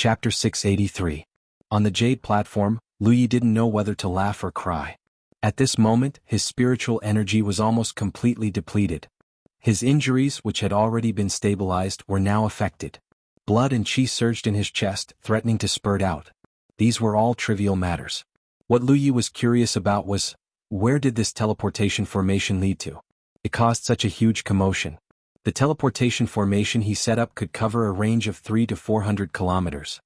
Chapter 683. On the jade platform, Lu Yi didn't know whether to laugh or cry. At this moment, his spiritual energy was almost completely depleted. His injuries, which had already been stabilized, were now affected. Blood and qi surged in his chest, threatening to spurt out. These were all trivial matters. What Lu Yi was curious about was, where did this teleportation formation lead to? It caused such a huge commotion. The teleportation formation he set up could cover a range of 300 to 400 kilometers.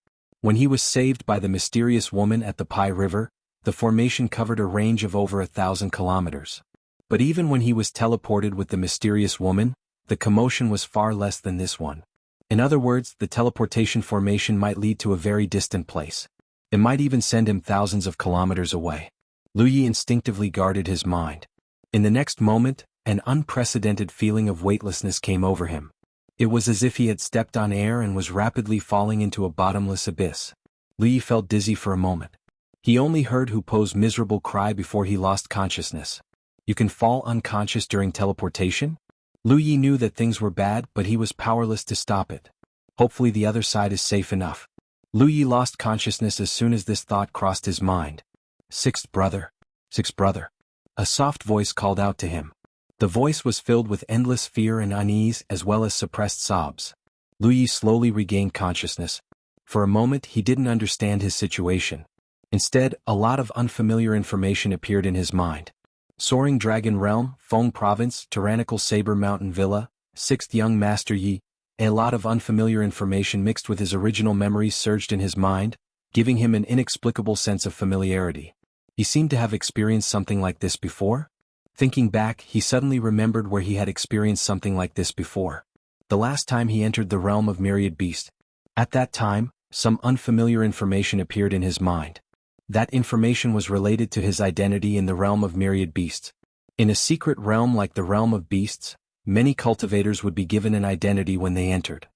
When he was saved by the mysterious woman at the Pai River, the formation covered a range of over 1,000 kilometers. But even when he was teleported with the mysterious woman, the commotion was far less than this one. In other words, the teleportation formation might lead to a very distant place. It might even send him thousands of kilometers away. Lu Yi instinctively guarded his mind. In the next moment, an unprecedented feeling of weightlessness came over him. It was as if he had stepped on air and was rapidly falling into a bottomless abyss. Lu Yi felt dizzy for a moment. He only heard Hu Po's miserable cry before he lost consciousness. You can fall unconscious during teleportation? Lu Yi knew that things were bad, but he was powerless to stop it. Hopefully the other side is safe enough. Lu Yi lost consciousness as soon as this thought crossed his mind. Sixth brother. Sixth brother. A soft voice called out to him. The voice was filled with endless fear and unease as well as suppressed sobs. Lu Yi slowly regained consciousness. For a moment he didn't understand his situation. Instead, a lot of unfamiliar information appeared in his mind. Soaring Dragon Realm, Feng Province, Tyrannical Saber Mountain Villa, 6th Young Master Yi. A lot of unfamiliar information mixed with his original memories surged in his mind, giving him an inexplicable sense of familiarity. He seemed to have experienced something like this before. Thinking back, he suddenly remembered where he had experienced something like this before. The last time he entered the realm of myriad beasts. At that time, some unfamiliar information appeared in his mind. That information was related to his identity in the realm of myriad beasts. In a secret realm like the realm of beasts, many cultivators would be given an identity when they entered.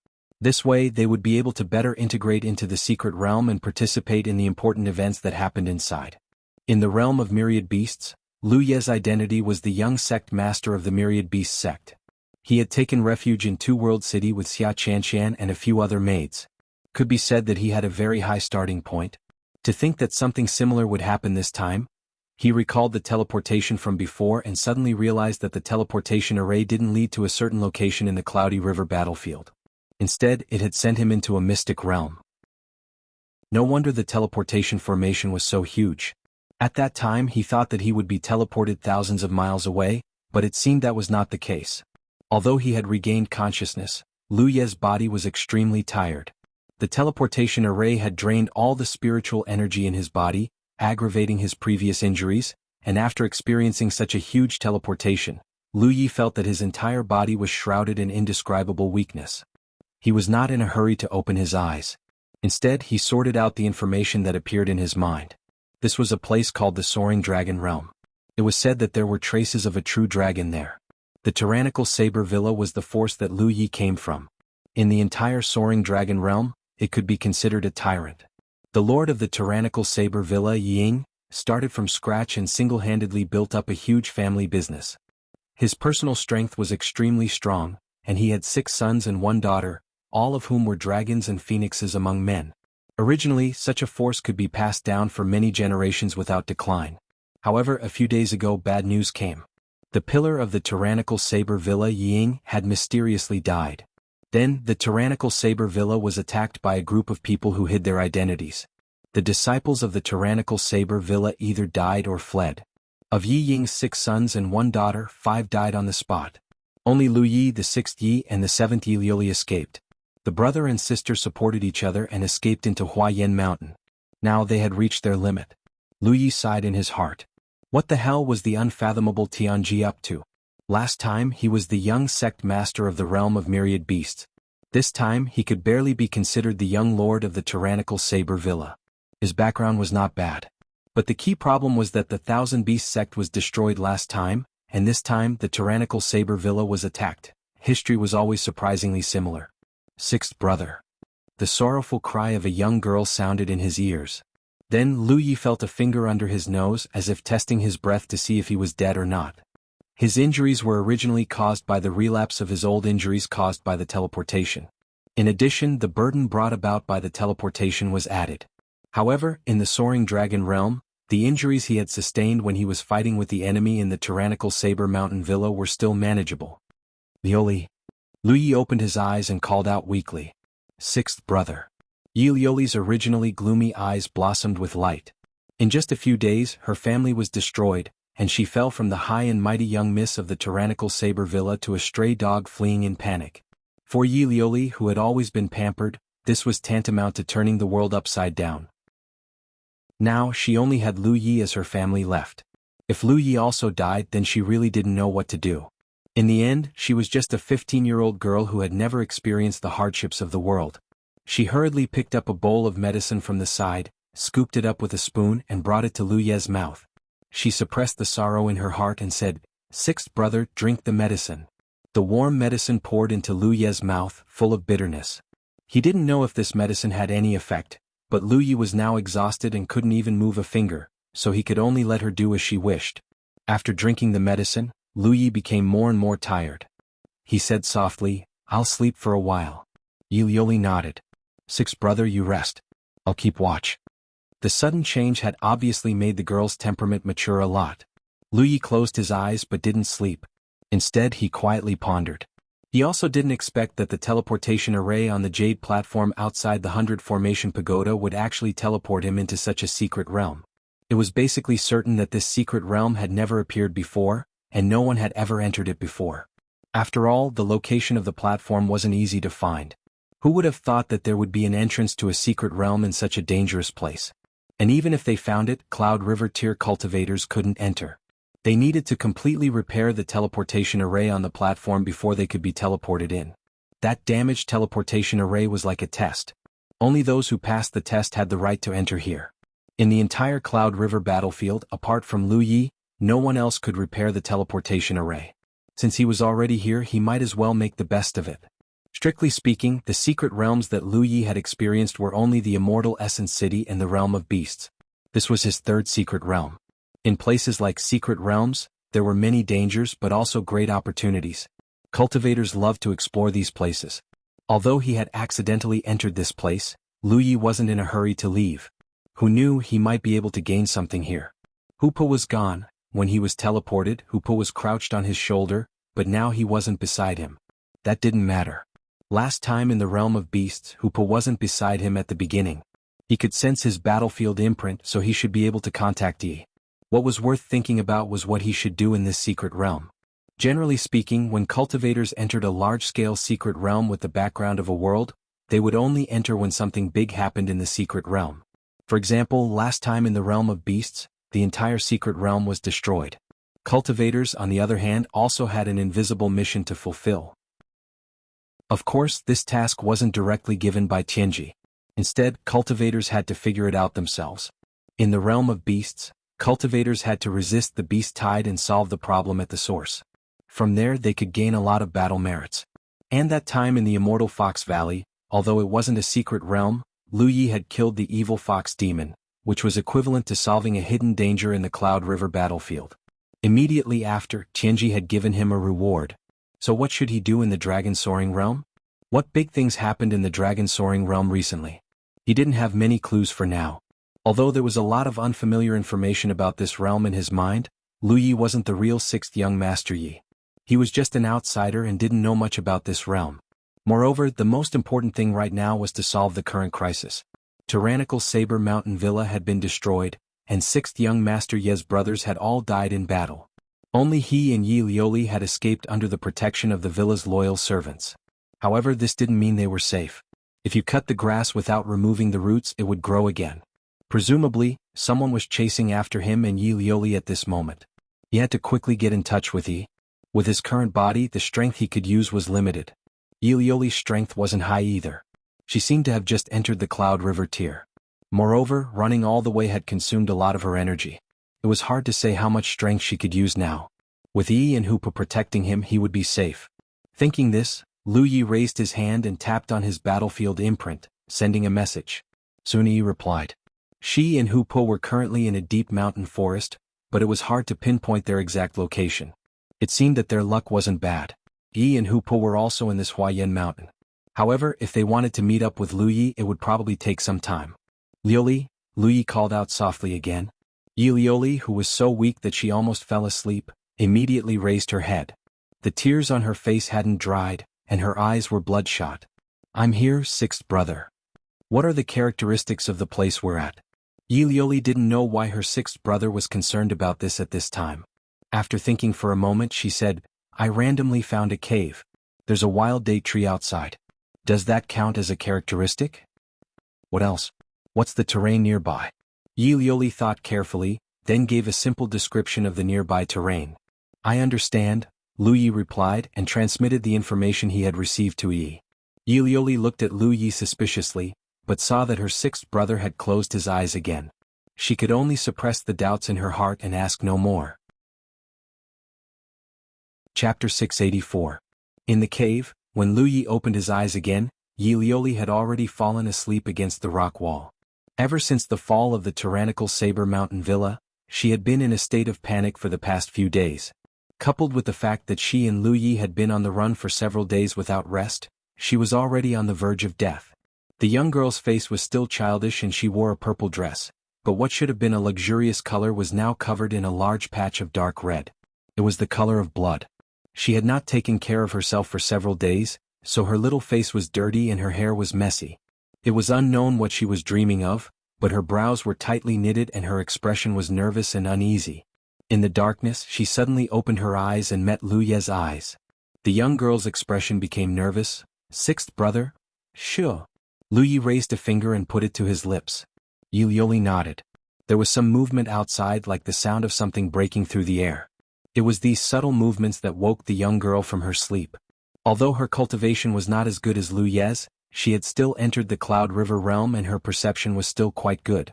This way they would be able to better integrate into the secret realm and participate in the important events that happened inside. In the realm of myriad beasts, Lu Ye's identity was the young sect master of the Myriad Beast sect. He had taken refuge in Two World City with Xia Qianqian and a few other maids. Could be said that he had a very high starting point. To think that something similar would happen this time, he recalled the teleportation from before and suddenly realized that the teleportation array didn't lead to a certain location in the Cloudy River battlefield. Instead, it had sent him into a mystic realm. No wonder the teleportation formation was so huge. At that time he thought that he would be teleported thousands of miles away, but it seemed that was not the case. Although he had regained consciousness, Lu Ye's body was extremely tired. The teleportation array had drained all the spiritual energy in his body, aggravating his previous injuries, and after experiencing such a huge teleportation, Lu Yi felt that his entire body was shrouded in indescribable weakness. He was not in a hurry to open his eyes. Instead, he sorted out the information that appeared in his mind. This was a place called the Soaring Dragon Realm. It was said that there were traces of a true dragon there. The Tyrannical Saber Villa was the force that Lu Yi came from. In the entire Soaring Dragon Realm, it could be considered a tyrant. The lord of the Tyrannical Saber Villa, Ying, started from scratch and single-handedly built up a huge family business. His personal strength was extremely strong, and he had 6 sons and 1 daughter, all of whom were dragons and phoenixes among men. Originally, such a force could be passed down for many generations without decline. However, a few days ago bad news came. The pillar of the Tyrannical Saber Villa Ying had mysteriously died. Then, the Tyrannical Saber Villa was attacked by a group of people who hid their identities. The disciples of the Tyrannical Saber Villa either died or fled. Of Yi Ying's 6 sons and 1 daughter, 5 died on the spot. Only Lu Yi, the 6th Yi and the 7th Yi Liuli escaped. The brother and sister supported each other and escaped into Huayan Mountain. Now they had reached their limit. Lu Yi sighed in his heart. What the hell was the unfathomable Tianji up to? Last time he was the young sect master of the realm of myriad beasts. This time he could barely be considered the young lord of the Tyrannical Saber Villa. His background was not bad. But the key problem was that the Thousand Beast sect was destroyed last time, and this time the Tyrannical Saber Villa was attacked. History was always surprisingly similar. 6th brother. The sorrowful cry of a young girl sounded in his ears. Then Lu Yi felt a finger under his nose as if testing his breath to see if he was dead or not. His injuries were originally caused by the relapse of his old injuries caused by the teleportation. In addition, the burden brought about by the teleportation was added. However, in the soaring dragon realm, the injuries he had sustained when he was fighting with the enemy in the tyrannical Saber Mountain Villa were still manageable. Lioli. Luyi opened his eyes and called out weakly. Sixth brother. Lioli's originally gloomy eyes blossomed with light. In just a few days, her family was destroyed, and she fell from the high and mighty young miss of the tyrannical Saber Villa to a stray dog fleeing in panic. For Lioli, who had always been pampered, this was tantamount to turning the world upside down. Now she only had Lu Yi as her family left. If Lu Yi also died, then she really didn't know what to do. In the end, she was just a 15-year-old girl who had never experienced the hardships of the world. She hurriedly picked up a bowl of medicine from the side, scooped it up with a spoon and brought it to Lu Ye's mouth. She suppressed the sorrow in her heart and said, "Sixth brother, drink the medicine." The warm medicine poured into Lu Ye's mouth, full of bitterness. He didn't know if this medicine had any effect, but Lu Yi was now exhausted and couldn't even move a finger, so he could only let her do as she wished. After drinking the medicine, Lu Yi became more and more tired. He said softly, "I'll sleep for a while." Lioli nodded. "Sixth brother, you rest. I'll keep watch." The sudden change had obviously made the girl's temperament mature a lot. Lu Yi closed his eyes but didn't sleep. Instead, he quietly pondered. He also didn't expect that the teleportation array on the jade platform outside the 100 Formation Pagoda would actually teleport him into such a secret realm. It was basically certain that this secret realm had never appeared before, and no one had ever entered it before. After all, the location of the platform wasn't easy to find. Who would have thought that there would be an entrance to a secret realm in such a dangerous place? And even if they found it, Cloud River tier cultivators couldn't enter. They needed to completely repair the teleportation array on the platform before they could be teleported in. That damaged teleportation array was like a test. Only those who passed the test had the right to enter here. In the entire Cloud River battlefield, apart from Lu Yi, no one else could repair the teleportation array. Since he was already here, he might as well make the best of it. Strictly speaking, the secret realms that Lu Yi had experienced were only the Immortal Essence City and the Realm of Beasts. This was his third secret realm. In places like secret realms, there were many dangers but also great opportunities. Cultivators loved to explore these places. Although he had accidentally entered this place, Lu Yi wasn't in a hurry to leave. Who knew, he might be able to gain something here. Hoopa was gone. When he was teleported, Hoopa was crouched on his shoulder, but now he wasn't beside him. That didn't matter. Last time in the Realm of Beasts, Hoopa wasn't beside him at the beginning. He could sense his battlefield imprint, so he should be able to contact Yi. What was worth thinking about was what he should do in this secret realm. Generally speaking, when cultivators entered a large-scale secret realm with the background of a world, they would only enter when something big happened in the secret realm. For example, last time in the Realm of Beasts, the entire secret realm was destroyed. Cultivators, on the other hand, also had an invisible mission to fulfill. Of course, this task wasn't directly given by Tianji. Instead, cultivators had to figure it out themselves. In the Realm of Beasts, cultivators had to resist the beast tide and solve the problem at the source. From there, they could gain a lot of battle merits. And that time in the Immortal Fox Valley, although it wasn't a secret realm, Lu Yi had killed the evil fox demon, which was equivalent to solving a hidden danger in the Cloud River battlefield. Immediately after, Tianji had given him a reward. So what should he do in the Dragon Soaring Realm? What big things happened in the Dragon Soaring Realm recently? He didn't have many clues for now. Although there was a lot of unfamiliar information about this realm in his mind, Lu Yi wasn't the real sixth young Master Yi. He was just an outsider and didn't know much about this realm. Moreover, the most important thing right now was to solve the current crisis. Tyrannical Saber Mountain Villa had been destroyed, and sixth young Master Ye's brothers had all died in battle. Only he and Yi Lioli had escaped under the protection of the villa's loyal servants. However, this didn't mean they were safe. If you cut the grass without removing the roots, it would grow again. Presumably, someone was chasing after him and Yi Lioli at this moment. He had to quickly get in touch with Yi. With his current body, the strength he could use was limited. Yi Lioli's strength wasn't high either. She seemed to have just entered the Cloud River tier. Moreover, running all the way had consumed a lot of her energy. It was hard to say how much strength she could use now. With Yi and Hoopa protecting him, he would be safe. Thinking this, Lu Yi raised his hand and tapped on his battlefield imprint, sending a message. Soon Yi replied. She and Hoopa were currently in a deep mountain forest, but it was hard to pinpoint their exact location. It seemed that their luck wasn't bad. Yi and Hoopa were also in this Huayan mountain. However, if they wanted to meet up with Lu Yi, it would probably take some time. Lioli, Lu Yi called out softly again. Lioli, who was so weak that she almost fell asleep, immediately raised her head. The tears on her face hadn't dried, and her eyes were bloodshot. I'm here, sixth brother. What are the characteristics of the place we're at? Lioli didn't know why her sixth brother was concerned about this at this time. After thinking for a moment, she said, I randomly found a cave. There's a wild date tree outside. Does that count as a characteristic? What else? What's the terrain nearby? Lioli thought carefully, then gave a simple description of the nearby terrain. I understand, Lu Yi replied and transmitted the information he had received to Yi. Lioli looked at Lu Yi suspiciously, but saw that her sixth brother had closed his eyes again. She could only suppress the doubts in her heart and ask no more. Chapter 684. In the cave, when Lu Yi opened his eyes again, Lioli had already fallen asleep against the rock wall. Ever since the fall of the tyrannical Saber Mountain Villa, she had been in a state of panic for the past few days. Coupled with the fact that she and Lu Yi had been on the run for several days without rest, she was already on the verge of death. The young girl's face was still childish and she wore a purple dress, but what should have been a luxurious color was now covered in a large patch of dark red. It was the color of blood. She had not taken care of herself for several days, so her little face was dirty and her hair was messy. It was unknown what she was dreaming of, but her brows were tightly knitted and her expression was nervous and uneasy. In the darkness, she suddenly opened her eyes and met Lu Ye's eyes. The young girl's expression became nervous. Sixth brother? Sure. Lu Yi raised a finger and put it to his lips. Lioli nodded. There was some movement outside, like the sound of something breaking through the air. It was these subtle movements that woke the young girl from her sleep. Although her cultivation was not as good as Lu Ye's, she had still entered the Cloud River realm and her perception was still quite good.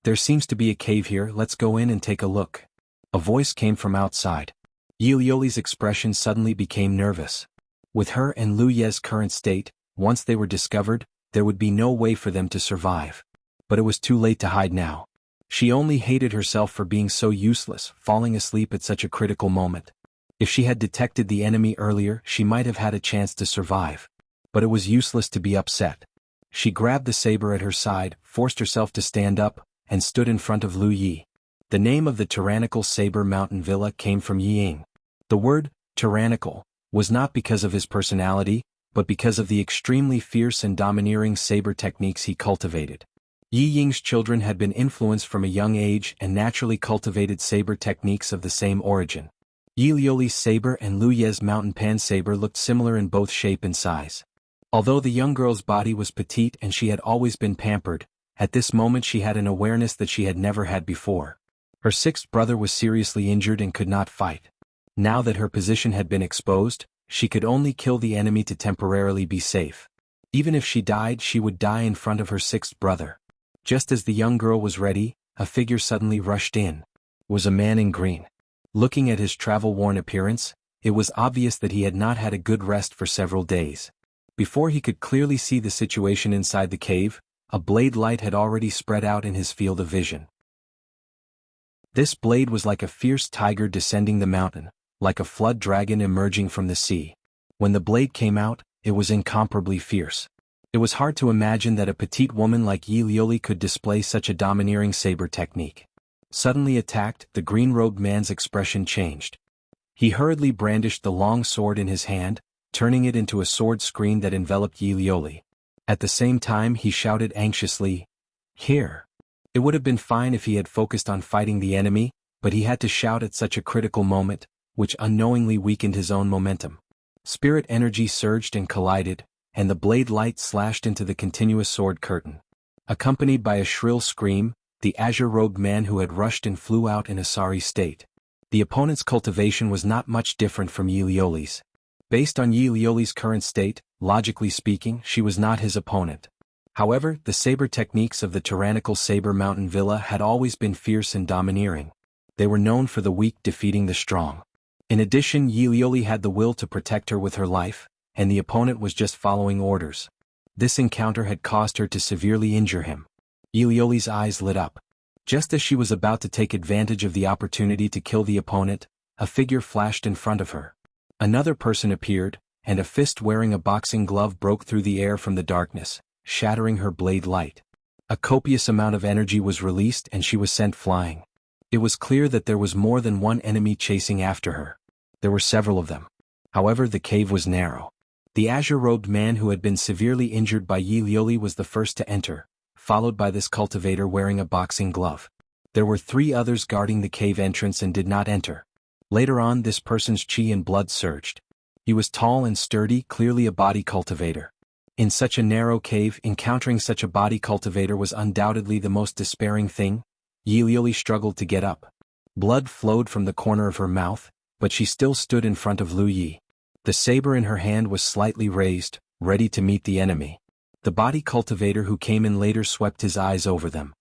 There seems to be a cave here, let's go in and take a look. A voice came from outside. Lioli's expression suddenly became nervous. With her and Lu Ye's current state, once they were discovered, there would be no way for them to survive. But it was too late to hide now. She only hated herself for being so useless, falling asleep at such a critical moment. If she had detected the enemy earlier, she might have had a chance to survive. But it was useless to be upset. She grabbed the saber at her side, forced herself to stand up, and stood in front of Lu Yi. The name of the tyrannical Saber Mountain Villa came from Yi Ying. The word, tyrannical, was not because of his personality, but because of the extremely fierce and domineering saber techniques he cultivated. Yi Ying's children had been influenced from a young age and naturally cultivated saber techniques of the same origin. Lioli's saber and Lu Ye's mountain pan saber looked similar in both shape and size. Although the young girl's body was petite and she had always been pampered, at this moment she had an awareness that she had never had before. Her sixth brother was seriously injured and could not fight. Now that her position had been exposed, she could only kill the enemy to temporarily be safe. Even if she died, she would die in front of her sixth brother. Just as the young girl was ready, a figure suddenly rushed in. It was a man in green. Looking at his travel-worn appearance, it was obvious that he had not had a good rest for several days. Before he could clearly see the situation inside the cave, a blade light had already spread out in his field of vision. This blade was like a fierce tiger descending the mountain, like a flood dragon emerging from the sea. When the blade came out, it was incomparably fierce. It was hard to imagine that a petite woman like Yi Lioli could display such a domineering saber technique. Suddenly attacked, the green-robed man's expression changed. He hurriedly brandished the long sword in his hand, turning it into a sword screen that enveloped Yi Lioli. At the same time he shouted anxiously, "Here!" It would have been fine if he had focused on fighting the enemy, but he had to shout at such a critical moment, which unknowingly weakened his own momentum. Spirit energy surged and collided, and the blade light slashed into the continuous sword curtain. Accompanied by a shrill scream, the azure-robed man who had rushed in flew out in a sorry state. The opponent's cultivation was not much different from Yi Lioli's. Based on Yi Lioli's current state, logically speaking, she was not his opponent. However, the saber techniques of the tyrannical Saber Mountain Villa had always been fierce and domineering. They were known for the weak defeating the strong. In addition, Yi Lioli had the will to protect her with her life, and the opponent was just following orders. This encounter had caused her to severely injure him. Yi Lioli's eyes lit up. Just as she was about to take advantage of the opportunity to kill the opponent, a figure flashed in front of her. Another person appeared, and a fist wearing a boxing glove broke through the air from the darkness, shattering her blade light. A copious amount of energy was released and she was sent flying. It was clear that there was more than one enemy chasing after her. There were several of them. However, the cave was narrow. The azure-robed man who had been severely injured by Yi Lioli was the first to enter, followed by this cultivator wearing a boxing glove. There were 3 others guarding the cave entrance and did not enter. Later on, this person's chi and blood surged. He was tall and sturdy, clearly a body cultivator. In such a narrow cave, encountering such a body cultivator was undoubtedly the most despairing thing. Yi Lioli struggled to get up. Blood flowed from the corner of her mouth, but she still stood in front of Lu Yi. The saber in her hand was slightly raised, ready to meet the enemy. The body cultivator who came in later swept his eyes over them.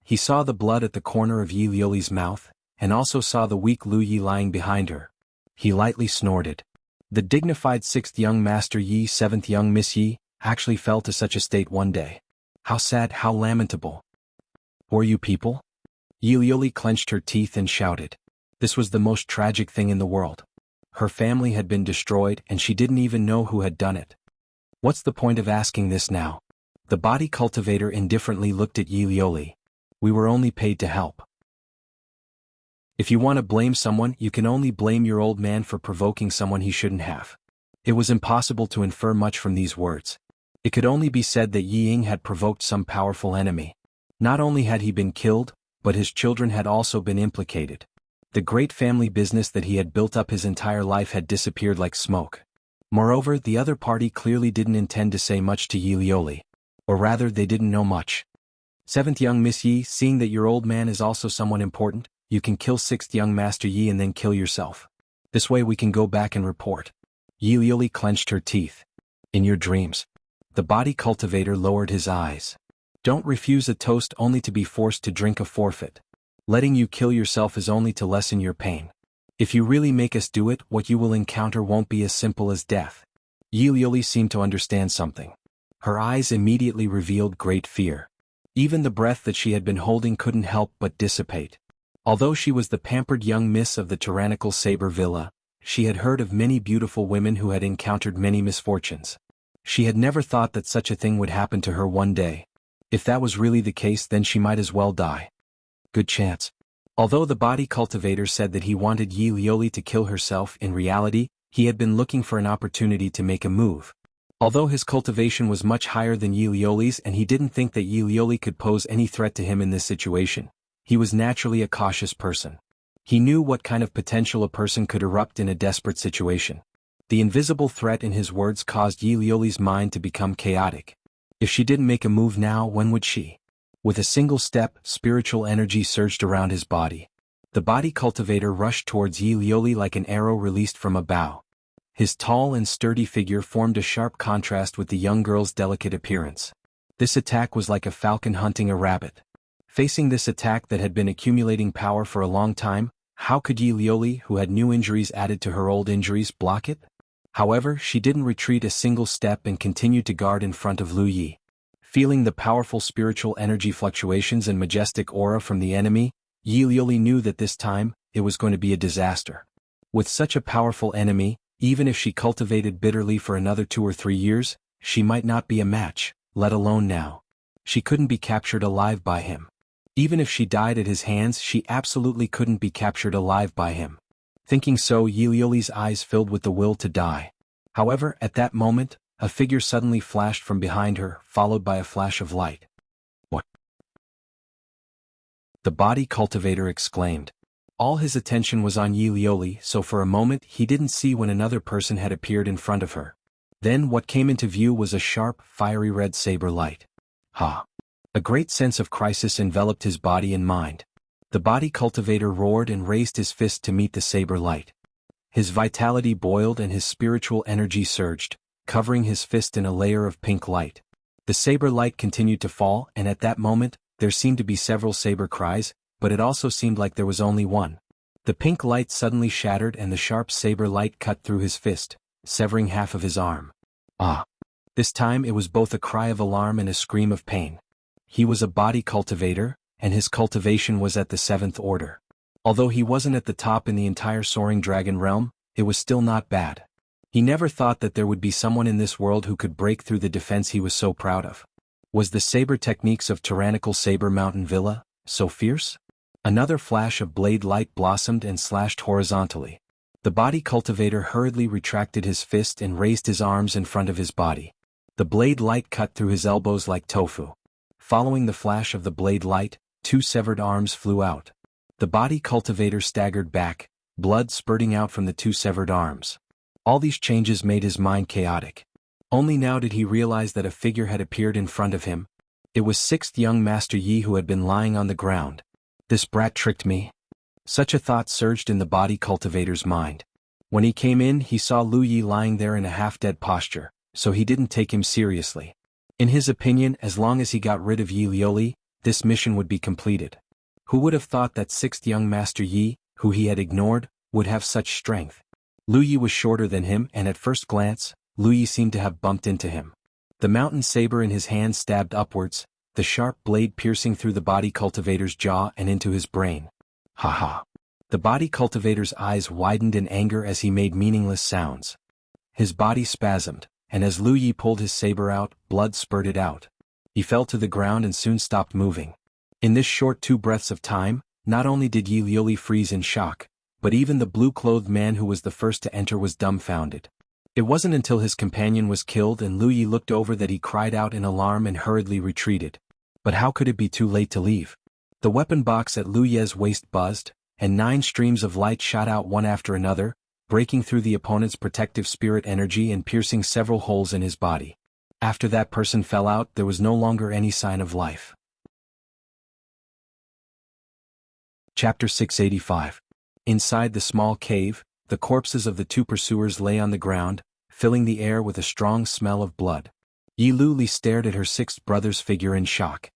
He saw the blood at the corner of Yi Lioli's mouth, and also saw the weak Lu Yi lying behind her. He lightly snorted. The dignified 6th young master Yi, 7th young Miss Yi, actually fell to such a state one day. How sad, how lamentable. Who are you people? Yi Lioli clenched her teeth and shouted. This was the most tragic thing in the world. Her family had been destroyed and she didn't even know who had done it. What's the point of asking this now? The body cultivator indifferently looked at Yi Lioli. We were only paid to help. If you want to blame someone, you can only blame your old man for provoking someone he shouldn't have. It was impossible to infer much from these words. It could only be said that Yi Ying had provoked some powerful enemy. Not only had he been killed, but his children had also been implicated. The great family business that he had built up his entire life had disappeared like smoke. Moreover, the other party clearly didn't intend to say much to Yi Lioli. Or rather, they didn't know much. 7th young Miss Yi, seeing that your old man is also someone important, you can kill 6th young master Yi and then kill yourself. This way we can go back and report. Yi Lioli clenched her teeth. In your dreams. The body cultivator lowered his eyes. Don't refuse a toast only to be forced to drink a forfeit. Letting you kill yourself is only to lessen your pain. If you really make us do it, what you will encounter won't be as simple as death. Yi Lioli seemed to understand something. Her eyes immediately revealed great fear. Even the breath that she had been holding couldn't help but dissipate. Although she was the pampered young miss of the tyrannical Saber Villa, she had heard of many beautiful women who had encountered many misfortunes. She had never thought that such a thing would happen to her one day. If that was really the case, then she might as well die. Good chance. Although the body cultivator said that he wanted Yi Lioli to kill herself, in reality, he had been looking for an opportunity to make a move. Although his cultivation was much higher than Yi Lioli's and he didn't think that Yi Lioli could pose any threat to him in this situation, he was naturally a cautious person. He knew what kind of potential a person could erupt in a desperate situation. The invisible threat in his words caused Yi Lioli's mind to become chaotic. If she didn't make a move now, when would she? With a single step, spiritual energy surged around his body. The body cultivator rushed towards Yi Lioli like an arrow released from a bow. His tall and sturdy figure formed a sharp contrast with the young girl's delicate appearance. This attack was like a falcon hunting a rabbit. Facing this attack that had been accumulating power for a long time, how could Yi Lioli, who had new injuries added to her old injuries, block it? However, she didn't retreat a single step and continued to guard in front of Lu Yi. Feeling the powerful spiritual energy fluctuations and majestic aura from the enemy, Yi Lioli knew that this time, it was going to be a disaster. With such a powerful enemy, even if she cultivated bitterly for another 2 or 3 years, she might not be a match, let alone now. She couldn't be captured alive by him. Even if she died at his hands, she absolutely couldn't be captured alive by him. Thinking so, Yi Lioli's eyes filled with the will to die. However, at that moment, a figure suddenly flashed from behind her, followed by a flash of light. What? The body cultivator exclaimed. All his attention was on Yi Lioli, so for a moment he didn't see when another person had appeared in front of her. Then what came into view was a sharp, fiery red saber light. Ha! A great sense of crisis enveloped his body and mind. The body cultivator roared and raised his fist to meet the saber light. His vitality boiled and his spiritual energy surged, covering his fist in a layer of pink light. The saber light continued to fall, and at that moment, there seemed to be several saber cries, but it also seemed like there was only one. The pink light suddenly shattered and the sharp saber light cut through his fist, severing half of his arm. Ah! This time it was both a cry of alarm and a scream of pain. He was a body cultivator, and his cultivation was at the 7th order. Although he wasn't at the top in the entire soaring dragon realm, it was still not bad. He never thought that there would be someone in this world who could break through the defense he was so proud of. Was the saber techniques of tyrannical Saber Mountain Villa so fierce? Another flash of blade light blossomed and slashed horizontally. The body cultivator hurriedly retracted his fist and raised his arms in front of his body. The blade light cut through his elbows like tofu. Following the flash of the blade light, 2 severed arms flew out. The body cultivator staggered back, blood spurting out from the 2 severed arms. All these changes made his mind chaotic. Only now did he realize that a figure had appeared in front of him. It was 6th young Master Yi, who had been lying on the ground. This brat tricked me. Such a thought surged in the body cultivator's mind. When he came in, he saw Lu Yi lying there in a half-dead posture, so he didn't take him seriously. In his opinion, as long as he got rid of Yi Lioli, this mission would be completed. Who would have thought that 6th young Master Yi, who he had ignored, would have such strength? Lu Yi was shorter than him, and at first glance, Lu Yi seemed to have bumped into him. The mountain saber in his hand stabbed upwards, the sharp blade piercing through the body cultivator's jaw and into his brain. Ha ha. The body cultivator's eyes widened in anger as he made meaningless sounds. His body spasmed, and as Lu Yi pulled his saber out, blood spurted out. He fell to the ground and soon stopped moving. In this short 2 breaths of time, not only did Yi Lioli freeze in shock, but even the blue-clothed man who was the first to enter was dumbfounded. It wasn't until his companion was killed and Lu Yi looked over that he cried out in alarm and hurriedly retreated. But how could it be too late to leave? The weapon box at Lu Ye's waist buzzed, and 9 streams of light shot out one after another, breaking through the opponent's protective spirit energy and piercing several holes in his body. After that person fell out, there was no longer any sign of life. Chapter 685. Inside the small cave, the corpses of the 2 pursuers lay on the ground, filling the air with a strong smell of blood. Yi Lioli stared at her 6th brother's figure in shock.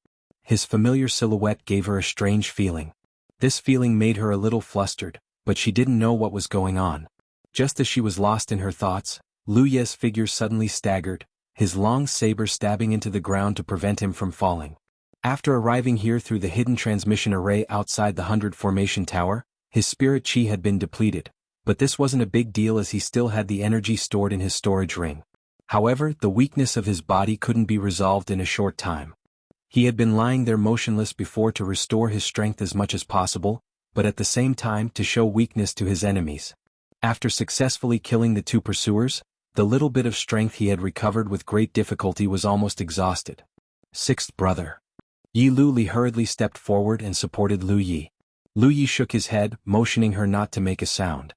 His familiar silhouette gave her a strange feeling. This feeling made her a little flustered, but she didn't know what was going on. Just as she was lost in her thoughts, Lu Ye's figure suddenly staggered, his long saber stabbing into the ground to prevent him from falling. After arriving here through the hidden transmission array outside the 100 Formation Tower, his spirit chi had been depleted, but this wasn't a big deal as he still had the energy stored in his storage ring. However, the weakness of his body couldn't be resolved in a short time. He had been lying there motionless before to restore his strength as much as possible, but at the same time to show weakness to his enemies. After successfully killing the 2 pursuers, the little bit of strength he had recovered with great difficulty was almost exhausted. 6th brother. Yi Lioli hurriedly stepped forward and supported Lu Yi. Lu Yi shook his head, motioning her not to make a sound.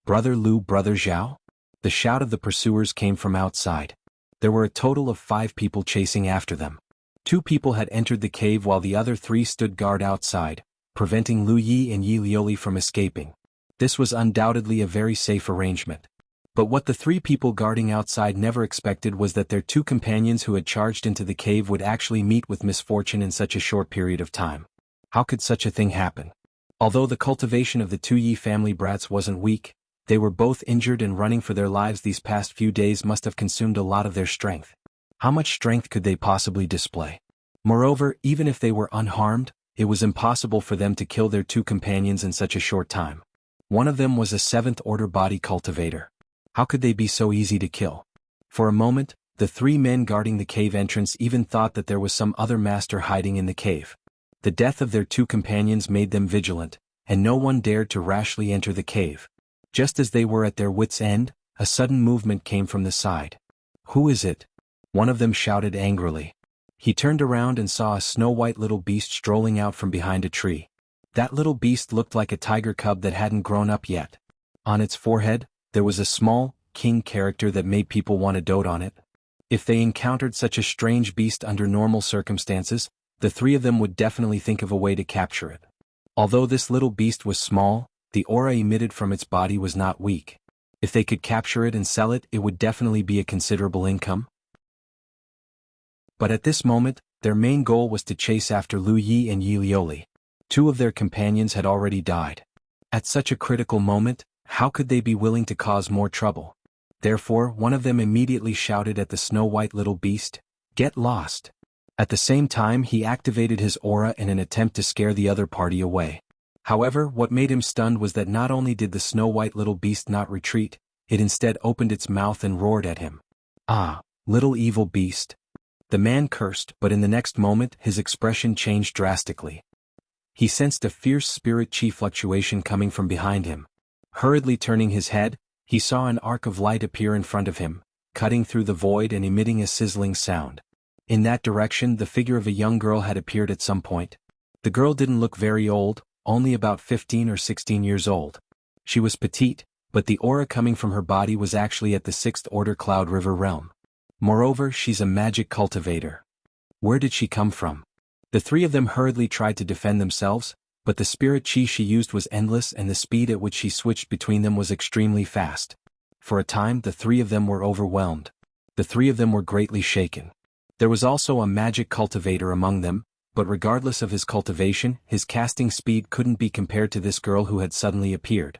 Brother Lu, brother Zhao? The shout of the pursuers came from outside. There were a total of 5 people chasing after them. 2 people had entered the cave while the other 3 stood guard outside, preventing Lu Yi and Yi Lioli from escaping. This was undoubtedly a very safe arrangement. But what the 3 people guarding outside never expected was that their 2 companions who had charged into the cave would actually meet with misfortune in such a short period of time. How could such a thing happen? Although the cultivation of the 2 Yi family brats wasn't weak, they were both injured and running for their lives. These past few days must have consumed a lot of their strength. How much strength could they possibly display? Moreover, even if they were unharmed, it was impossible for them to kill their 2 companions in such a short time. One of them was a 7th order body cultivator. How could they be so easy to kill? For a moment, the 3 men guarding the cave entrance even thought that there was some other master hiding in the cave. The death of their 2 companions made them vigilant, and no one dared to rashly enter the cave. Just as they were at their wits' end, a sudden movement came from the side. Who is it? One of them shouted angrily. He turned around and saw a snow-white little beast strolling out from behind a tree. That little beast looked like a tiger cub that hadn't grown up yet. On its forehead, there was a small, king character that made people want to dote on it. If they encountered such a strange beast under normal circumstances, the 3 of them would definitely think of a way to capture it. Although this little beast was small, the aura emitted from its body was not weak. If they could capture it and sell it, it would definitely be a considerable income. But at this moment, their main goal was to chase after Lu Yi and Yi Lioli. 2 of their companions had already died. At such a critical moment, how could they be willing to cause more trouble? Therefore, one of them immediately shouted at the snow-white little beast, "Get lost!" At the same time, he activated his aura in an attempt to scare the other party away. However, what made him stunned was that not only did the snow-white little beast not retreat, it instead opened its mouth and roared at him. "Ah, little evil beast." The man cursed, but in the next moment his expression changed drastically. He sensed a fierce spirit chi fluctuation coming from behind him. Hurriedly turning his head, he saw an arc of light appear in front of him, cutting through the void and emitting a sizzling sound. In that direction the figure of a young girl had appeared at some point. The girl didn't look very old, only about 15 or 16 years old. She was petite, but the aura coming from her body was actually at the 6th order Cloud River realm. Moreover, she's a magic cultivator. Where did she come from? The three of them hurriedly tried to defend themselves, but the spirit chi she used was endless and the speed at which she switched between them was extremely fast. For a time the three of them were overwhelmed. The three of them were greatly shaken. There was also a magic cultivator among them, but regardless of his cultivation, his casting speed couldn't be compared to this girl who had suddenly appeared.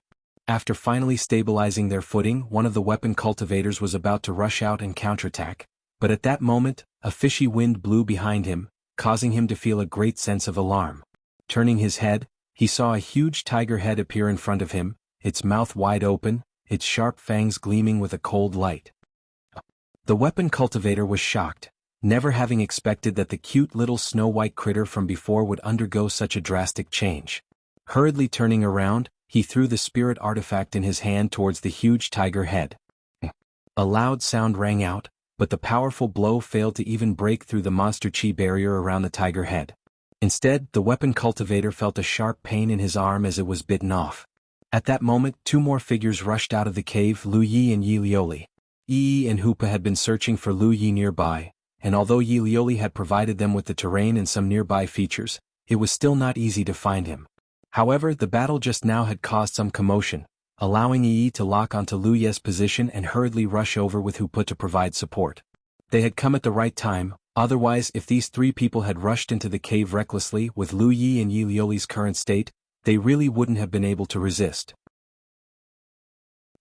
After finally stabilizing their footing, one of the weapon cultivators was about to rush out and counterattack, but at that moment, a fishy wind blew behind him, causing him to feel a great sense of alarm. Turning his head, he saw a huge tiger head appear in front of him, its mouth wide open, its sharp fangs gleaming with a cold light. The weapon cultivator was shocked, never having expected that the cute little snow-white critter from before would undergo such a drastic change. Hurriedly turning around, he threw the spirit artifact in his hand towards the huge tiger head. A loud sound rang out, but the powerful blow failed to even break through the monster chi barrier around the tiger head. Instead, the weapon cultivator felt a sharp pain in his arm as it was bitten off. At that moment, two more figures rushed out of the cave, Lu Yi and Yi Lioli. Yi and Hoopa had been searching for Lu Yi nearby, and although Yi Lioli had provided them with the terrain and some nearby features, it was still not easy to find him. However, the battle just now had caused some commotion, allowing Yi to lock onto Lu Ye's position and hurriedly rush over with Hoopa to provide support. They had come at the right time, otherwise if these three people had rushed into the cave recklessly with Lu Yi and Yi Lioli's current state, they really wouldn't have been able to resist.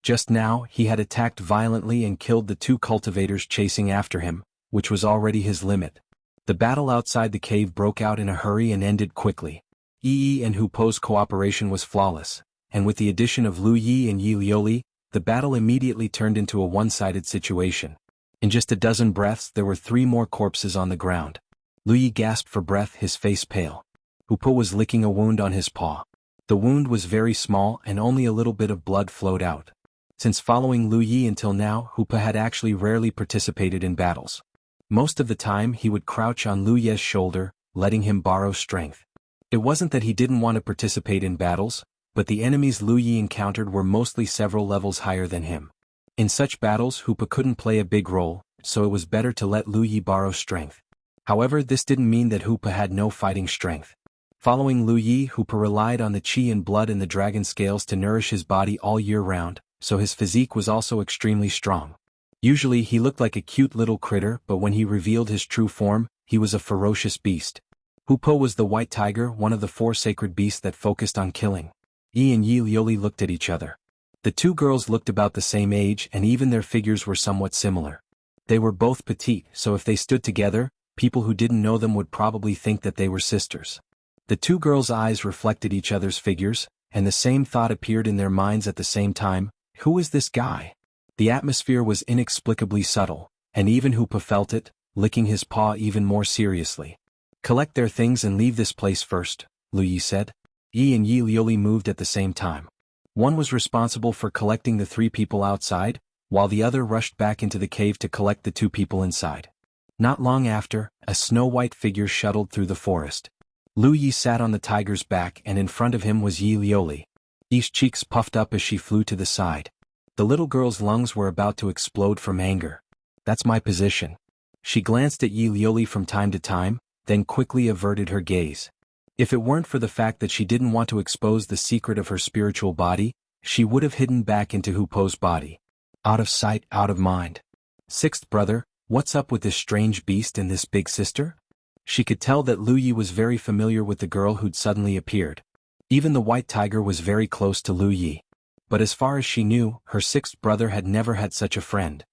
Just now, he had attacked violently and killed the two cultivators chasing after him, which was already his limit. The battle outside the cave broke out in a hurry and ended quickly. Yi and Hoopa's cooperation was flawless, and with the addition of Lu Yi and Yi Lioli, the battle immediately turned into a one-sided situation. In just a dozen breaths there were 3 more corpses on the ground. Lu Yi gasped for breath, his face pale. Hoopa was licking a wound on his paw. The wound was very small and only a little bit of blood flowed out. Since following Lu Yi until now, Hoopa had actually rarely participated in battles. Most of the time he would crouch on Lu Ye's shoulder, letting him borrow strength. It wasn't that he didn't want to participate in battles, but the enemies Lu Yi encountered were mostly several levels higher than him. In such battles Hoopa couldn't play a big role, so it was better to let Lu Yi borrow strength. However, this didn't mean that Hoopa had no fighting strength. Following Lu Yi, Hoopa relied on the chi and blood in the dragon scales to nourish his body all year round, so his physique was also extremely strong. Usually he looked like a cute little critter, but when he revealed his true form, he was a ferocious beast. Hoopa was the white tiger, one of the 4 sacred beasts that focused on killing. Yi and Yi Lioli looked at each other. The two girls looked about the same age and even their figures were somewhat similar. They were both petite, so if they stood together, people who didn't know them would probably think that they were sisters. The two girls' eyes reflected each other's figures, and the same thought appeared in their minds at the same time: who is this guy? The atmosphere was inexplicably subtle, and even Hoopa felt it, licking his paw even more seriously. "Collect their things and leave this place first," Lu Yi said. Yi and Yi Lioli moved at the same time. One was responsible for collecting the 3 people outside, while the other rushed back into the cave to collect the 2 people inside. Not long after, a snow-white figure shuttled through the forest. Lu Yi sat on the tiger's back and in front of him was Yi Lioli. Yi's cheeks puffed up as she flew to the side. The little girl's lungs were about to explode from anger. "That's my position." She glanced at Yi Lioli from time to time, then quickly averted her gaze. If it weren't for the fact that she didn't want to expose the secret of her spiritual body, she would have hidden back into Hoopa's body. Out of sight, out of mind. "Sixth brother, what's up with this strange beast and this big sister?" She could tell that Lu Yi was very familiar with the girl who'd suddenly appeared. Even the white tiger was very close to Lu Yi. But as far as she knew, her 6th brother had never had such a friend.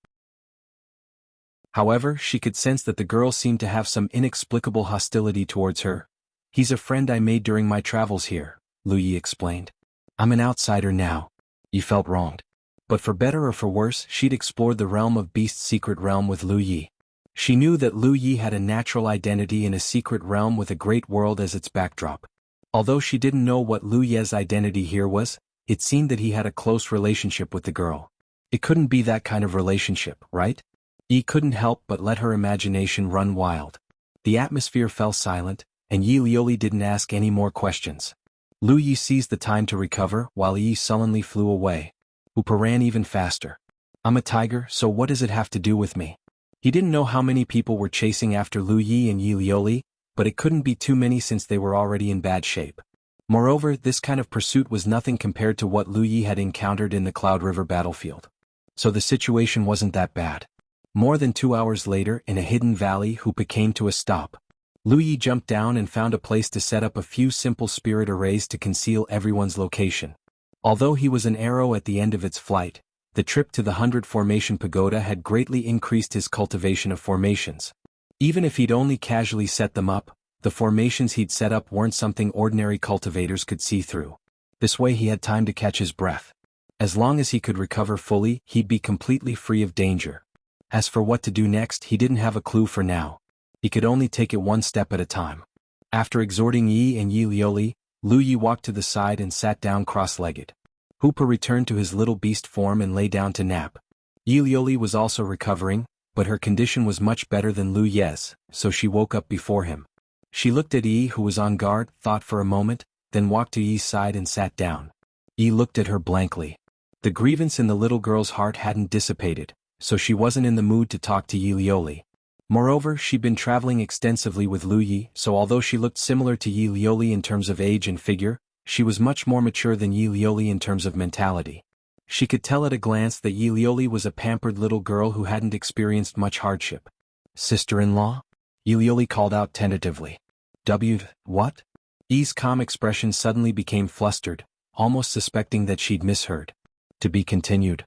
However, she could sense that the girl seemed to have some inexplicable hostility towards her. "He's a friend I made during my travels here," Lu Yi explained. "I'm an outsider now." Yi felt wronged. But for better or for worse, she'd explored the realm of beasts' secret realm with Lu Yi. She knew that Lu Yi had a natural identity in a secret realm with a great world as its backdrop. Although she didn't know what Lu Yi's identity here was, it seemed that he had a close relationship with the girl. It couldn't be that kind of relationship, right? Yi couldn't help but let her imagination run wild. The atmosphere fell silent, and Yi Lioli didn't ask any more questions. Lu Yi seized the time to recover while Yi sullenly flew away. Upa ran even faster. I'm a tiger, so what does it have to do with me? He didn't know how many people were chasing after Lu Yi and Yi Lioli, but it couldn't be too many since they were already in bad shape. Moreover, this kind of pursuit was nothing compared to what Lu Yi had encountered in the Cloud River battlefield. So the situation wasn't that bad. More than 2 hours later, in a hidden valley, Upa came to a stop. Lu Yi jumped down and found a place to set up a few simple spirit arrays to conceal everyone's location. Although he was an arrow at the end of its flight, the trip to the 100 Formation Pagoda had greatly increased his cultivation of formations. Even if he'd only casually set them up, the formations he'd set up weren't something ordinary cultivators could see through. This way he had time to catch his breath. As long as he could recover fully, he'd be completely free of danger. As for what to do next, he didn't have a clue for now. He could only take it one step at a time. After exhorting Yi and Yi Lioli, Lu Yi walked to the side and sat down cross-legged. Upa returned to his little beast form and lay down to nap. Yi Lioli was also recovering, but her condition was much better than Lu Yi's, so she woke up before him. She looked at Yi, who was on guard, thought for a moment, then walked to Yi's side and sat down. Yi looked at her blankly. The grievance in the little girl's heart hadn't dissipated, so she wasn't in the mood to talk to Yi Lioli. Moreover, she'd been traveling extensively with Lu Yi, so although she looked similar to Yi Lioli in terms of age and figure, she was much more mature than Yi Lioli in terms of mentality. She could tell at a glance that Yi Lioli was a pampered little girl who hadn't experienced much hardship. Sister-in-law? Yi Lioli called out tentatively. What? Yi's calm expression suddenly became flustered, almost suspecting that she'd misheard. To be continued.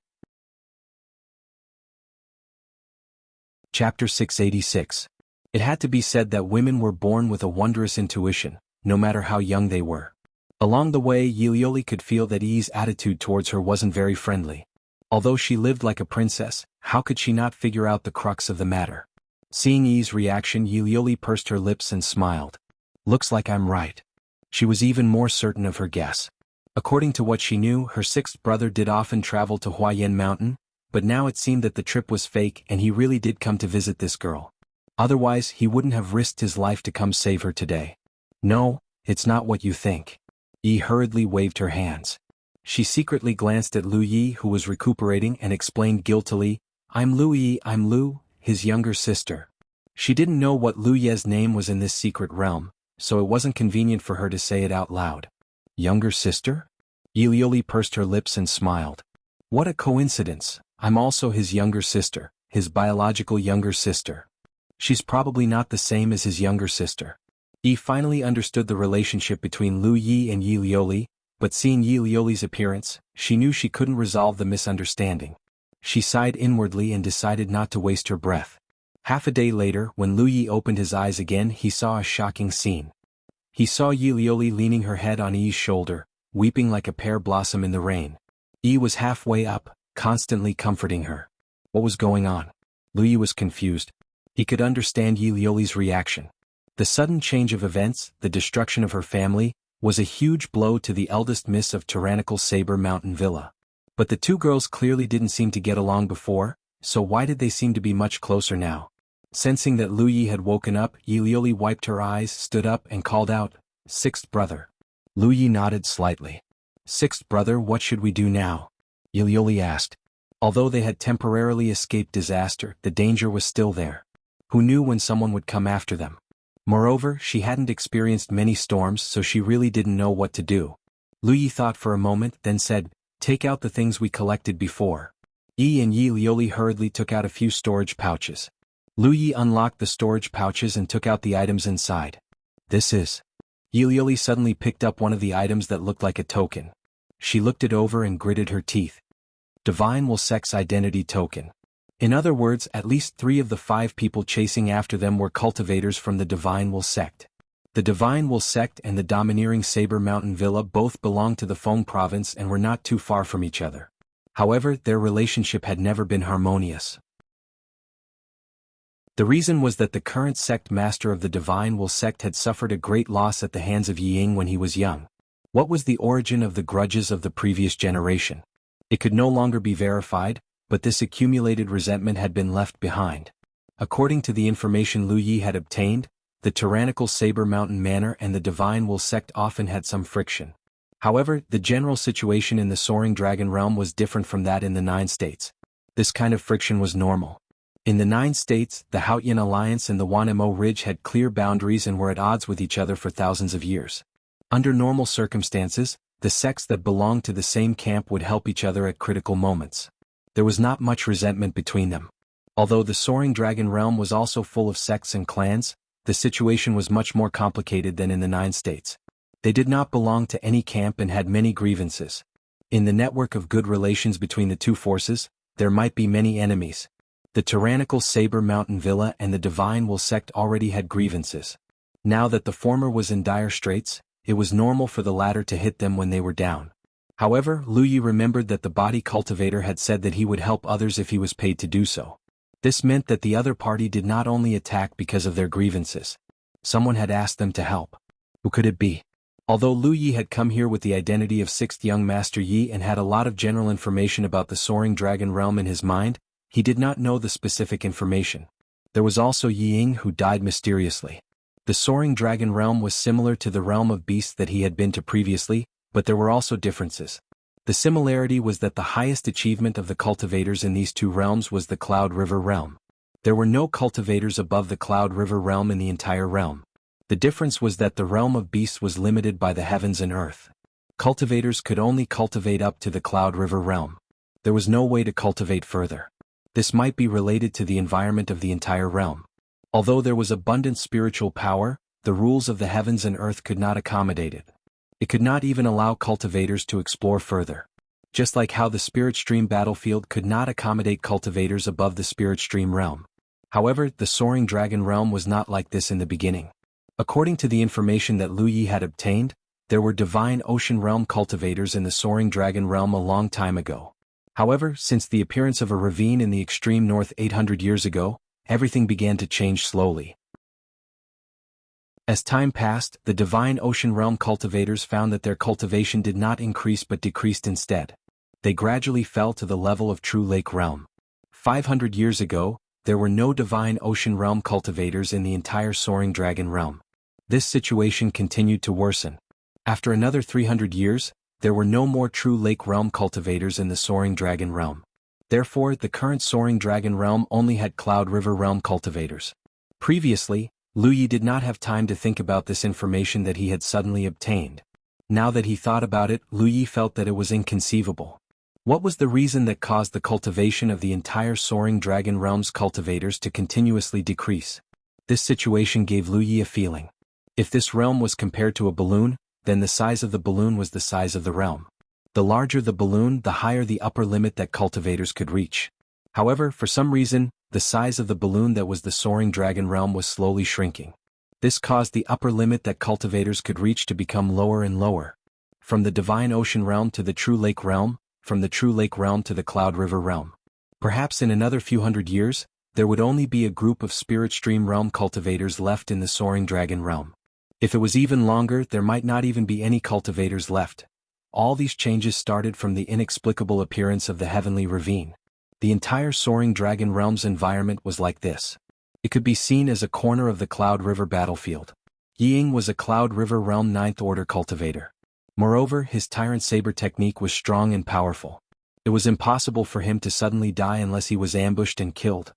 Chapter 686. It had to be said that women were born with a wondrous intuition, no matter how young they were. Along the way, Yi Lioli could feel that Yi's attitude towards her wasn't very friendly. Although she lived like a princess, how could she not figure out the crux of the matter? Seeing Yi's reaction, Yi Lioli pursed her lips and smiled. Looks like I'm right. She was even more certain of her guess. According to what she knew, her sixth brother did often travel to Huayan Mountain, but now it seemed that the trip was fake and he really did come to visit this girl. Otherwise, he wouldn't have risked his life to come save her today. No, it's not what you think. Yi hurriedly waved her hands. She secretly glanced at Lu Yi, who was recuperating, and explained guiltily, I'm Lu Yi, I'm Lu, his younger sister. She didn't know what Lu Ye's name was in this secret realm, so it wasn't convenient for her to say it out loud. Younger sister? Yi Lioli pursed her lips and smiled. What a coincidence, I'm also his younger sister, his biological younger sister. She's probably not the same as his younger sister. Yi finally understood the relationship between Lu Yi and Yi Lioli, but seeing Yi Lioli's appearance, she knew she couldn't resolve the misunderstanding. She sighed inwardly and decided not to waste her breath. Half a day later, when Lu Yi opened his eyes again, he saw a shocking scene. He saw Yi Lioli leaning her head on Yi's shoulder, weeping like a pear blossom in the rain. Yi was halfway up, constantly comforting her. What was going on? Lu Yi was confused. He could understand Yi Lioli's reaction. The sudden change of events, the destruction of her family, was a huge blow to the eldest miss of tyrannical Saber Mountain Villa. But the two girls clearly didn't seem to get along before, so why did they seem to be much closer now? Sensing that Lu Yi had woken up, Yi Lioli wiped her eyes, stood up and called out, Sixth brother. Lu Yi nodded slightly. Sixth brother, what should we do now? Yi Lioli asked. Although they had temporarily escaped disaster, the danger was still there. Who knew when someone would come after them? Moreover, she hadn't experienced many storms, so she really didn't know what to do. Lu Yi thought for a moment, then said, Take out the things we collected before. Yi and Yi Lioli hurriedly took out a few storage pouches. Lu Yi unlocked the storage pouches and took out the items inside. This is. Yi Lioli suddenly picked up one of the items that looked like a token. She looked it over and gritted her teeth. Divine Will Sect's identity token. In other words, at least 3 of the 5 people chasing after them were cultivators from the Divine Will Sect. The Divine Will Sect and the domineering Saber Mountain Villa both belonged to the Feng province and were not too far from each other. However, their relationship had never been harmonious. The reason was that the current sect master of the Divine Will sect had suffered a great loss at the hands of Ying when he was young. What was the origin of the grudges of the previous generation? It could no longer be verified, but this accumulated resentment had been left behind. According to the information Lu Yi had obtained, the tyrannical Saber Mountain Manor and the Divine Will sect often had some friction. However, the general situation in the Soaring Dragon Realm was different from that in the 9 states. This kind of friction was normal. In the 9 states, the Haotian Alliance and the Wanemo Ridge had clear boundaries and were at odds with each other for thousands of years. Under normal circumstances, the sects that belonged to the same camp would help each other at critical moments. There was not much resentment between them. Although the Soaring Dragon Realm was also full of sects and clans, the situation was much more complicated than in the 9 states. They did not belong to any camp and had many grievances. In the network of good relations between the two forces, there might be many enemies. The tyrannical Saber Mountain Villa and the Divine Will sect already had grievances. Now that the former was in dire straits, it was normal for the latter to hit them when they were down. However, Lu Yi remembered that the body cultivator had said that he would help others if he was paid to do so. This meant that the other party did not only attack because of their grievances. Someone had asked them to help. Who could it be? Although Lu Yi had come here with the identity of 6th Young Master Yi and had a lot of general information about the Soaring Dragon Realm in his mind, he did not know the specific information. There was also Yi Ying who died mysteriously. The Soaring Dragon Realm was similar to the realm of beasts that he had been to previously, but there were also differences. The similarity was that the highest achievement of the cultivators in these two realms was the Cloud River Realm. There were no cultivators above the Cloud River Realm in the entire realm. The difference was that the realm of beasts was limited by the heavens and earth. Cultivators could only cultivate up to the Cloud River Realm. There was no way to cultivate further. This might be related to the environment of the entire realm. Although there was abundant spiritual power, the rules of the heavens and earth could not accommodate it. It could not even allow cultivators to explore further. Just like how the Spirit Stream battlefield could not accommodate cultivators above the Spirit Stream realm. However, the Soaring Dragon Realm was not like this in the beginning. According to the information that Lu Yi had obtained, there were Divine Ocean Realm cultivators in the Soaring Dragon Realm a long time ago. However, since the appearance of a ravine in the extreme north 800 years ago, everything began to change slowly. As time passed, the Divine Ocean Realm cultivators found that their cultivation did not increase but decreased instead. They gradually fell to the level of True Lake Realm. 500 years ago, there were no Divine Ocean Realm cultivators in the entire Soaring Dragon Realm. This situation continued to worsen. After another 300 years, there were no more True Lake Realm cultivators in the Soaring Dragon Realm. Therefore, the current Soaring Dragon Realm only had Cloud River Realm cultivators. Previously, Lu Yi did not have time to think about this information that he had suddenly obtained. Now that he thought about it, Lu Yi felt that it was inconceivable. What was the reason that caused the cultivation of the entire Soaring Dragon Realm's cultivators to continuously decrease? This situation gave Lu Yi a feeling. If this realm was compared to a balloon, then the size of the balloon was the size of the realm. The larger the balloon, the higher the upper limit that cultivators could reach. However, for some reason, the size of the balloon that was the Soaring Dragon Realm was slowly shrinking. This caused the upper limit that cultivators could reach to become lower and lower. From the Divine Ocean Realm to the True Lake Realm, from the True Lake Realm to the Cloud River Realm. Perhaps in another few hundred years, there would only be a group of Spirit Stream Realm cultivators left in the Soaring Dragon Realm. If it was even longer, there might not even be any cultivators left. All these changes started from the inexplicable appearance of the heavenly ravine. The entire Soaring Dragon Realm's environment was like this. It could be seen as a corner of the Cloud River battlefield. Yi Ying was a Cloud River Realm 9th Order cultivator. Moreover, his Tyrant Saber technique was strong and powerful. It was impossible for him to suddenly die unless he was ambushed and killed.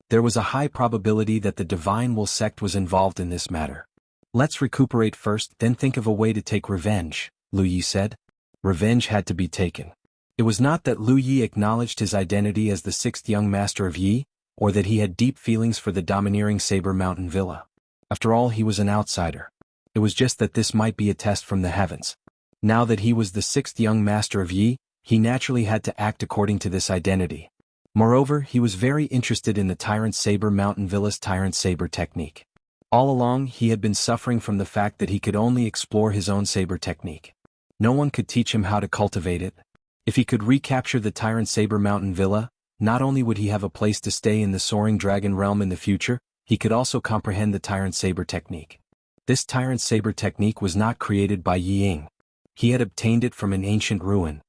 There was a high probability that the Divine Will sect was involved in this matter. Let's recuperate first, then think of a way to take revenge, Lu Yi said. Revenge had to be taken. It was not that Lu Yi acknowledged his identity as the 6th Young Master of Yi, or that he had deep feelings for the domineering Saber Mountain Villa. After all, he was an outsider. It was just that this might be a test from the heavens. Now that he was the 6th Young Master of Yi, he naturally had to act according to this identity. Moreover, he was very interested in the Tyrant Saber Mountain Villa's Tyrant Saber technique. All along, he had been suffering from the fact that he could only explore his own saber technique. No one could teach him how to cultivate it. If he could recapture the Tyrant Saber Mountain Villa, not only would he have a place to stay in the Soaring Dragon realm in the future, he could also comprehend the Tyrant Saber technique. This Tyrant Saber technique was not created by Yi Ying. He had obtained it from an ancient ruin.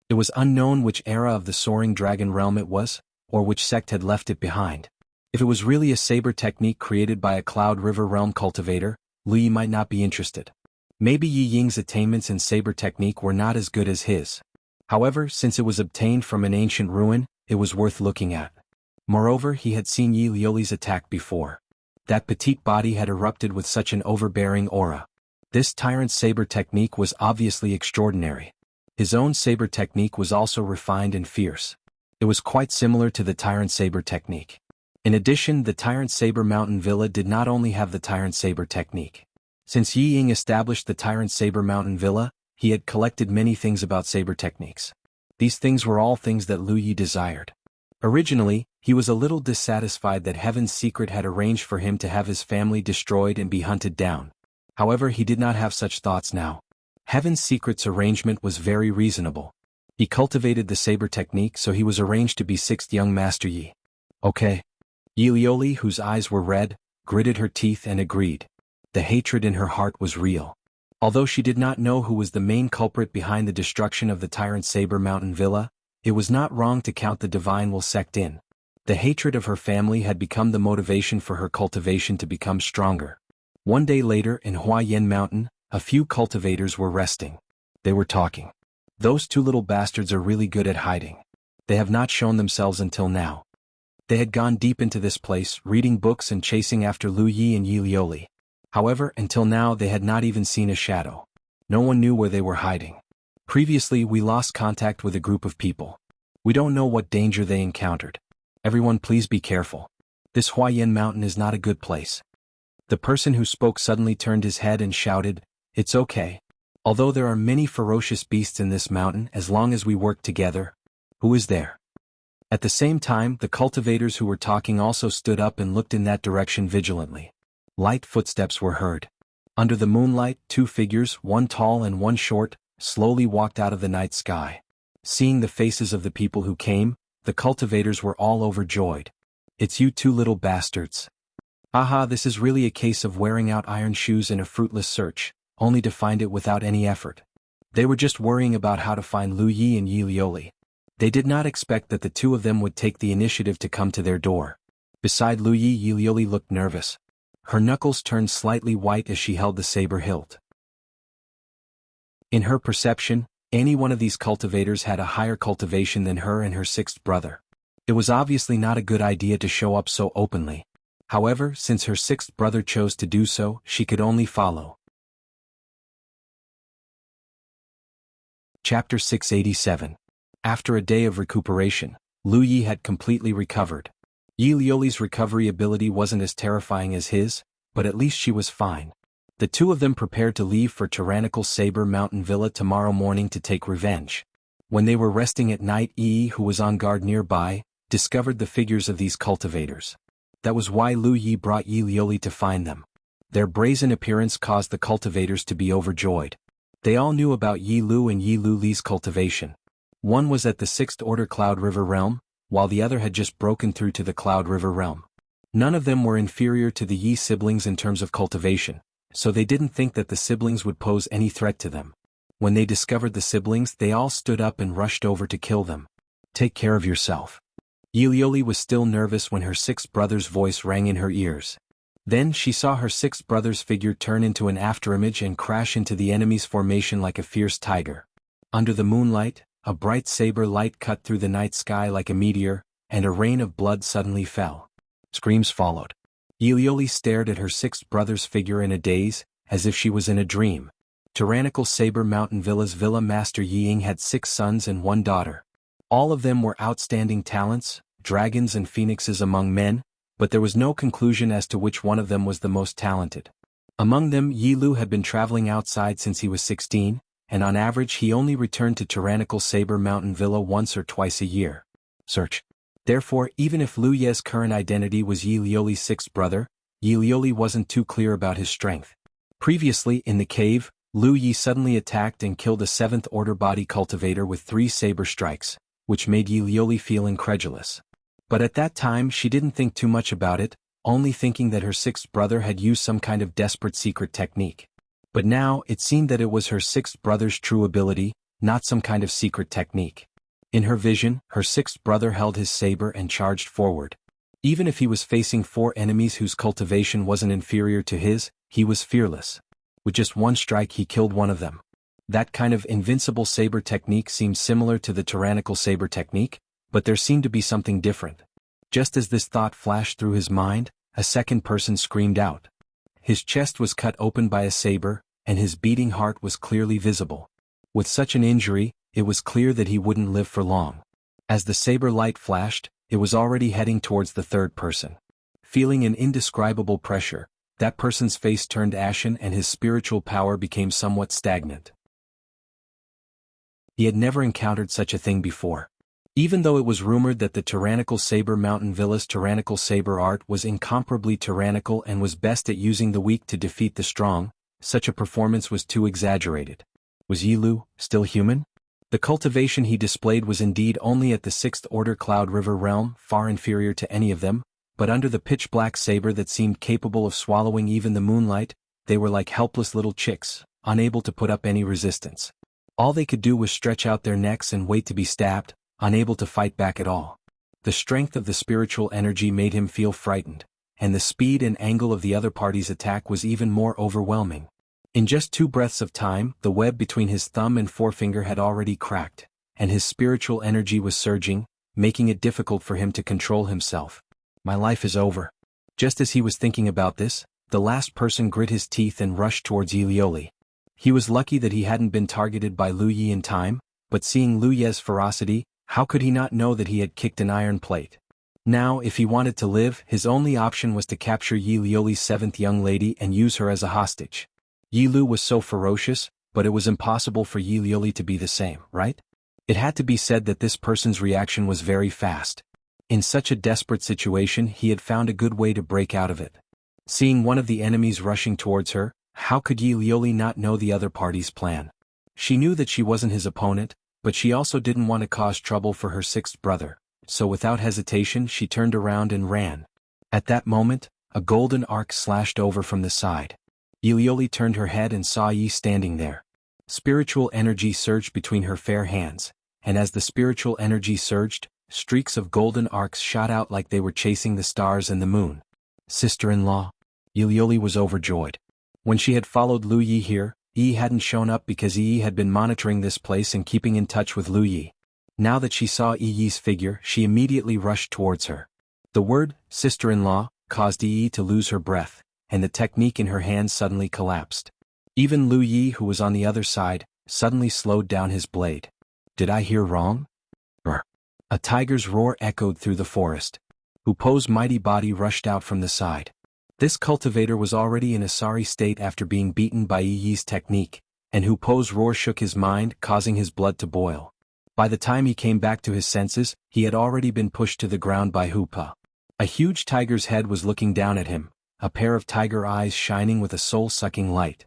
It was unknown which era of the Soaring Dragon realm it was, or which sect had left it behind. If it was really a saber technique created by a Cloud River realm cultivator, Lu Yi might not be interested. Maybe Yi Ying's attainments in saber technique were not as good as his. However, since it was obtained from an ancient ruin, it was worth looking at. Moreover, he had seen Yi Liuli's attack before. That petite body had erupted with such an overbearing aura. This tyrant saber technique was obviously extraordinary. His own saber technique was also refined and fierce. It was quite similar to the Tyrant Saber technique. In addition, the Tyrant Saber Mountain Villa did not only have the Tyrant Saber technique. Since Yi Ying established the Tyrant Saber Mountain Villa, he had collected many things about saber techniques. These things were all things that Lu Yi desired. Originally, he was a little dissatisfied that Heaven's Secret had arranged for him to have his family destroyed and be hunted down. However, he did not have such thoughts now. Heaven's Secret's arrangement was very reasonable. He cultivated the saber technique, so he was arranged to be sixth young Master Yi. Okay. Yi Liuli, whose eyes were red, gritted her teeth and agreed. The hatred in her heart was real. Although she did not know who was the main culprit behind the destruction of the Tyrant Saber Mountain Villa, it was not wrong to count the Divine Will sect in. The hatred of her family had become the motivation for her cultivation to become stronger. One day later in Huayan Mountain, a few cultivators were resting. They were talking. Those two little bastards are really good at hiding. They have not shown themselves until now. They had gone deep into this place, reading books and chasing after Lu Yi and Yi Liuli. However, until now they had not even seen a shadow. No one knew where they were hiding. Previously we lost contact with a group of people. We don't know what danger they encountered. Everyone please be careful. This Huayan Mountain is not a good place. The person who spoke suddenly turned his head and shouted, "It's okay. Although there are many ferocious beasts in this mountain, as long as we work together." Who is there? At the same time, the cultivators who were talking also stood up and looked in that direction vigilantly. Light footsteps were heard. Under the moonlight, two figures, one tall and one short, slowly walked out of the night sky. Seeing the faces of the people who came, the cultivators were all overjoyed. "It's you two little bastards. Aha, this is really a case of wearing out iron shoes in a fruitless search, only to find it without any effort." They were just worrying about how to find Lu Yi and Yi Liuli. They did not expect that the two of them would take the initiative to come to their door. Beside Lu Yi, Yi Liuli looked nervous. Her knuckles turned slightly white as she held the saber hilt. In her perception, any one of these cultivators had a higher cultivation than her and her sixth brother. It was obviously not a good idea to show up so openly. However, since her sixth brother chose to do so, she could only follow. Chapter 687. After a day of recuperation, Lu Yi had completely recovered. Yi Liuli's recovery ability wasn't as terrifying as his, but at least she was fine. The two of them prepared to leave for Tyrannical Saber Mountain Villa tomorrow morning to take revenge. When they were resting at night, Yi, who was on guard nearby, discovered the figures of these cultivators. That was why Lu Yi brought Yi Liuli to find them. Their brazen appearance caused the cultivators to be overjoyed. They all knew about Yi Lu and Yi Liuli's cultivation. One was at the 6th Order Cloud River realm, while the other had just broken through to the Cloud River realm. None of them were inferior to the Yi siblings in terms of cultivation, so they didn't think that the siblings would pose any threat to them. When they discovered the siblings, they all stood up and rushed over to kill them. "Take care of yourself." Yi Liuli was still nervous when her sixth brother's voice rang in her ears. Then she saw her sixth brother's figure turn into an afterimage and crash into the enemy's formation like a fierce tiger. Under the moonlight, a bright saber light cut through the night sky like a meteor, and a rain of blood suddenly fell. Screams followed. Yi Liuli stared at her sixth brother's figure in a daze, as if she was in a dream. Tyrannical Saber Mountain Villa's Villa Master Yi Ying had 6 sons and 1 daughter. All of them were outstanding talents, dragons and phoenixes among men, but there was no conclusion as to which one of them was the most talented. Among them, Yi Lu had been traveling outside since he was 16, and on average he only returned to Tyrannical Saber Mountain Villa once or twice a year. Search. Therefore, even if Lu Ye's current identity was Yi Liuli's sixth brother, Yi Liuli wasn't too clear about his strength. Previously, in the cave, Lu Yi suddenly attacked and killed a 7th order body cultivator with 3 saber strikes, which made Yi Lioli feel incredulous. But at that time she didn't think too much about it, only thinking that her 6th brother had used some kind of desperate secret technique. But now it seemed that it was her 6th brother's true ability, not some kind of secret technique. In her vision, her 6th brother held his saber and charged forward. Even if he was facing 4 enemies whose cultivation wasn't inferior to his, he was fearless. With just 1 strike he killed one of them. That kind of invincible saber technique seemed similar to the tyrannical saber technique, but there seemed to be something different. Just as this thought flashed through his mind, a second person screamed out. His chest was cut open by a saber, and his beating heart was clearly visible. With such an injury, it was clear that he wouldn't live for long. As the saber light flashed, it was already heading towards the third person. Feeling an indescribable pressure, that person's face turned ashen and his spiritual power became somewhat stagnant. He had never encountered such a thing before. Even though it was rumored that the tyrannical saber Mountain Villa's tyrannical saber art was incomparably tyrannical and was best at using the weak to defeat the strong, such a performance was too exaggerated. Was Yi Lu still human? The cultivation he displayed was indeed only at the 6th order Cloud River realm, far inferior to any of them, but under the pitch-black saber that seemed capable of swallowing even the moonlight, they were like helpless little chicks, unable to put up any resistance. All they could do was stretch out their necks and wait to be stabbed, unable to fight back at all. The strength of the spiritual energy made him feel frightened, and the speed and angle of the other party's attack was even more overwhelming. In just 2 breaths of time, the web between his thumb and forefinger had already cracked, and his spiritual energy was surging, making it difficult for him to control himself. My life is over. Just as he was thinking about this, the last person grit his teeth and rushed towards Yi Lioli. He was lucky that he hadn't been targeted by Lu Yi in time, but seeing Lu Ye's ferocity, how could he not know that he had kicked an iron plate? Now, if he wanted to live, his only option was to capture Yi Lioli's 7th young lady and use her as a hostage. Yi Lu was so ferocious, but it was impossible for Yi Lioli to be the same, right? It had to be said that this person's reaction was very fast. In such a desperate situation he had found a good way to break out of it. Seeing one of the enemies rushing towards her, how could Yi Lioli not know the other party's plan? She knew that she wasn't his opponent, but she also didn't want to cause trouble for her 6th brother, so without hesitation she turned around and ran. At that moment, a golden arc slashed over from the side. Yi Lioli turned her head and saw Yi standing there. Spiritual energy surged between her fair hands, and as the spiritual energy surged, streaks of golden arcs shot out like they were chasing the stars and the moon. Sister-in-law? Yi Lioli was overjoyed. When she had followed Lu Yi here, Yi hadn't shown up because Yi had been monitoring this place and keeping in touch with Lu Yi. Now that she saw Yi's figure, she immediately rushed towards her. The word, sister-in-law, caused Yi to lose her breath, and the technique in her hands suddenly collapsed. Even Lu Yi, who was on the other side, suddenly slowed down his blade. Did I hear wrong? A tiger's roar echoed through the forest. Hu Po's mighty body rushed out from the side. This cultivator was already in a sorry state after being beaten by Yi's technique, and Hu Po's roar shook his mind, causing his blood to boil. By the time he came back to his senses, he had already been pushed to the ground by Hu Po. A huge tiger's head was looking down at him, a pair of tiger eyes shining with a soul-sucking light.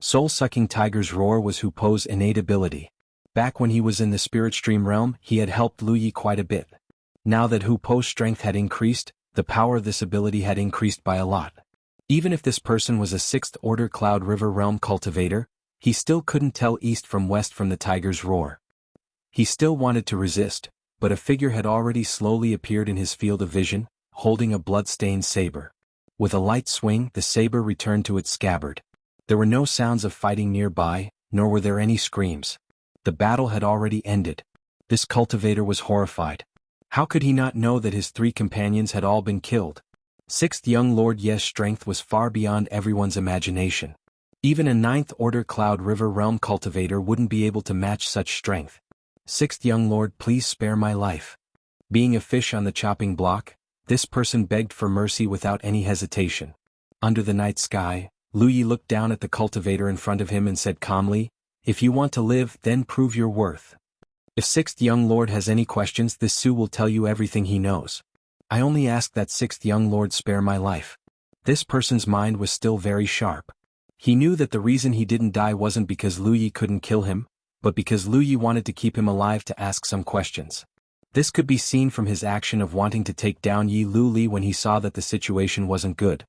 Soul-sucking tiger's roar was Hu Po's innate ability. Back when he was in the spirit stream realm, he had helped Lu Yi quite a bit. Now that Hu Po's strength had increased, the power of this ability had increased by a lot. Even if this person was a 6th order Cloud River realm cultivator, he still couldn't tell east from west from the tiger's roar. He still wanted to resist, but a figure had already slowly appeared in his field of vision, holding a blood-stained saber. With a light swing, the saber returned to its scabbard. There were no sounds of fighting nearby, nor were there any screams. The battle had already ended. This cultivator was horrified. How could he not know that his 3 companions had all been killed? 6th young Lord Ye's strength was far beyond everyone's imagination. Even a 9th order Cloud River realm cultivator wouldn't be able to match such strength. 6th young Lord, please spare my life. Being a fish on the chopping block, this person begged for mercy without any hesitation. Under the night sky, Lu Yi looked down at the cultivator in front of him and said calmly, "If you want to live, then prove your worth. If 6th young Lord has any questions, this Su will tell you everything he knows. I only ask that 6th young Lord spare my life." This person's mind was still very sharp. He knew that the reason he didn't die wasn't because Lu Yi couldn't kill him, but because Lu Yi wanted to keep him alive to ask some questions. This could be seen from his action of wanting to take down Yi Luli when he saw that the situation wasn't good.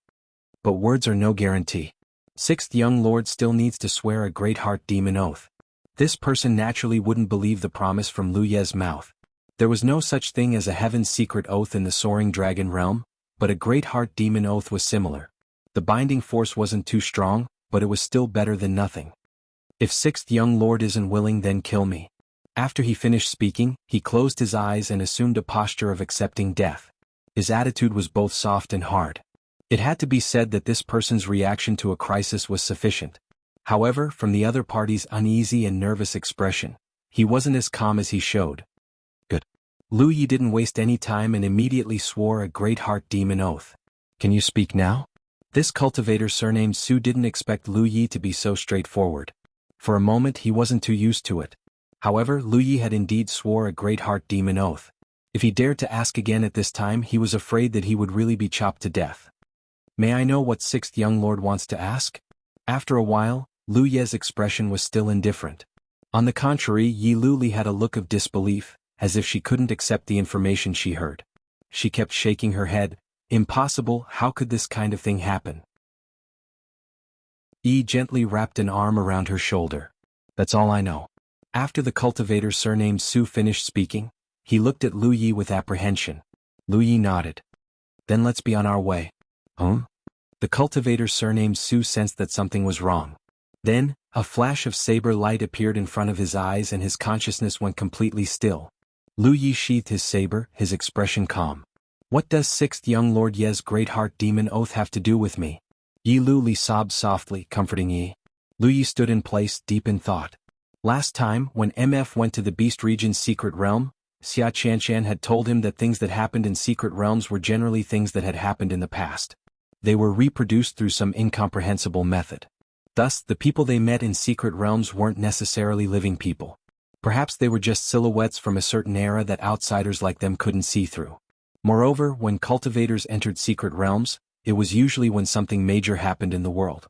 But words are no guarantee. Sixth young lord still needs to swear a great heart demon oath. This person naturally wouldn't believe the promise from Lu Ye's mouth. There was no such thing as a heaven's secret oath in the soaring dragon realm, but a great heart demon oath was similar. The binding force wasn't too strong, but it was still better than nothing. If sixth young lord isn't willing, then kill me. After he finished speaking, he closed his eyes and assumed a posture of accepting death. His attitude was both soft and hard. It had to be said that this person's reaction to a crisis was sufficient. However, from the other party's uneasy and nervous expression, he wasn't as calm as he showed. Good. Lu Yi didn't waste any time and immediately swore a great heart demon oath. Can you speak now? This cultivator surnamed Su didn't expect Lu Yi to be so straightforward. For a moment he wasn't too used to it. However, Lu Yi had indeed swore a great heart demon oath. If he dared to ask again at this time, he was afraid that he would really be chopped to death. May I know what sixth young lord wants to ask? After a while, Lu Ye's expression was still indifferent. On the contrary, Yi Luli had a look of disbelief, as if she couldn't accept the information she heard. She kept shaking her head. Impossible, how could this kind of thing happen? Yi gently wrapped an arm around her shoulder. That's all I know. After the cultivator surnamed Su finished speaking, he looked at Lu Yi with apprehension. Lu Yi nodded. Then let's be on our way. The cultivator surnamed Su sensed that something was wrong. Then, a flash of saber light appeared in front of his eyes and his consciousness went completely still. Lu Yi sheathed his saber, his expression calm. What does sixth young lord Ye's great heart demon oath have to do with me? Yi Luli sobbed softly, comforting Yi. Lu Yi stood in place, deep in thought. Last time, when MF went to the Beast Region's secret realm, Xia Qianshan had told him that things that happened in secret realms were generally things that had happened in the past. They were reproduced through some incomprehensible method. Thus, the people they met in secret realms weren't necessarily living people. Perhaps they were just silhouettes from a certain era that outsiders like them couldn't see through. Moreover, when cultivators entered secret realms, it was usually when something major happened in the world.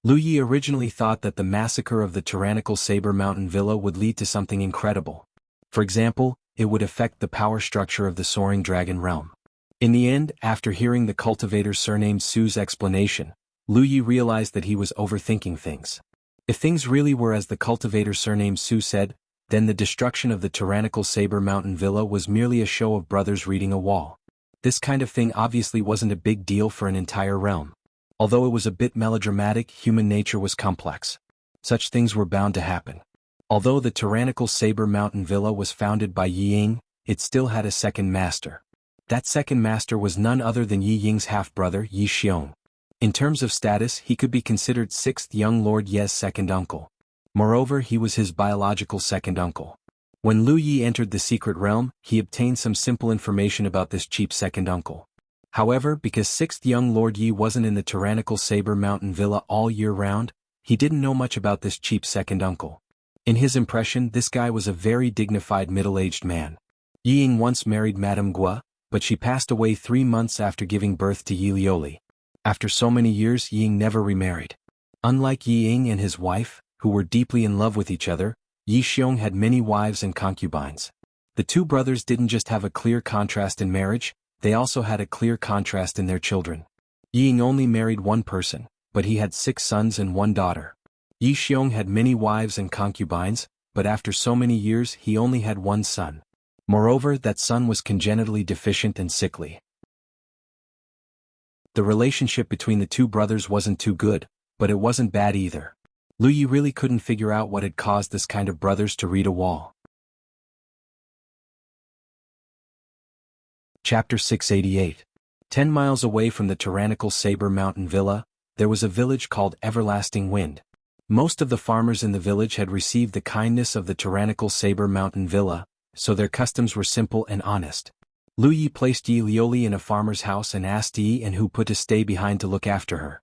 Lu Yi originally thought that the massacre of the tyrannical Saber Mountain Villa would lead to something incredible. For example, it would affect the power structure of the soaring dragon realm. In the end, after hearing the cultivator surnamed Su's explanation, Lu Yi realized that he was overthinking things. If things really were as the cultivator surnamed Su said, then the destruction of the tyrannical Saber Mountain Villa was merely a show of brothers reading a wall. This kind of thing obviously wasn't a big deal for an entire realm. Although it was a bit melodramatic, human nature was complex. Such things were bound to happen. Although the tyrannical Saber Mountain Villa was founded by Yi Ying, it still had a second master. That second master was none other than Yi Ying's half-brother, Yi Xiong. In terms of status, he could be considered sixth young Lord Ye's second uncle. Moreover, he was his biological second uncle. When Lu Yi entered the secret realm, he obtained some simple information about this cheap second uncle. However, because sixth young Lord Yi wasn't in the tyrannical Saber Mountain Villa all year round, he didn't know much about this cheap second uncle. In his impression, this guy was a very dignified middle-aged man. Yi Ying once married Madame Gua, but she passed away 3 months after giving birth to Yi Lioli. After so many years, Yi Ying never remarried. Unlike Yi Ying and his wife, who were deeply in love with each other, Yi Xiong had many wives and concubines. The two brothers didn't just have a clear contrast in marriage, they also had a clear contrast in their children. Yi Ying only married one person, but he had 6 sons and 1 daughter. Yi Xiong had many wives and concubines, but after so many years he only had 1 son. Moreover, that son was congenitally deficient and sickly. The relationship between the two brothers wasn't too good, but it wasn't bad either. Lu Yi really couldn't figure out what had caused this kind of brothers to read a wall. Chapter 688. 10 miles away from the tyrannical Saber Mountain Villa, there was a village called Everlasting Wind. Most of the farmers in the village had received the kindness of the tyrannical Saber Mountain Villa, so their customs were simple and honest. Lu Yi placed Yi Lioli in a farmer's house and asked Yi and Hu Pu to stay behind to look after her.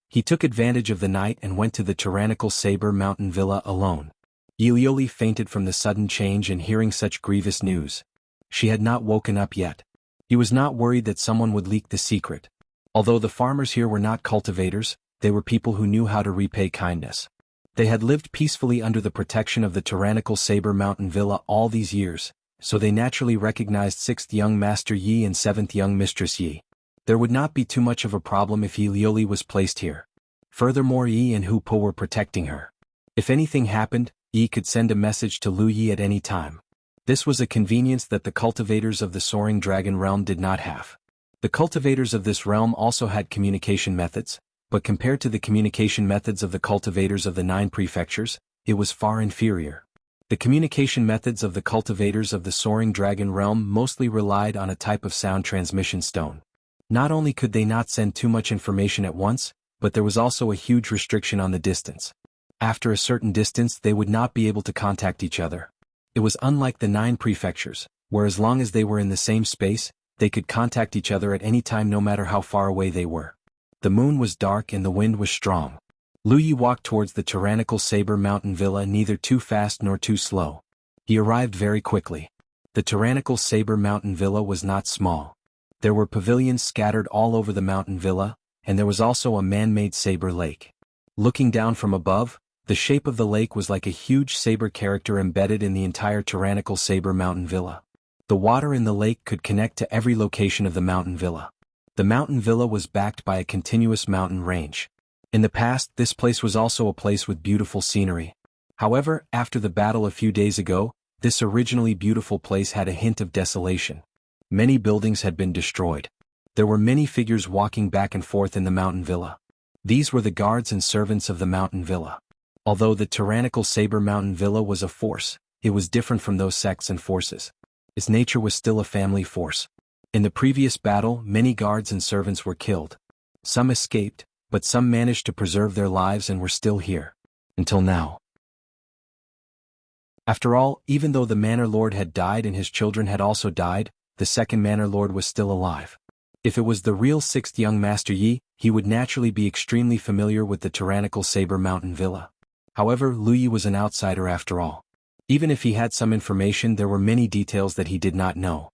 He took advantage of the night and went to the tyrannical Saber Mountain Villa alone. Yi Lioli fainted from the sudden change and hearing such grievous news. She had not woken up yet. He was not worried that someone would leak the secret. Although the farmers here were not cultivators, they were people who knew how to repay kindness. They had lived peacefully under the protection of the tyrannical Saber Mountain Villa all these years, so they naturally recognized 6th young Master Yi and 7th young Mistress Yi. There would not be too much of a problem if Yi Liuli was placed here. Furthermore, Yi and Hu Po were protecting her. If anything happened, Yi could send a message to Lu Yi at any time. This was a convenience that the cultivators of the Soaring Dragon realm did not have. The cultivators of this realm also had communication methods, but compared to the communication methods of the cultivators of the 9 prefectures, it was far inferior. The communication methods of the cultivators of the Soaring Dragon realm mostly relied on a type of sound transmission stone. Not only could they not send too much information at once, but there was also a huge restriction on the distance. After a certain distance they would not be able to contact each other. It was unlike the 9 prefectures, where as long as they were in the same space, they could contact each other at any time no matter how far away they were. The moon was dark and the wind was strong. Lu Yi walked towards the tyrannical Saber Mountain Villa neither too fast nor too slow. He arrived very quickly. The tyrannical Saber Mountain Villa was not small. There were pavilions scattered all over the mountain villa, and there was also a man-made saber lake. Looking down from above, the shape of the lake was like a huge saber character embedded in the entire tyrannical Saber Mountain Villa. The water in the lake could connect to every location of the mountain villa. The mountain villa was backed by a continuous mountain range. In the past, this place was also a place with beautiful scenery. However, after the battle a few days ago, this originally beautiful place had a hint of desolation. Many buildings had been destroyed. There were many figures walking back and forth in the mountain villa. These were the guards and servants of the mountain villa. Although the tyrannical Saber Mountain Villa was a force, it was different from those sects and forces. Its nature was still a family force. In the previous battle, many guards and servants were killed. Some escaped, but some managed to preserve their lives and were still here. Until now. After all, even though the Manor Lord had died and his children had also died, the second Manor Lord was still alive. If it was the real 6th young Master Yi, he would naturally be extremely familiar with the tyrannical Saber Mountain Villa. However, Lu Yi was an outsider after all. Even if he had some information, there were many details that he did not know.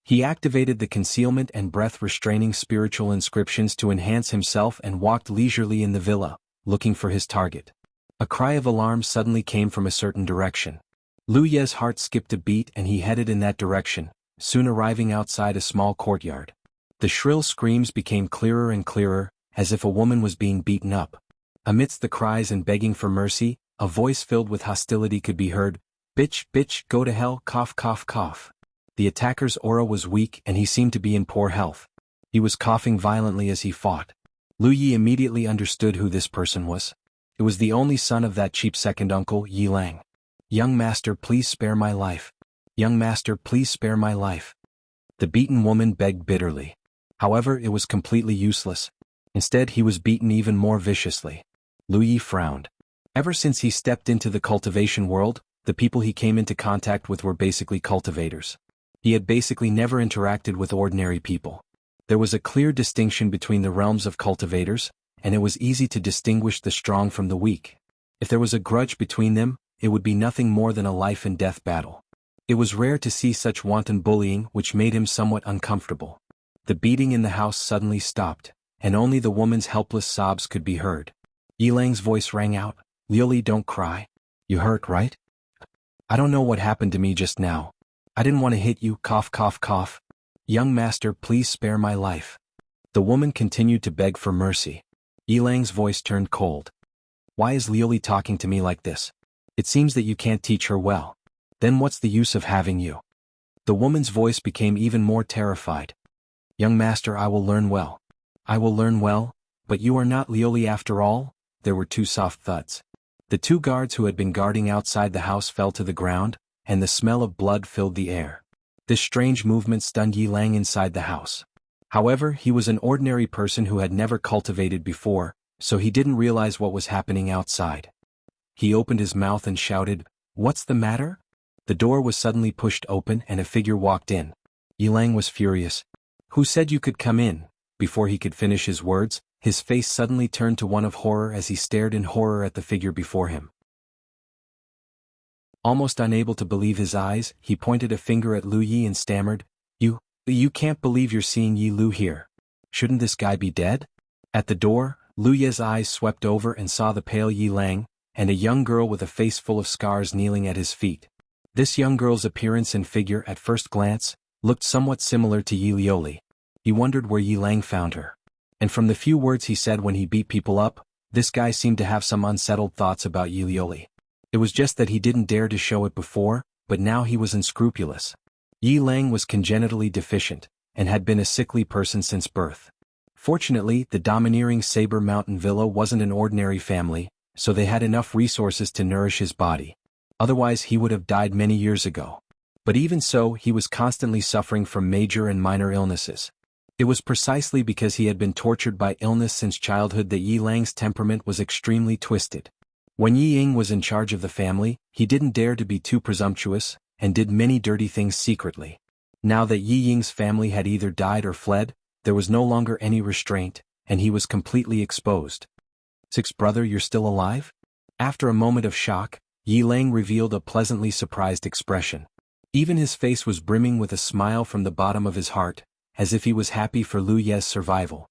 He activated the concealment and breath-restraining spiritual inscriptions to enhance himself and walked leisurely in the villa, looking for his target. A cry of alarm suddenly came from a certain direction. Lu Ye's heart skipped a beat and he headed in that direction, soon arriving outside a small courtyard. The shrill screams became clearer and clearer, as if a woman was being beaten up. Amidst the cries and begging for mercy, a voice filled with hostility could be heard. Bitch, bitch, go to hell, cough, cough, cough. The attacker's aura was weak and he seemed to be in poor health. He was coughing violently as he fought. Lu Yi immediately understood who this person was. It was the only son of that cheap second uncle, Yi Lang. Young master, please spare my life. Young master, please spare my life. The beaten woman begged bitterly. However, it was completely useless. Instead, he was beaten even more viciously. Lu Yi frowned. Ever since he stepped into the cultivation world, the people he came into contact with were basically cultivators. He had basically never interacted with ordinary people. There was a clear distinction between the realms of cultivators, and it was easy to distinguish the strong from the weak. If there was a grudge between them, it would be nothing more than a life-and-death battle. It was rare to see such wanton bullying, which made him somewhat uncomfortable. The beating in the house suddenly stopped, and only the woman's helpless sobs could be heard. Yilang's voice rang out, "Liuli, don't cry. You hurt, right? I don't know what happened to me just now. I didn't want to hit you, cough, cough, cough. Young master, please spare my life." The woman continued to beg for mercy. Yilang's voice turned cold. "Why is Liuli talking to me like this? It seems that you can't teach her well. Then what's the use of having you?" The woman's voice became even more terrified. "Young master, I will learn well. I will learn well, but you are not Liuli after all?" There were 2 soft thuds. The 2 guards who had been guarding outside the house fell to the ground, and the smell of blood filled the air. This strange movement stunned Yi Lang inside the house. However, he was an ordinary person who had never cultivated before, so he didn't realize what was happening outside. He opened his mouth and shouted, "What's the matter?" The door was suddenly pushed open and a figure walked in. Yi Lang was furious. "Who said you could come in?" Before he could finish his words, his face suddenly turned to one of horror as he stared in horror at the figure before him. Almost unable to believe his eyes, he pointed a finger at Lu Yi and stammered, You can't believe you're seeing Yi Lu here. Shouldn't this guy be dead?" At the door, Lu Ye's eyes swept over and saw the pale Yi Lang, and a young girl with a face full of scars kneeling at his feet. This young girl's appearance and figure at first glance looked somewhat similar to Yi Lioli. He wondered where Yi Lang found her. And from the few words he said when he beat people up, this guy seemed to have some unsettled thoughts about Yi Lioli. It was just that he didn't dare to show it before, but now he was unscrupulous. Yi Lang was congenitally deficient, and had been a sickly person since birth. Fortunately, the domineering Saber Mountain Villa wasn't an ordinary family, so they had enough resources to nourish his body. Otherwise he would have died many years ago. But even so, he was constantly suffering from major and minor illnesses. It was precisely because he had been tortured by illness since childhood that Yi Lang's temperament was extremely twisted. When Yi Ying was in charge of the family, he didn't dare to be too presumptuous, and did many dirty things secretly. Now that Yi Ying's family had either died or fled, there was no longer any restraint, and he was completely exposed. "Sixth brother, you're still alive?" After a moment of shock, Yi Lang revealed a pleasantly surprised expression. Even his face was brimming with a smile from the bottom of his heart, as if he was happy for Lu Ye's survival.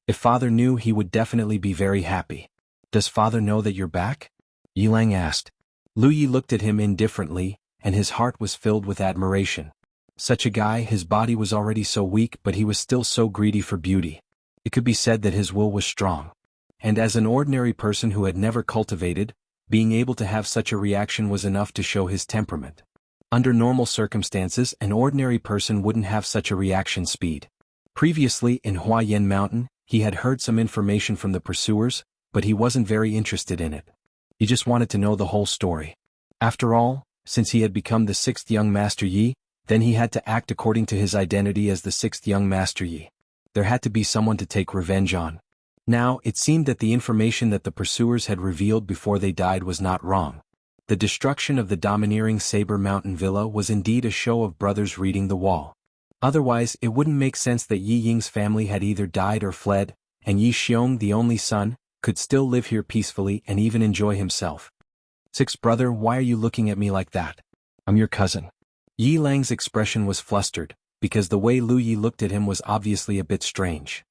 "If father knew, he would definitely be very happy." "Does father know that you're back?" Yi Lang asked. Lu Yi looked at him indifferently, and his heart was filled with admiration. Such a guy, his body was already so weak, but he was still so greedy for beauty. It could be said that his will was strong. And as an ordinary person who had never cultivated, being able to have such a reaction was enough to show his temperament. Under normal circumstances, an ordinary person wouldn't have such a reaction speed. Previously, in Huayan Mountain, he had heard some information from the pursuers, but he wasn't very interested in it. He just wanted to know the whole story. After all, since he had become the sixth young Master Yi, then he had to act according to his identity as the sixth young Master Yi. There had to be someone to take revenge on. Now, it seemed that the information that the pursuers had revealed before they died was not wrong. The destruction of the domineering Saber Mountain Villa was indeed a show of brothers reading the wall. Otherwise, it wouldn't make sense that Yi Ying's family had either died or fled, and Yi Xiong, the only son, could still live here peacefully and even enjoy himself. "Sixth brother, why are you looking at me like that? I'm your cousin." Yi Lang's expression was flustered, because the way Lu Yi looked at him was obviously a bit strange.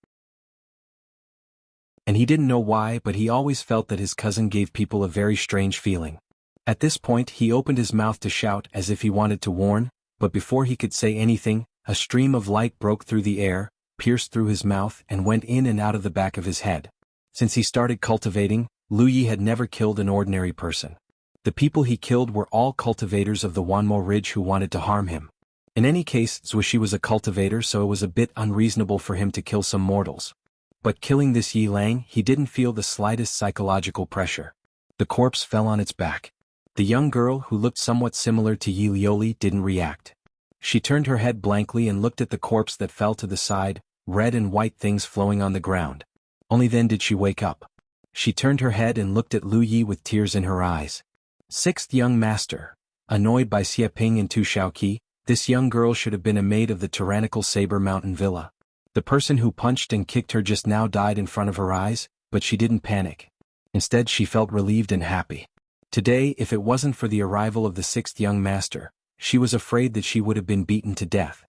And he didn't know why, but he always felt that his cousin gave people a very strange feeling. At this point he opened his mouth to shout as if he wanted to warn, but before he could say anything, a stream of light broke through the air, pierced through his mouth and went in and out of the back of his head. Since he started cultivating, Lu Yi had never killed an ordinary person. The people he killed were all cultivators of the Wanmo Ridge who wanted to harm him. In any case, Zhuxi was a cultivator, so it was a bit unreasonable for him to kill some mortals. But killing this Yi Lang, he didn't feel the slightest psychological pressure. The corpse fell on its back. The young girl, who looked somewhat similar to Yi Lioli, didn't react. She turned her head blankly and looked at the corpse that fell to the side, red and white things flowing on the ground. Only then did she wake up. She turned her head and looked at Lu Yi with tears in her eyes. "Sixth young master." Annoyed by Xie Ping and Tu Shaoqi, this young girl should have been a maid of the tyrannical Saber Mountain Villa. The person who punched and kicked her just now died in front of her eyes, but she didn't panic. Instead, she felt relieved and happy. Today, if it wasn't for the arrival of the sixth young master, she was afraid that she would have been beaten to death.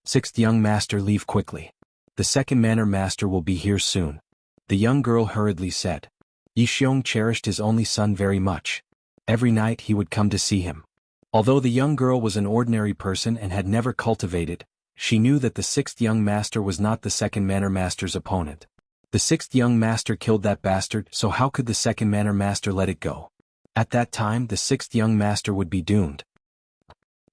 "Sixth young master, leave quickly. The second manor master will be here soon," the young girl hurriedly said. Yi Xiong cherished his only son very much. Every night he would come to see him. Although the young girl was an ordinary person and had never cultivated, she knew that the sixth young master was not the second manor master's opponent. The sixth young master killed that bastard, so how could the second manor master let it go? At that time, the sixth young master would be doomed.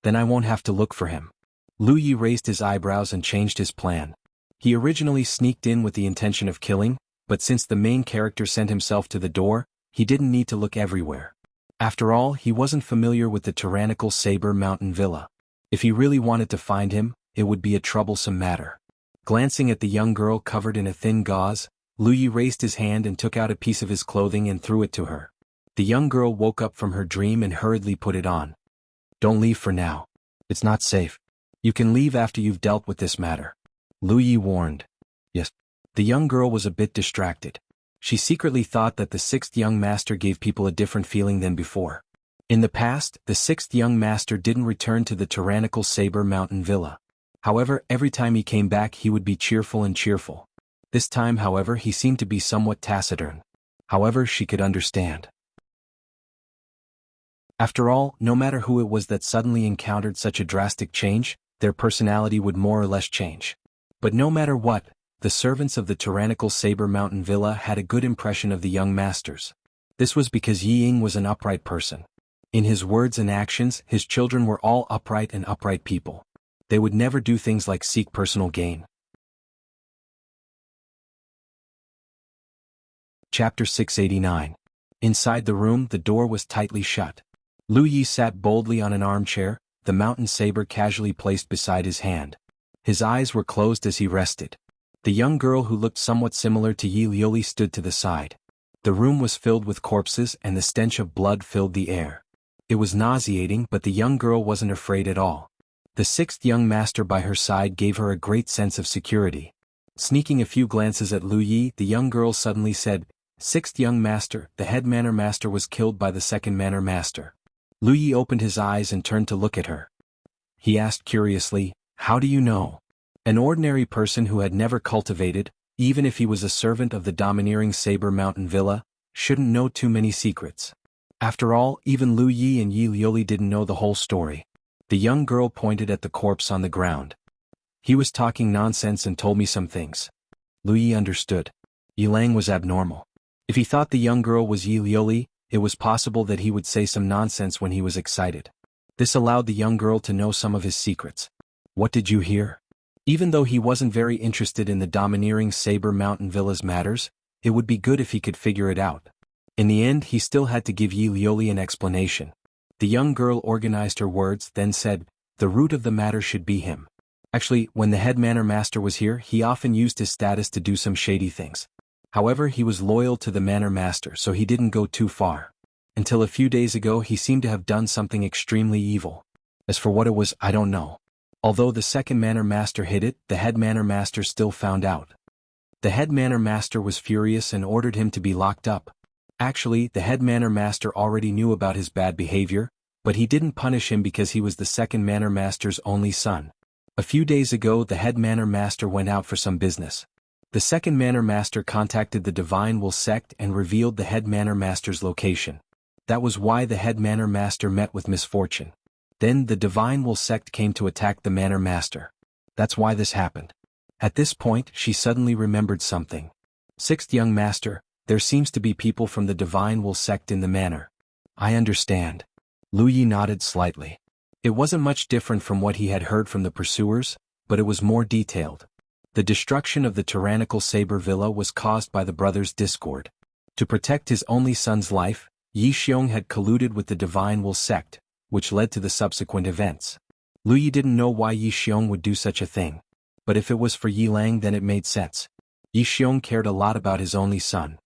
Then I won't have to look for him. Lu Yi raised his eyebrows and changed his plan. He originally sneaked in with the intention of killing, but since the main character sent himself to the door, he didn't need to look everywhere. After all, he wasn't familiar with the tyrannical Saber Mountain Villa. If he really wanted to find him, it would be a troublesome matter. Glancing at the young girl covered in a thin gauze, Lu Yi raised his hand and took out a piece of his clothing and threw it to her. The young girl woke up from her dream and hurriedly put it on. "Don't leave for now. It's not safe. You can leave after you've dealt with this matter," Lu Yi warned. "Yes." The young girl was a bit distracted. She secretly thought that the sixth young master gave people a different feeling than before. In the past, the sixth young master didn't return to the tyrannical Saber Mountain Villa. However, every time he came back he would be cheerful and cheerful. This time, however, he seemed to be somewhat taciturn. However, she could understand. After all, no matter who it was that suddenly encountered such a drastic change, their personality would more or less change. But no matter what, the servants of the tyrannical Saber Mountain Villa had a good impression of the young masters. This was because Yi Ying was an upright person. In his words and actions, his children were all upright and upright people. They would never do things like seek personal gain. Chapter 689. Inside the room, the door was tightly shut. Lu Yi sat boldly on an armchair, the mountain saber casually placed beside his hand. His eyes were closed as he rested. The young girl who looked somewhat similar to Yi Liuli stood to the side. The room was filled with corpses and the stench of blood filled the air. It was nauseating, but the young girl wasn't afraid at all. The sixth young master by her side gave her a great sense of security. Sneaking a few glances at Lu Yi, the young girl suddenly said, "Sixth young master, the head manor master was killed by the second manor master." Lu Yi opened his eyes and turned to look at her. He asked curiously, "How do you know?" An ordinary person who had never cultivated, even if he was a servant of the domineering Saber Mountain Villa, shouldn't know too many secrets. After all, even Lu Yi and Yi Liuli didn't know the whole story. The young girl pointed at the corpse on the ground. "He was talking nonsense and told me some things." Lu Yi understood. Yi Lang was abnormal. If he thought the young girl was Yi Liuli, it was possible that he would say some nonsense when he was excited. This allowed the young girl to know some of his secrets. "What did you hear?" Even though he wasn't very interested in the domineering Saber Mountain Villa's matters, it would be good if he could figure it out. In the end, he still had to give Yi Liuli an explanation. The young girl organized her words, then said, "The root of the matter should be him. Actually, when the head manor master was here, he often used his status to do some shady things. However, he was loyal to the manor master, so he didn't go too far. Until a few days ago, he seemed to have done something extremely evil. As for what it was, I don't know. Although the second manor master hid it, the head manor master still found out. The head manor master was furious and ordered him to be locked up. Actually, the head manor master already knew about his bad behavior, but he didn't punish him because he was the second manor master's only son. A few days ago, the head manor master went out for some business. The second manor master contacted the Divine Will sect and revealed the head manor master's location. That was why the head manor master met with misfortune. Then the Divine Will sect came to attack the manor master. That's why this happened." At this point, she suddenly remembered something. "Sixth young master, there seems to be people from the Divine Will sect in the manor." "I understand." Lu Yi nodded slightly. It wasn't much different from what he had heard from the pursuers, but it was more detailed. The destruction of the tyrannical Saber Villa was caused by the brothers' discord. To protect his only son's life, Yi Xiong had colluded with the Divine Will sect, which led to the subsequent events. Lu Yi didn't know why Yi Xiong would do such a thing. But if it was for Yi Lang, then it made sense. Yi Xiong cared a lot about his only son.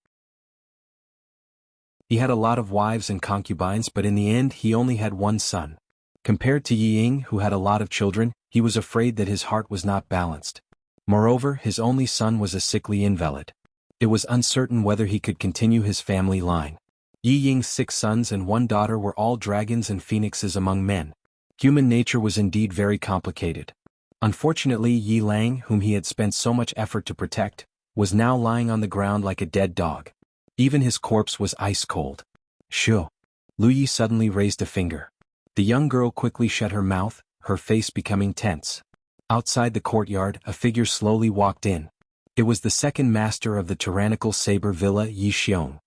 He had a lot of wives and concubines, but in the end he only had one son. Compared to Yi Ying, who had a lot of children, he was afraid that his heart was not balanced. Moreover, his only son was a sickly invalid. It was uncertain whether he could continue his family line. Yi Ying's 6 sons and 1 daughter were all dragons and phoenixes among men. Human nature was indeed very complicated. Unfortunately, Yi Lang, whom he had spent so much effort to protect, was now lying on the ground like a dead dog. Even his corpse was ice cold. "Shoo!" Lu Yi suddenly raised a finger. The young girl quickly shut her mouth, her face becoming tense. Outside the courtyard, a figure slowly walked in. It was the second master of the tyrannical Saber Villa, Yi Xiong.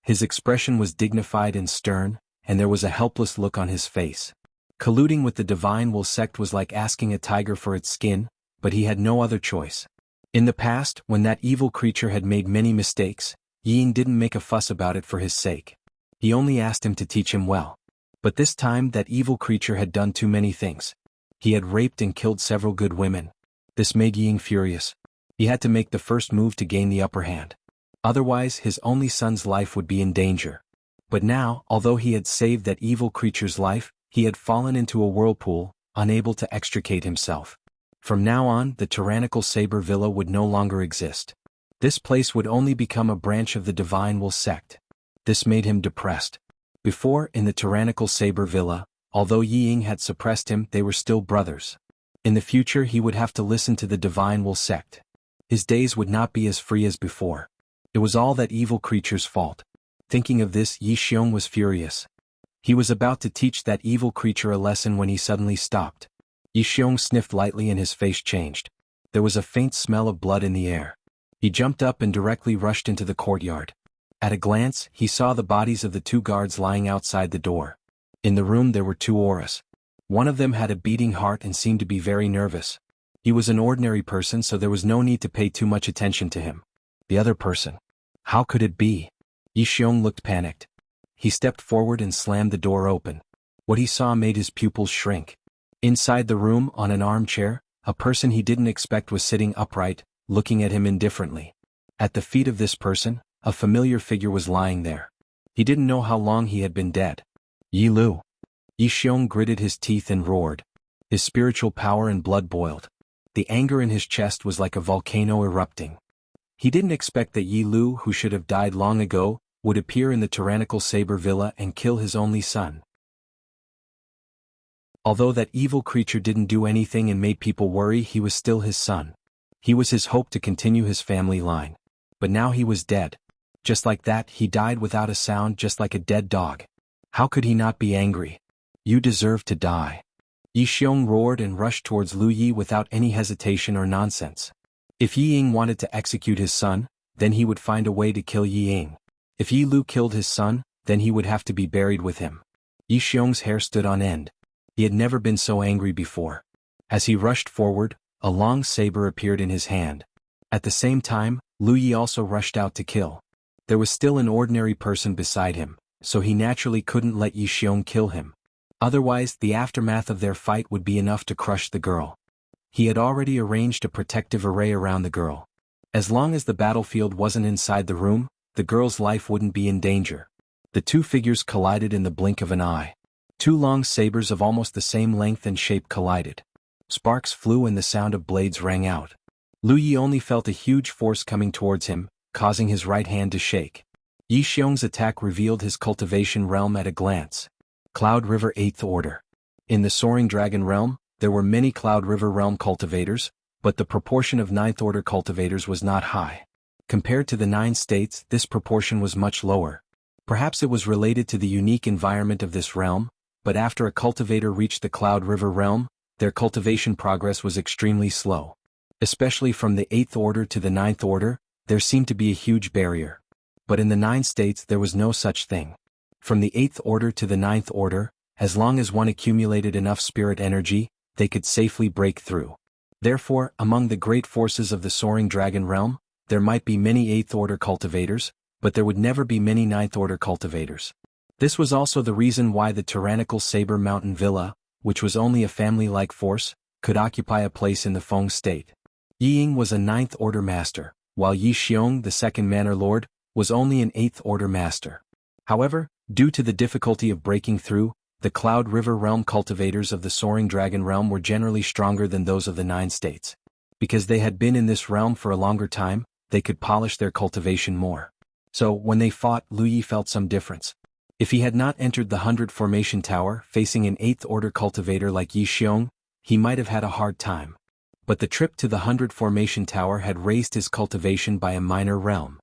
His expression was dignified and stern, and there was a helpless look on his face. Colluding with the Divine Will sect was like asking a tiger for its skin, but he had no other choice. In the past, when that evil creature had made many mistakes, Yi Ying didn't make a fuss about it for his sake. He only asked him to teach him well. But this time that evil creature had done too many things. He had raped and killed several good women. This made Yi Ying furious. He had to make the first move to gain the upper hand. Otherwise, his only son's life would be in danger. But now, although he had saved that evil creature's life, he had fallen into a whirlpool, unable to extricate himself. From now on, the tyrannical Saber Villa would no longer exist. This place would only become a branch of the Divine Will sect. This made him depressed. Before, in the tyrannical Saber Villa, although Yi Ying had suppressed him, they were still brothers. In the future he would have to listen to the Divine Will sect. His days would not be as free as before. It was all that evil creature's fault. Thinking of this, Yi Xiong was furious. He was about to teach that evil creature a lesson when he suddenly stopped. Yi Xiong sniffed lightly and his face changed. There was a faint smell of blood in the air. He jumped up and directly rushed into the courtyard. At a glance, he saw the bodies of the 2 guards lying outside the door. In the room there were 2 auras. One of them had a beating heart and seemed to be very nervous. He was an ordinary person, so there was no need to pay too much attention to him. The other person. How could it be? Yi Xiong looked panicked. He stepped forward and slammed the door open. What he saw made his pupils shrink. Inside the room, on an armchair, a person he didn't expect was sitting upright, looking at him indifferently. At the feet of this person, a familiar figure was lying there. He didn't know how long he had been dead. Yi Lu. Yi Xiong gritted his teeth and roared. His spiritual power and blood boiled. The anger in his chest was like a volcano erupting. He didn't expect that Yi Lu, who should have died long ago, would appear in the tyrannical saber villa and kill his only son. Although that evil creature didn't do anything and made people worry, he was still his son. He was his hope to continue his family line. But now he was dead. Just like that, he died without a sound, just like a dead dog. How could he not be angry? You deserve to die. Yi Xiong roared and rushed towards Lu Yi without any hesitation or nonsense. If Yi Ying wanted to execute his son, then he would find a way to kill Yi Ying. If Yi Lu killed his son, then he would have to be buried with him. Yi Xiong's hair stood on end. He had never been so angry before. As he rushed forward, a long saber appeared in his hand. At the same time, Lu Yi also rushed out to kill. There was still an ordinary person beside him, so he naturally couldn't let Yi Xiong kill him. Otherwise, the aftermath of their fight would be enough to crush the girl. He had already arranged a protective array around the girl. As long as the battlefield wasn't inside the room, the girl's life wouldn't be in danger. The 2 figures collided in the blink of an eye. 2 long sabers of almost the same length and shape collided. Sparks flew and the sound of blades rang out. Lu Yi only felt a huge force coming towards him, causing his right hand to shake. Yi Xiong's attack revealed his cultivation realm at a glance. Cloud River 8th Order. In the Soaring Dragon realm, there were many Cloud River realm cultivators, but the proportion of 9th Order cultivators was not high. Compared to the 9 states, this proportion was much lower. Perhaps it was related to the unique environment of this realm, but after a cultivator reached the Cloud River realm, their cultivation progress was extremely slow. Especially from the 8th Order to the 9th Order, there seemed to be a huge barrier. But in the 9 states there was no such thing. From the 8th Order to the 9th Order, as long as one accumulated enough spirit energy, they could safely break through. Therefore, among the great forces of the Soaring Dragon realm, there might be many 8th Order cultivators, but there would never be many 9th Order cultivators. This was also the reason why the tyrannical Saber Mountain Villa, which was only a family-like force, could occupy a place in the Feng state. Yi Ying was a 9th Order master, while Yi Xiong, the second Manor Lord, was only an 8th Order master. However, due to the difficulty of breaking through, the Cloud River realm cultivators of the Soaring Dragon realm were generally stronger than those of the 9 states. Because they had been in this realm for a longer time, they could polish their cultivation more. So, when they fought, Lu Yi felt some difference. If he had not entered the 100 Formation Tower facing an 8th Order cultivator like Yi Xiong, he might have had a hard time. But the trip to the 100 Formation Tower had raised his cultivation by a minor realm.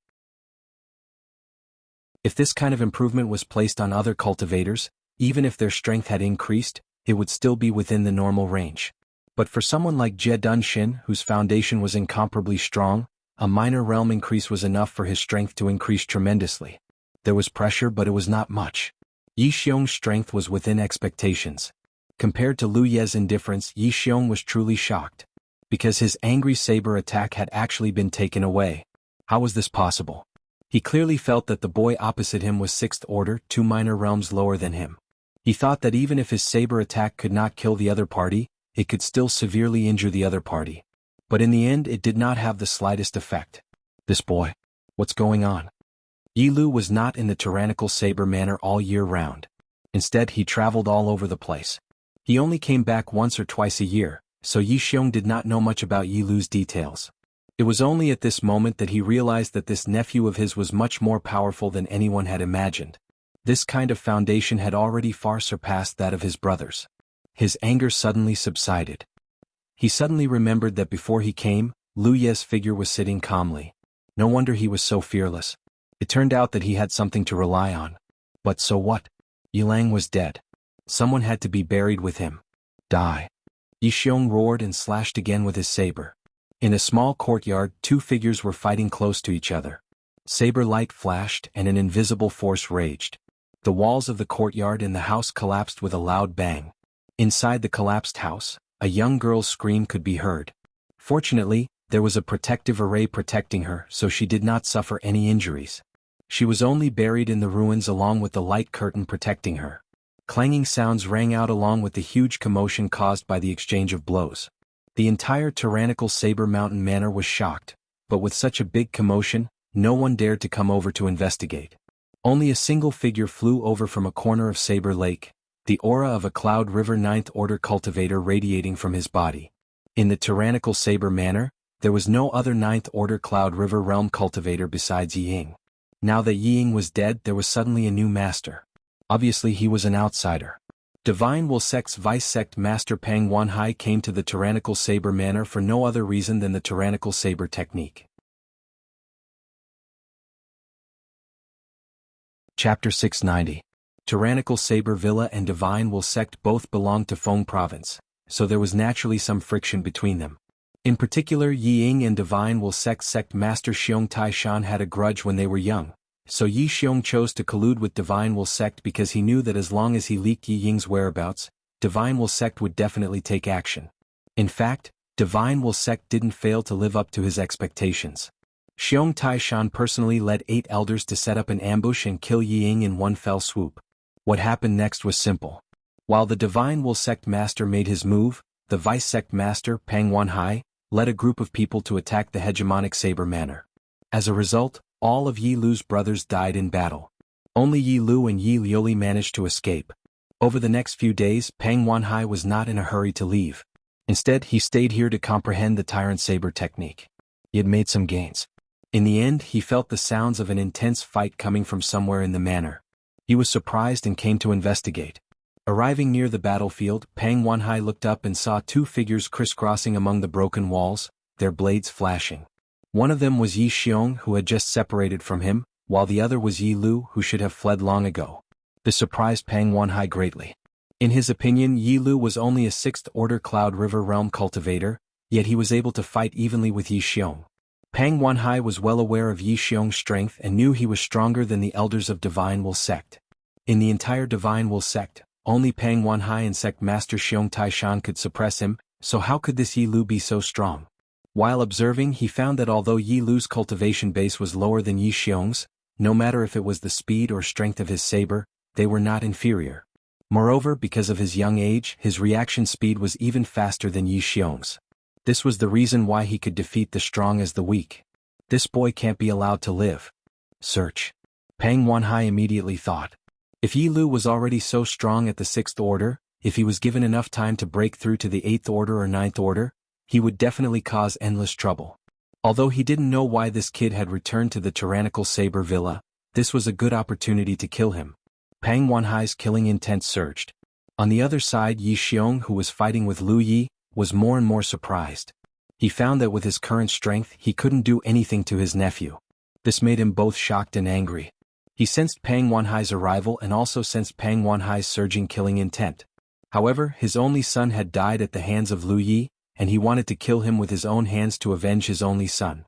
If this kind of improvement was placed on other cultivators, even if their strength had increased, it would still be within the normal range. But for someone like Jie Dunshin, whose foundation was incomparably strong, a minor realm increase was enough for his strength to increase tremendously. There was pressure, but it was not much. Yi Xiong's strength was within expectations. Compared to Lu Ye's indifference, Yi Xiong was truly shocked. Because his angry saber attack had actually been taken away. How was this possible? He clearly felt that the boy opposite him was 6th Order, 2 minor realms lower than him. He thought that even if his saber attack could not kill the other party, it could still severely injure the other party. But in the end it did not have the slightest effect. This boy. What's going on? Yi Lu was not in the tyrannical saber manor all year round. Instead he traveled all over the place. He only came back once or twice a year, so Yi Xiong did not know much about Yi Lu's details. It was only at this moment that he realized that this nephew of his was much more powerful than anyone had imagined. This kind of foundation had already far surpassed that of his brothers. His anger suddenly subsided. He suddenly remembered that before he came, Lu Ye's figure was sitting calmly. No wonder he was so fearless. It turned out that he had something to rely on. But so what? Yilang was dead. Someone had to be buried with him. Die. Yi Xiong roared and slashed again with his saber. In a small courtyard, two figures were fighting close to each other. Saber light flashed and an invisible force raged. The walls of the courtyard and the house collapsed with a loud bang. Inside the collapsed house, a young girl's scream could be heard. Fortunately, there was a protective array protecting her, so she did not suffer any injuries. She was only buried in the ruins along with the light curtain protecting her. Clanging sounds rang out along with the huge commotion caused by the exchange of blows. The entire tyrannical Saber Mountain Manor was shocked, but with such a big commotion, no one dared to come over to investigate. Only a single figure flew over from a corner of Saber Lake, the aura of a Cloud River Ninth Order cultivator radiating from his body. In the tyrannical Saber Manor, there was no other Ninth Order Cloud River Realm cultivator besides Yi Ying. Now that Yi Ying was dead, there was suddenly a new master. Obviously he was an outsider. Divine Will Sect's Vice Sect Master Pang Wanhai came to the tyrannical Saber Manor for no other reason than the tyrannical Saber technique. Chapter 690. Tyrannical Saber Villa and Divine Will Sect both belonged to Feng Province, so there was naturally some friction between them. In particular, Yi Ying and Divine Will Sect Master Xiong Taishan had a grudge when they were young, so Yi Xiong chose to collude with Divine Will Sect because he knew that as long as he leaked Yi Ying's whereabouts, Divine Will Sect would definitely take action. In fact, Divine Will Sect didn't fail to live up to his expectations. Xiong Taishan personally led 8 elders to set up an ambush and kill Yi Ying in one fell swoop. What happened next was simple. While the Divine Will Sect Master made his move, the Vice Sect Master, Pang Wanhai, led a group of people to attack the hegemonic Saber Manor. As a result, all of Yi Lu's brothers died in battle. Only Yi Lu and Yi Liuli managed to escape. Over the next few days, Pang Wanhai was not in a hurry to leave. Instead, he stayed here to comprehend the Tyrant Saber technique. He had made some gains. In the end, he felt the sounds of an intense fight coming from somewhere in the manor. He was surprised and came to investigate. Arriving near the battlefield, Pang Wanhai looked up and saw 2 figures crisscrossing among the broken walls, their blades flashing. One of them was Yi Xiong, who had just separated from him, while the other was Yi Lu, who should have fled long ago. This surprised Pang Wanhai greatly. In his opinion, Yi Lu was only a 6th Order Cloud River Realm cultivator, yet he was able to fight evenly with Yi Xiong. Pang Wanhai was well aware of Yi Xiong's strength and knew he was stronger than the elders of Divine Will Sect. In the entire Divine Will Sect, only Pang Wanhai and Sect Master Xiong Taishan could suppress him, so how could this Yi Lu be so strong? While observing, he found that although Yi Lu's cultivation base was lower than Yi Xiong's, no matter if it was the speed or strength of his saber, they were not inferior. Moreover, because of his young age, his reaction speed was even faster than Yi Xiong's. This was the reason why he could defeat the strong as the weak. This boy can't be allowed to live. Search. Pang Wanhai immediately thought. If Yi Lu was already so strong at the 6th Order, if he was given enough time to break through to the 8th Order or 9th Order, he would definitely cause endless trouble. Although he didn't know why this kid had returned to the tyrannical Saber Villa, this was a good opportunity to kill him. Pang Wanhai's killing intent surged. On the other side, Yi Xiong, who was fighting with Lu Yi, was more and more surprised. He found that with his current strength, he couldn't do anything to his nephew. This made him both shocked and angry. He sensed Pang Wanhai's arrival and also sensed Pang Wanhai's surging killing intent. However, his only son had died at the hands of Lu Yi, and he wanted to kill him with his own hands to avenge his only son.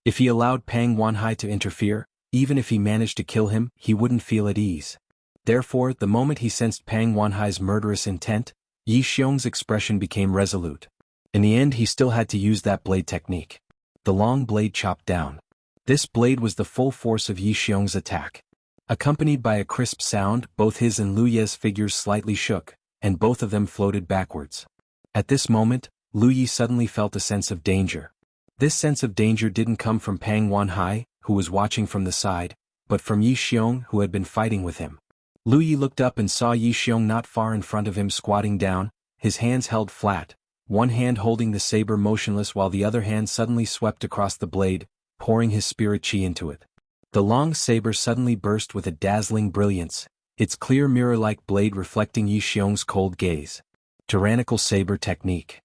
If he allowed Pang Wanhai to interfere, even if he managed to kill him, he wouldn't feel at ease. Therefore, the moment he sensed Pang Wanhai's murderous intent, Yi Xiong's expression became resolute. In the end, he still had to use that blade technique. The long blade chopped down. This blade was the full force of Yi Xiong's attack. Accompanied by a crisp sound, both his and Lu Ye's figures slightly shook, and both of them floated backwards. At this moment, Lu Yi suddenly felt a sense of danger. This sense of danger didn't come from Pang Wanhai, who was watching from the side, but from Yi Xiong, who had been fighting with him. Lu Yi looked up and saw Yi Xiong not far in front of him squatting down, his hands held flat, one hand holding the saber motionless while the other hand suddenly swept across the blade, pouring his spirit chi into it. The long saber suddenly burst with a dazzling brilliance, its clear mirror-like blade reflecting Yi Xiong's cold gaze. Tyrannical Saber Technique.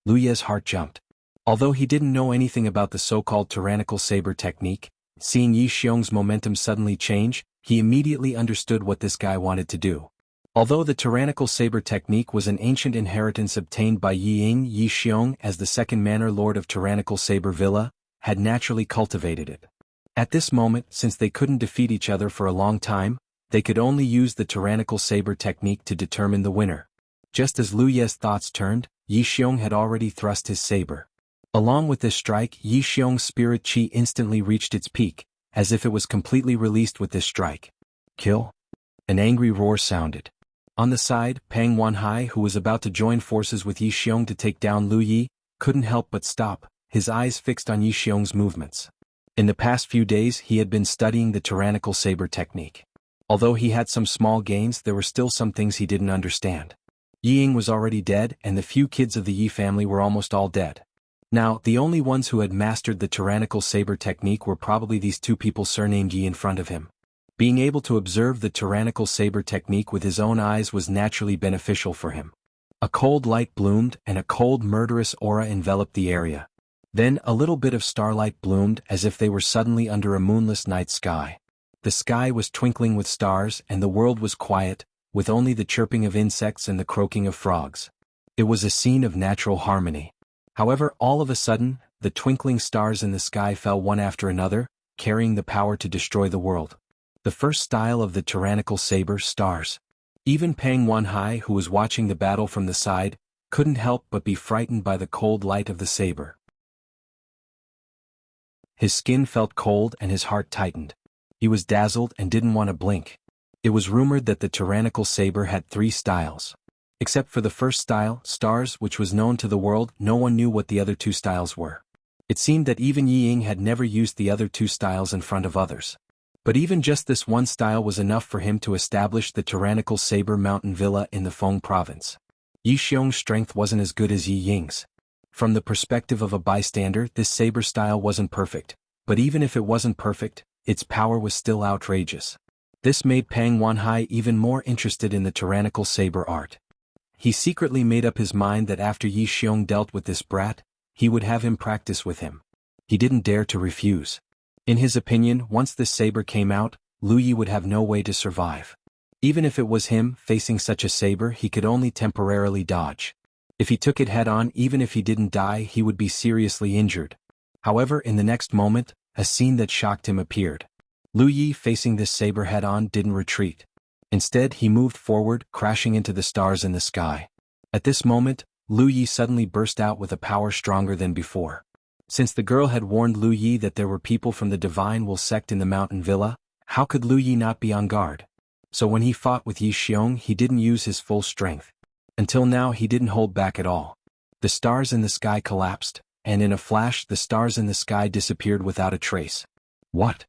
Lu Ye's heart jumped. Although he didn't know anything about the so-called tyrannical saber technique, seeing Yi Xiong's momentum suddenly change, he immediately understood what this guy wanted to do. Although the tyrannical saber technique was an ancient inheritance obtained by Yi Xiong as the second manor lord of tyrannical saber villa, had naturally cultivated it. At this moment, since they couldn't defeat each other for a long time, they could only use the tyrannical saber technique to determine the winner. Just as Lu Ye's thoughts turned, Yi Xiong had already thrust his saber. Along with this strike, Yi Xiong's spirit chi instantly reached its peak, as if it was completely released with this strike. Kill? An angry roar sounded. On the side, Pang Wanhai, who was about to join forces with Yi Xiong to take down Lu Yi, couldn't help but stop, his eyes fixed on Yi Xiong's movements. In the past few days he had been studying the tyrannical saber technique. Although he had some small gains, there were still some things he didn't understand. Yi Ying was already dead, and the few kids of the Yi family were almost all dead. Now, the only ones who had mastered the tyrannical saber technique were probably these two people surnamed Yi in front of him. Being able to observe the tyrannical saber technique with his own eyes was naturally beneficial for him. A cold light bloomed, and a cold murderous aura enveloped the area. Then a little bit of starlight bloomed as if they were suddenly under a moonless night sky. The sky was twinkling with stars and the world was quiet, with only the chirping of insects and the croaking of frogs. It was a scene of natural harmony. However, all of a sudden, the twinkling stars in the sky fell one after another, carrying the power to destroy the world. The first style of the tyrannical saber, stars. Even Pang Wanhai, who was watching the battle from the side, couldn't help but be frightened by the cold light of the saber. His skin felt cold and his heart tightened. He was dazzled and didn't want to blink. It was rumored that the tyrannical saber had 3 styles. Except for the first style, stars, which was known to the world, no one knew what the other 2 styles were. It seemed that even Yi Ying had never used the other 2 styles in front of others. But even just this one style was enough for him to establish the tyrannical saber mountain villa in the Feng province. Yi Xiong's strength wasn't as good as Yi Ying's. From the perspective of a bystander, this saber style wasn't perfect, but even if it wasn't perfect, its power was still outrageous. This made Pang Wanhai even more interested in the tyrannical saber art. He secretly made up his mind that after Yi Xiong dealt with this brat, he would have him practice with him. He didn't dare to refuse. In his opinion, once this saber came out, Lu Yi would have no way to survive. Even if it was him facing such a saber, he could only temporarily dodge. If he took it head-on, even if he didn't die, he would be seriously injured. However, in the next moment, a scene that shocked him appeared. Lu Yi, facing this saber head-on, didn't retreat. Instead, he moved forward, crashing into the stars in the sky. At this moment, Lu Yi suddenly burst out with a power stronger than before. Since the girl had warned Lu Yi that there were people from the Divine Will sect in the mountain villa, how could Lu Yi not be on guard? So when he fought with Yi Xiong, he didn't use his full strength. Until now he didn't hold back at all. The stars in the sky collapsed, and in a flash the stars in the sky disappeared without a trace. What?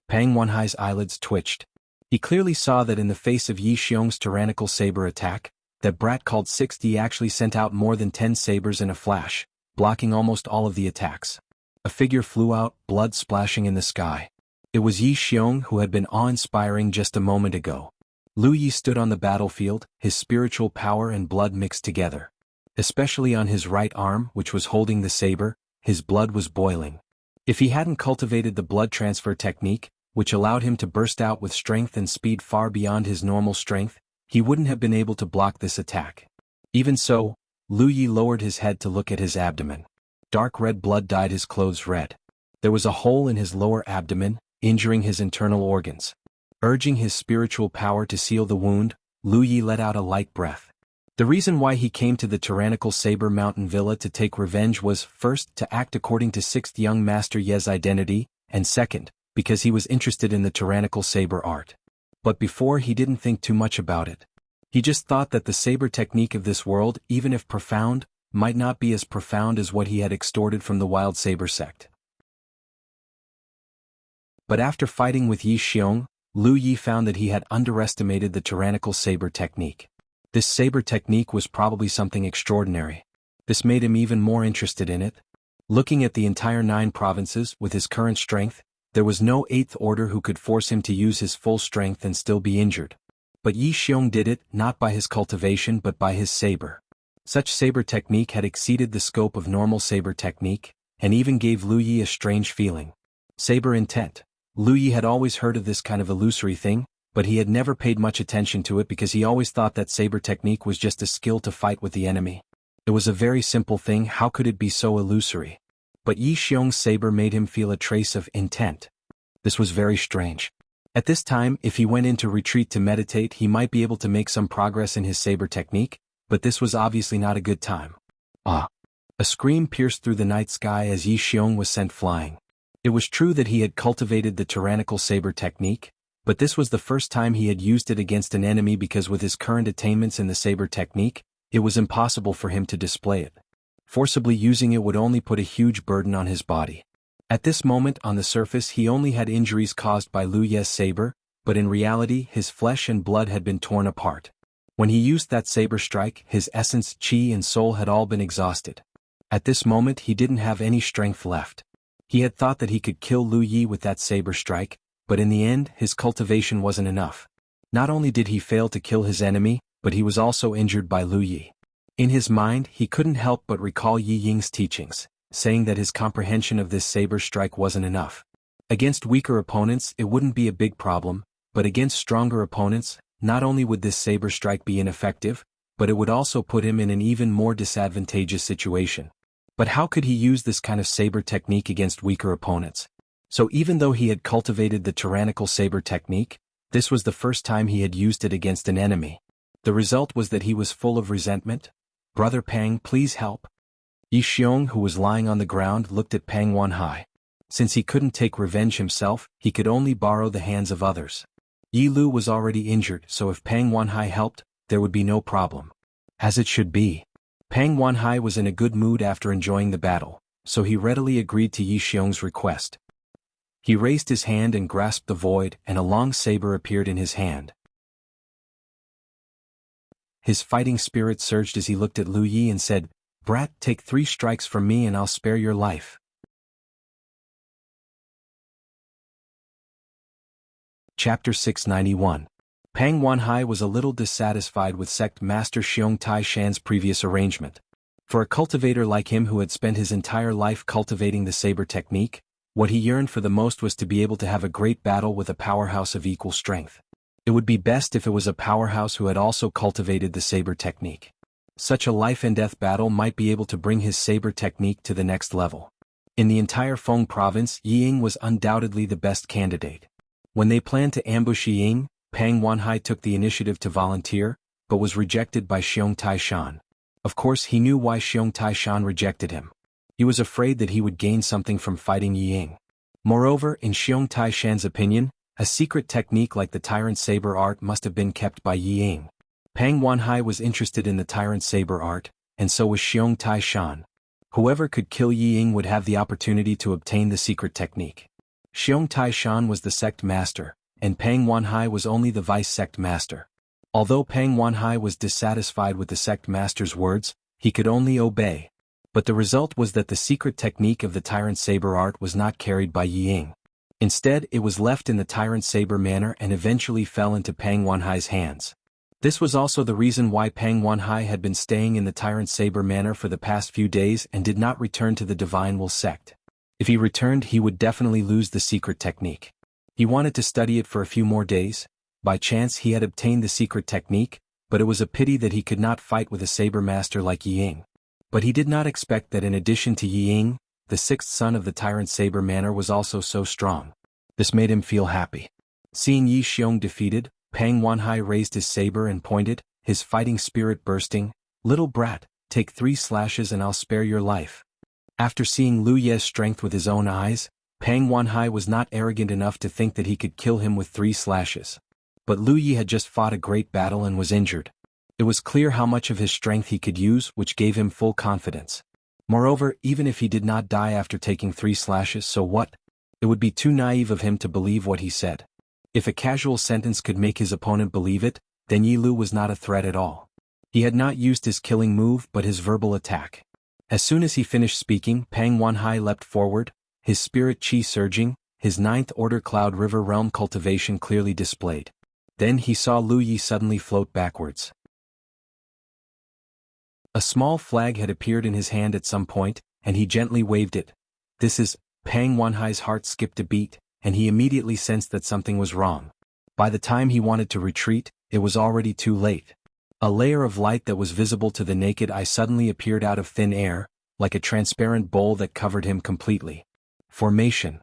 Pang Wanhai's eyelids twitched. He clearly saw that in the face of Yi Xiong's tyrannical saber attack, that brat called 6D actually sent out more than 10 sabers in a flash, blocking almost all of the attacks. A figure flew out, blood splashing in the sky. It was Yi Xiong, who had been awe-inspiring just a moment ago. Lu Yi stood on the battlefield, his spiritual power and blood mixed together. Especially on his right arm, which was holding the saber, his blood was boiling. If he hadn't cultivated the blood transfer technique, which allowed him to burst out with strength and speed far beyond his normal strength, he wouldn't have been able to block this attack. Even so, Lu Yi lowered his head to look at his abdomen. Dark red blood dyed his clothes red. There was a hole in his lower abdomen, injuring his internal organs. Urging his spiritual power to seal the wound, Lu Yi let out a light breath. The reason why he came to the tyrannical saber mountain villa to take revenge was, first, to act according to 6th young master Ye's identity, and second, because he was interested in the tyrannical saber art. But before, he didn't think too much about it. He just thought that the saber technique of this world, even if profound, might not be as profound as what he had extorted from the wild saber sect. But after fighting with Yi Xiong, Lu Yi found that he had underestimated the tyrannical saber technique. This saber technique was probably something extraordinary. This made him even more interested in it. Looking at the entire 9 provinces, with his current strength, there was no 8th order who could force him to use his full strength and still be injured. But Yi Xiong did it, not by his cultivation but by his saber. Such saber technique had exceeded the scope of normal saber technique, and even gave Lu Yi a strange feeling. Saber intent. Lu Yi had always heard of this kind of illusory thing, but he had never paid much attention to it because he always thought that saber technique was just a skill to fight with the enemy. It was a very simple thing, how could it be so illusory? But Yi Xiong's saber made him feel a trace of intent. This was very strange. At this time, if he went into retreat to meditate, he might be able to make some progress in his saber technique, but this was obviously not a good time. Ah! A scream pierced through the night sky as Yi Xiong was sent flying. It was true that he had cultivated the tyrannical saber technique, but this was the first time he had used it against an enemy because with his current attainments in the saber technique, it was impossible for him to display it. Forcibly using it would only put a huge burden on his body. At this moment on the surface he only had injuries caused by Lu Ye's saber, but in reality his flesh and blood had been torn apart. When he used that saber strike, his essence, chi and soul had all been exhausted. At this moment he didn't have any strength left. He had thought that he could kill Lu Yi with that saber strike, but in the end his cultivation wasn't enough. Not only did he fail to kill his enemy, but he was also injured by Lu Yi. In his mind he couldn't help but recall Yi Ying's teachings, saying that his comprehension of this saber strike wasn't enough. Against weaker opponents it wouldn't be a big problem, but against stronger opponents, not only would this saber strike be ineffective, but it would also put him in an even more disadvantageous situation. But how could he use this kind of saber technique against weaker opponents? So even though he had cultivated the tyrannical saber technique, this was the first time he had used it against an enemy. The result was that he was full of resentment. "Brother Pang, please help." Yi Xiong, who was lying on the ground, looked at Pang Wanhai. Since he couldn't take revenge himself, he could only borrow the hands of others. Yi Lu was already injured, so if Pang Wanhai helped, there would be no problem. As it should be. Pang Wanhai was in a good mood after enjoying the battle, so he readily agreed to Yi Xiong's request. He raised his hand and grasped the void, and a long saber appeared in his hand. His fighting spirit surged as he looked at Lu Yi and said, "Brat, take 3 strikes from me and I'll spare your life." Chapter 691. Pang Wanhai was a little dissatisfied with sect master Xiong Tai Shan's previous arrangement. For a cultivator like him who had spent his entire life cultivating the saber technique, what he yearned for the most was to be able to have a great battle with a powerhouse of equal strength. It would be best if it was a powerhouse who had also cultivated the saber technique. Such a life-and-death battle might be able to bring his saber technique to the next level. In the entire Feng province, Yi Ying was undoubtedly the best candidate. When they planned to ambush Yi Ying, Pang Wanhai took the initiative to volunteer, but was rejected by Xiong Tai Shan. Of course he knew why Xiong Tai Shan rejected him. He was afraid that he would gain something from fighting Yi Ying. Moreover, in Xiong Tai Shan's opinion, a secret technique like the Tyrant Saber art must have been kept by Yi Ying. Pang Wanhai was interested in the Tyrant Saber art, and so was Xiong Tai Shan. Whoever could kill Yi Ying would have the opportunity to obtain the secret technique. Xiong Tai Shan was the sect master, and Pang Wanhai was only the vice sect master. Although Pang Wanhai was dissatisfied with the sect master's words, he could only obey. But the result was that the secret technique of the Tyrant Saber art was not carried by Yi Ying. Instead, it was left in the Tyrant Saber manner and eventually fell into Pang Wanhai's hands. This was also the reason why Pang Wanhai had been staying in the Tyrant Saber manner for the past few days and did not return to the Divine Will sect. If he returned, he would definitely lose the secret technique. He wanted to study it for a few more days. By chance he had obtained the secret technique, but it was a pity that he could not fight with a saber master like Yi Ying. But he did not expect that in addition to Yi Ying, the 6th son of the Tyrant Saber manner was also so strong. This made him feel happy. Seeing Yi Xiong defeated, Pang Wanhai raised his saber and pointed, his fighting spirit bursting, "Little brat, take 3 slashes and I'll spare your life." After seeing Lu Ye's strength with his own eyes, Pang Wanhai was not arrogant enough to think that he could kill him with 3 slashes. But Lu Yi had just fought a great battle and was injured. It was clear how much of his strength he could use, which gave him full confidence. Moreover, even if he did not die after taking 3 slashes, so what? It would be too naive of him to believe what he said. If a casual sentence could make his opponent believe it, then Yi Lu was not a threat at all. He had not used his killing move but his verbal attack. As soon as he finished speaking, Pang Wanhai leapt forward, his spirit chi surging, his 9th order Cloud River Realm cultivation clearly displayed. Then he saw Lu Yi suddenly float backwards. A small flag had appeared in his hand at some point, and he gently waved it. Pang Wanhai's heart skipped a beat, and he immediately sensed that something was wrong. By the time he wanted to retreat, it was already too late. A layer of light that was visible to the naked eye suddenly appeared out of thin air, like a transparent bowl that covered him completely. Formation.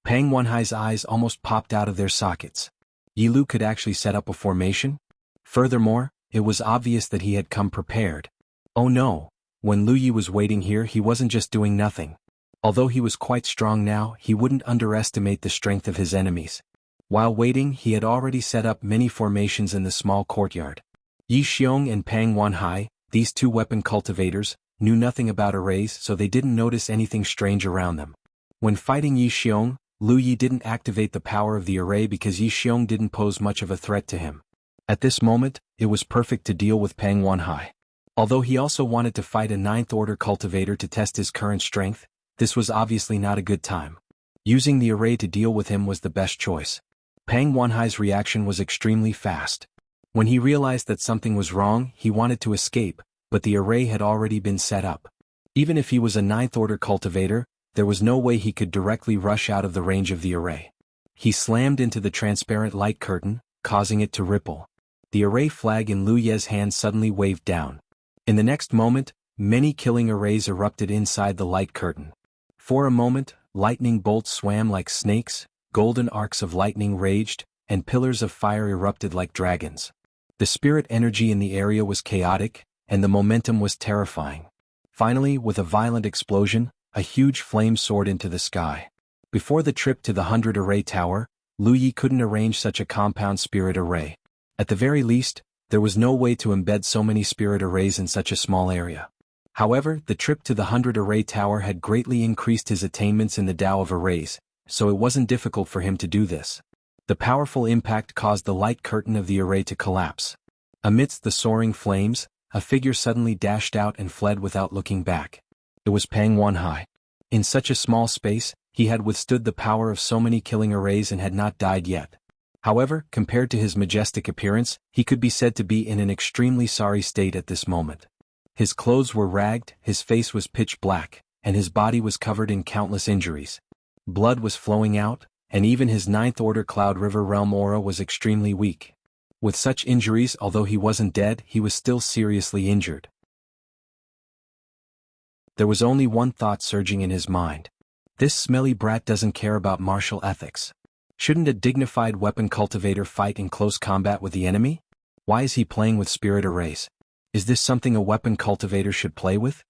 Pang Wanhai's eyes almost popped out of their sockets. Yi Lu could actually set up a formation? Furthermore, it was obvious that he had come prepared. Oh no, when Lu Yi was waiting here he wasn't just doing nothing. Although he was quite strong now, he wouldn't underestimate the strength of his enemies. While waiting, he had already set up many formations in the small courtyard. Yi Xiong and Pang Wanhai, these two weapon cultivators, knew nothing about arrays, so they didn't notice anything strange around them. When fighting Yi Xiong, Lu Yi didn't activate the power of the array because Yi Xiong didn't pose much of a threat to him. At this moment, it was perfect to deal with Pang Wanhai. Although he also wanted to fight a 9th order cultivator to test his current strength, this was obviously not a good time. Using the array to deal with him was the best choice. Pang Wanhai's reaction was extremely fast. When he realized that something was wrong, he wanted to escape, but the array had already been set up. Even if he was a 9th order cultivator, there was no way he could directly rush out of the range of the array. He slammed into the transparent light curtain, causing it to ripple. The array flag in Lu Ye's hand suddenly waved down. In the next moment, many killing arrays erupted inside the light curtain. For a moment, lightning bolts swam like snakes, golden arcs of lightning raged, and pillars of fire erupted like dragons. The spirit energy in the area was chaotic, and the momentum was terrifying. Finally, with a violent explosion, a huge flame soared into the sky. Before the trip to the 100 array tower, Lu Yi couldn't arrange such a compound spirit array. At the very least, there was no way to embed so many spirit arrays in such a small area. However, the trip to the 100 array tower had greatly increased his attainments in the Tao of arrays, so it wasn't difficult for him to do this. The powerful impact caused the light curtain of the array to collapse. Amidst the soaring flames, a figure suddenly dashed out and fled without looking back. It was Pang Wanhai. In such a small space, he had withstood the power of so many killing arrays and had not died yet. However, compared to his majestic appearance, he could be said to be in an extremely sorry state at this moment. His clothes were ragged, his face was pitch black, and his body was covered in countless injuries. Blood was flowing out, and even his 9th order Cloud River Realm aura was extremely weak. With such injuries, although he wasn't dead, he was still seriously injured. There was only one thought surging in his mind. This smelly brat doesn't care about martial ethics. Shouldn't a dignified weapon cultivator fight in close combat with the enemy? Why is he playing with spirit arrays? Is this something a weapon cultivator should play with?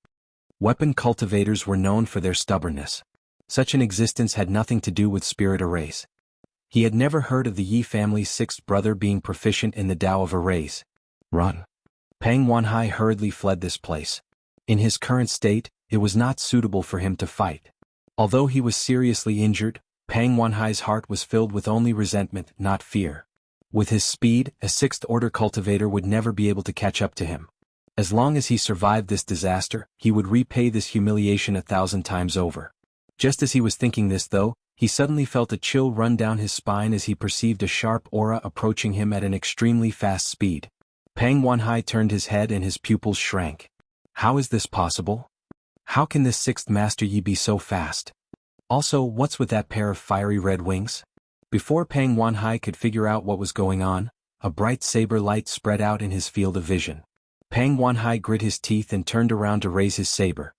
Weapon cultivators were known for their stubbornness. Such an existence had nothing to do with spirit arrays. He had never heard of the Yi family's 6th brother being proficient in the Tao of arrays. Run. Pang Wanhai hurriedly fled this place. In his current state, it was not suitable for him to fight. Although he was seriously injured, Pang Wanhai's heart was filled with only resentment, not fear. With his speed, a 6th order cultivator would never be able to catch up to him. As long as he survived this disaster, he would repay this humiliation 1,000 times over. Just as he was thinking this though, he suddenly felt a chill run down his spine as he perceived a sharp aura approaching him at an extremely fast speed. Pang Wanhai turned his head and his pupils shrank. How is this possible? How can this 6th Master Yi be so fast? Also, what's with that pair of fiery red wings? Before Pang Wanhai could figure out what was going on, a bright saber light spread out in his field of vision. Pang Wanhai grit his teeth and turned around to raise his saber.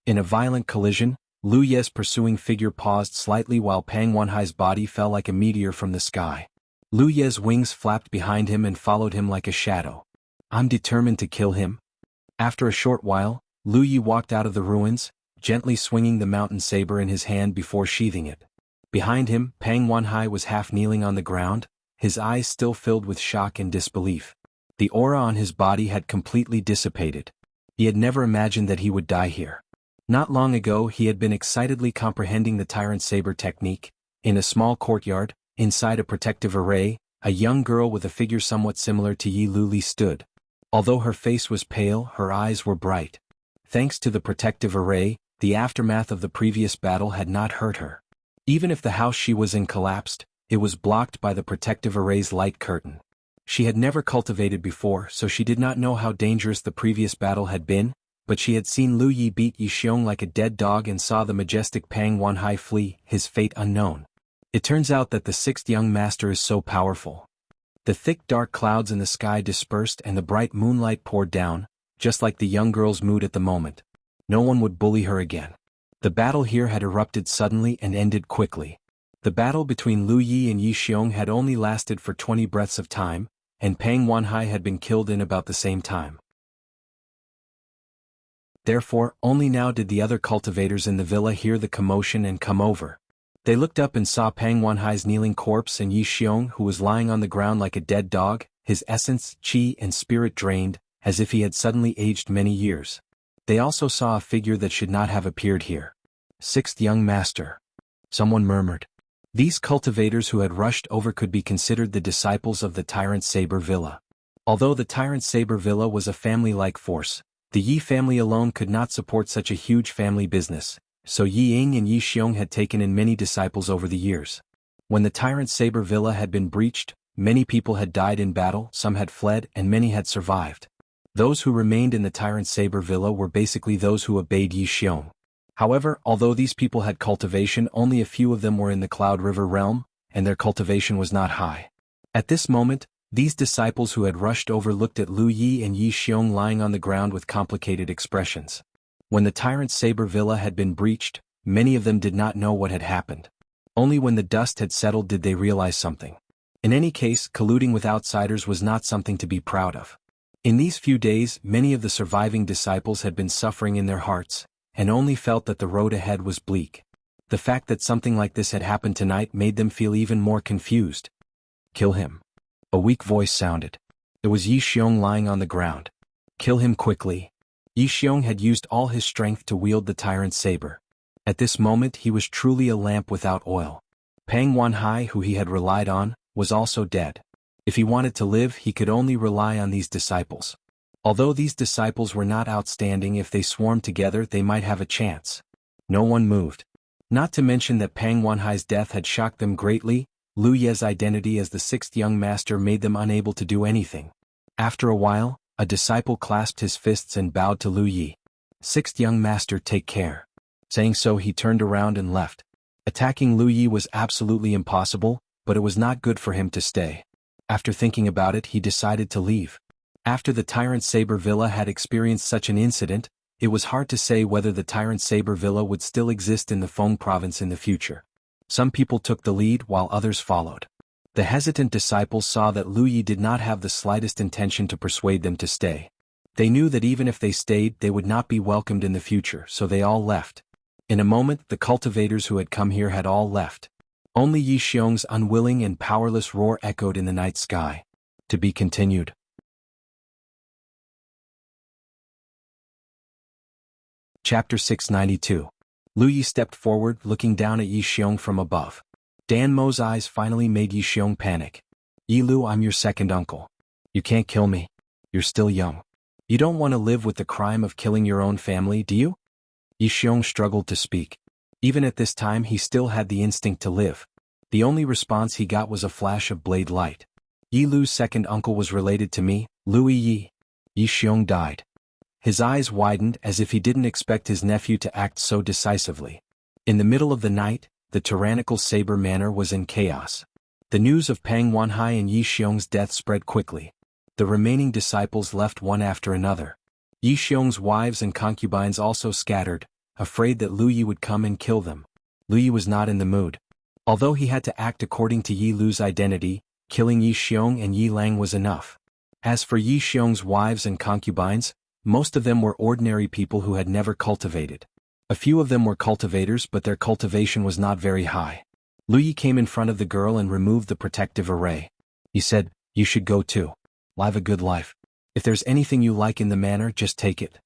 In a violent collision, Lu Ye's pursuing figure paused slightly while Pang Wanhai's body fell like a meteor from the sky. Lu Ye's wings flapped behind him and followed him like a shadow. I'm determined to kill him. After a short while, Lu Yi walked out of the ruins, gently swinging the mountain saber in his hand before sheathing it. Behind him, Pang Wanhai was half kneeling on the ground, his eyes still filled with shock and disbelief. The aura on his body had completely dissipated. He had never imagined that he would die here. Not long ago he had been excitedly comprehending the tyrant saber technique. In a small courtyard, inside a protective array, a young girl with a figure somewhat similar to Yi Luli stood. Although her face was pale, her eyes were bright. Thanks to the protective array, the aftermath of the previous battle had not hurt her. Even if the house she was in collapsed, it was blocked by the protective array's light curtain. She had never cultivated before, so she did not know how dangerous the previous battle had been, but she had seen Lu Yi beat Yi Xiong like a dead dog and saw the majestic Pang Wanhai flee, his fate unknown. It turns out that the sixth young master is so powerful. The thick dark clouds in the sky dispersed and the bright moonlight poured down, just like the young girl's mood at the moment. No one would bully her again. The battle here had erupted suddenly and ended quickly. The battle between Lu Yi and Yi Xiong had only lasted for 20 breaths of time, and Pang Wanhai had been killed in about the same time. Therefore, only now did the other cultivators in the villa hear the commotion and come over. They looked up and saw Pang Wanhai's kneeling corpse and Yi Xiong who was lying on the ground like a dead dog, his essence, qi and spirit drained, as if he had suddenly aged many years. They also saw a figure that should not have appeared here. Sixth young master. Someone murmured. These cultivators who had rushed over could be considered the disciples of the Tyrant Saber Villa. Although the Tyrant Saber Villa was a family-like force, the Yi family alone could not support such a huge family business, so Yi Ying and Yi Xiong had taken in many disciples over the years. When the Tyrant Saber Villa had been breached, many people had died in battle, some had fled, and many had survived. Those who remained in the Tyrant Saber Villa were basically those who obeyed Yi Xiong. However, although these people had cultivation, only a few of them were in the Cloud River realm, and their cultivation was not high. At this moment, these disciples who had rushed over looked at Lu Yi and Yi Xiong lying on the ground with complicated expressions. When the Tyrant Saber Villa had been breached, many of them did not know what had happened. Only when the dust had settled did they realize something. In any case, colluding with outsiders was not something to be proud of. In these few days, many of the surviving disciples had been suffering in their hearts, and only felt that the road ahead was bleak. The fact that something like this had happened tonight made them feel even more confused. Kill him. A weak voice sounded. It was Yi Xiong lying on the ground. Kill him quickly. Yi Xiong had used all his strength to wield the tyrant's saber. At this moment he was truly a lamp without oil. Pang Wanhai, who he had relied on, was also dead. If he wanted to live, he could only rely on these disciples. Although these disciples were not outstanding, if they swarmed together they might have a chance. No one moved. Not to mention that Pang Wanhai's death had shocked them greatly. Lu Ye's identity as the sixth young master made them unable to do anything. After a while, a disciple clasped his fists and bowed to Lu Yi. Sixth young master, take care. Saying so, he turned around and left. Attacking Lu Yi was absolutely impossible, but it was not good for him to stay. After thinking about it, he decided to leave. After the Tyrant Saber Villa had experienced such an incident, it was hard to say whether the Tyrant Saber Villa would still exist in the Feng province in the future. Some people took the lead while others followed. The hesitant disciples saw that Lu Yi did not have the slightest intention to persuade them to stay. They knew that even if they stayed, they would not be welcomed in the future, so they all left. In a moment, the cultivators who had come here had all left. Only Yi Xiong's unwilling and powerless roar echoed in the night sky. To be continued. Chapter 692. Lu Yi stepped forward, looking down at Yi Xiong from above. Dan Mo's eyes finally made Yi Xiong panic. Yi Lu, I'm your second uncle. You can't kill me. You're still young. You don't want to live with the crime of killing your own family, do you? Yi Xiong struggled to speak. Even at this time he still had the instinct to live. The only response he got was a flash of blade light. Yi Lu's second uncle was related to me, Lu Yi. Yi Xiong died. His eyes widened as if he didn't expect his nephew to act so decisively. In the middle of the night, the tyrannical Saber Manor was in chaos. The news of Pang Wanhai and Yi Xiong's death spread quickly. The remaining disciples left one after another. Yi Xiong's wives and concubines also scattered, afraid that Lu Yi would come and kill them. Lu Yi was not in the mood. Although he had to act according to Yi Lu's identity, killing Yi Xiong and Yi Lang was enough. As for Yi Xiong's wives and concubines, most of them were ordinary people who had never cultivated. A few of them were cultivators, but their cultivation was not very high. Lu Yi came in front of the girl and removed the protective array. He said, you should go too. Live a good life. If there's anything you like in the manor, just take it.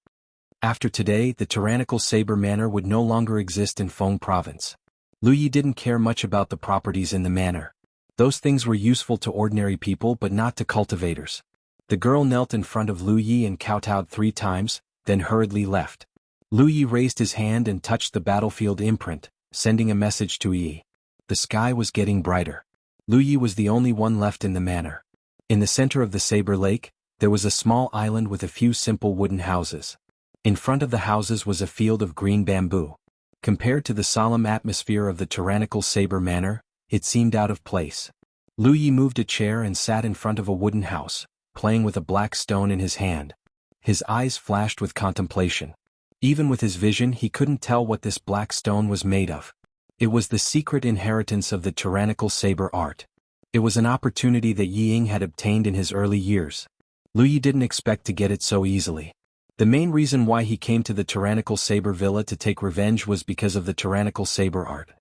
After today, the tyrannical Saber Manor would no longer exist in Feng province. Lu Yi didn't care much about the properties in the manor. Those things were useful to ordinary people but not to cultivators. The girl knelt in front of Lu Yi and kowtowed 3 times, then hurriedly left. Lu Yi raised his hand and touched the battlefield imprint, sending a message to Yi. The sky was getting brighter. Lu Yi was the only one left in the manor. In the center of the Saber Lake, there was a small island with a few simple wooden houses. In front of the houses was a field of green bamboo. Compared to the solemn atmosphere of the tyrannical Saber Manor, it seemed out of place. Lu Yi moved a chair and sat in front of a wooden house, playing with a black stone in his hand. His eyes flashed with contemplation. Even with his vision, he couldn't tell what this black stone was made of. It was the secret inheritance of the tyrannical saber art. It was an opportunity that Yi Ying had obtained in his early years. Lu Yi didn't expect to get it so easily. The main reason why he came to the tyrannical saber villa to take revenge was because of the tyrannical saber art.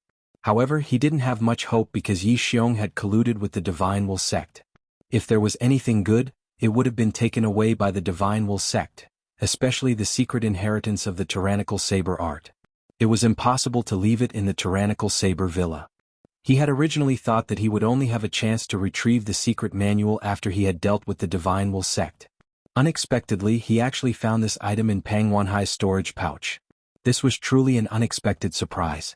However, he didn't have much hope because Yi Xiong had colluded with the Divine Will sect. If there was anything good, it would have been taken away by the Divine Will sect, especially the secret inheritance of the tyrannical saber art. It was impossible to leave it in the tyrannical saber villa. He had originally thought that he would only have a chance to retrieve the secret manual after he had dealt with the Divine Will sect. Unexpectedly, he actually found this item in Pang Wanhai's storage pouch. This was truly an unexpected surprise.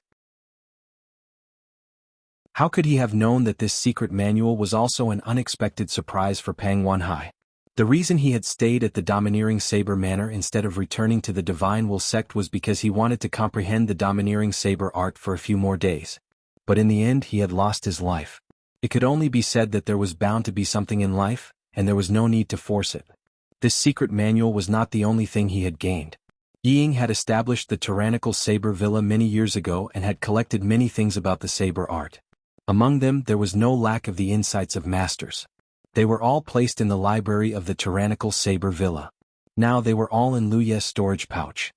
How could he have known that this secret manual was also an unexpected surprise for Pang Wanhai? The reason he had stayed at the domineering Saber Manor instead of returning to the Divine Will sect was because he wanted to comprehend the domineering saber art for a few more days. But in the end he had lost his life. It could only be said that there was bound to be something in life, and there was no need to force it. This secret manual was not the only thing he had gained. Yi Ying had established the tyrannical saber villa many years ago and had collected many things about the saber art. Among them there was no lack of the insights of masters. They were all placed in the library of the tyrannical saber villa. Now they were all in Lu Ye's storage pouch.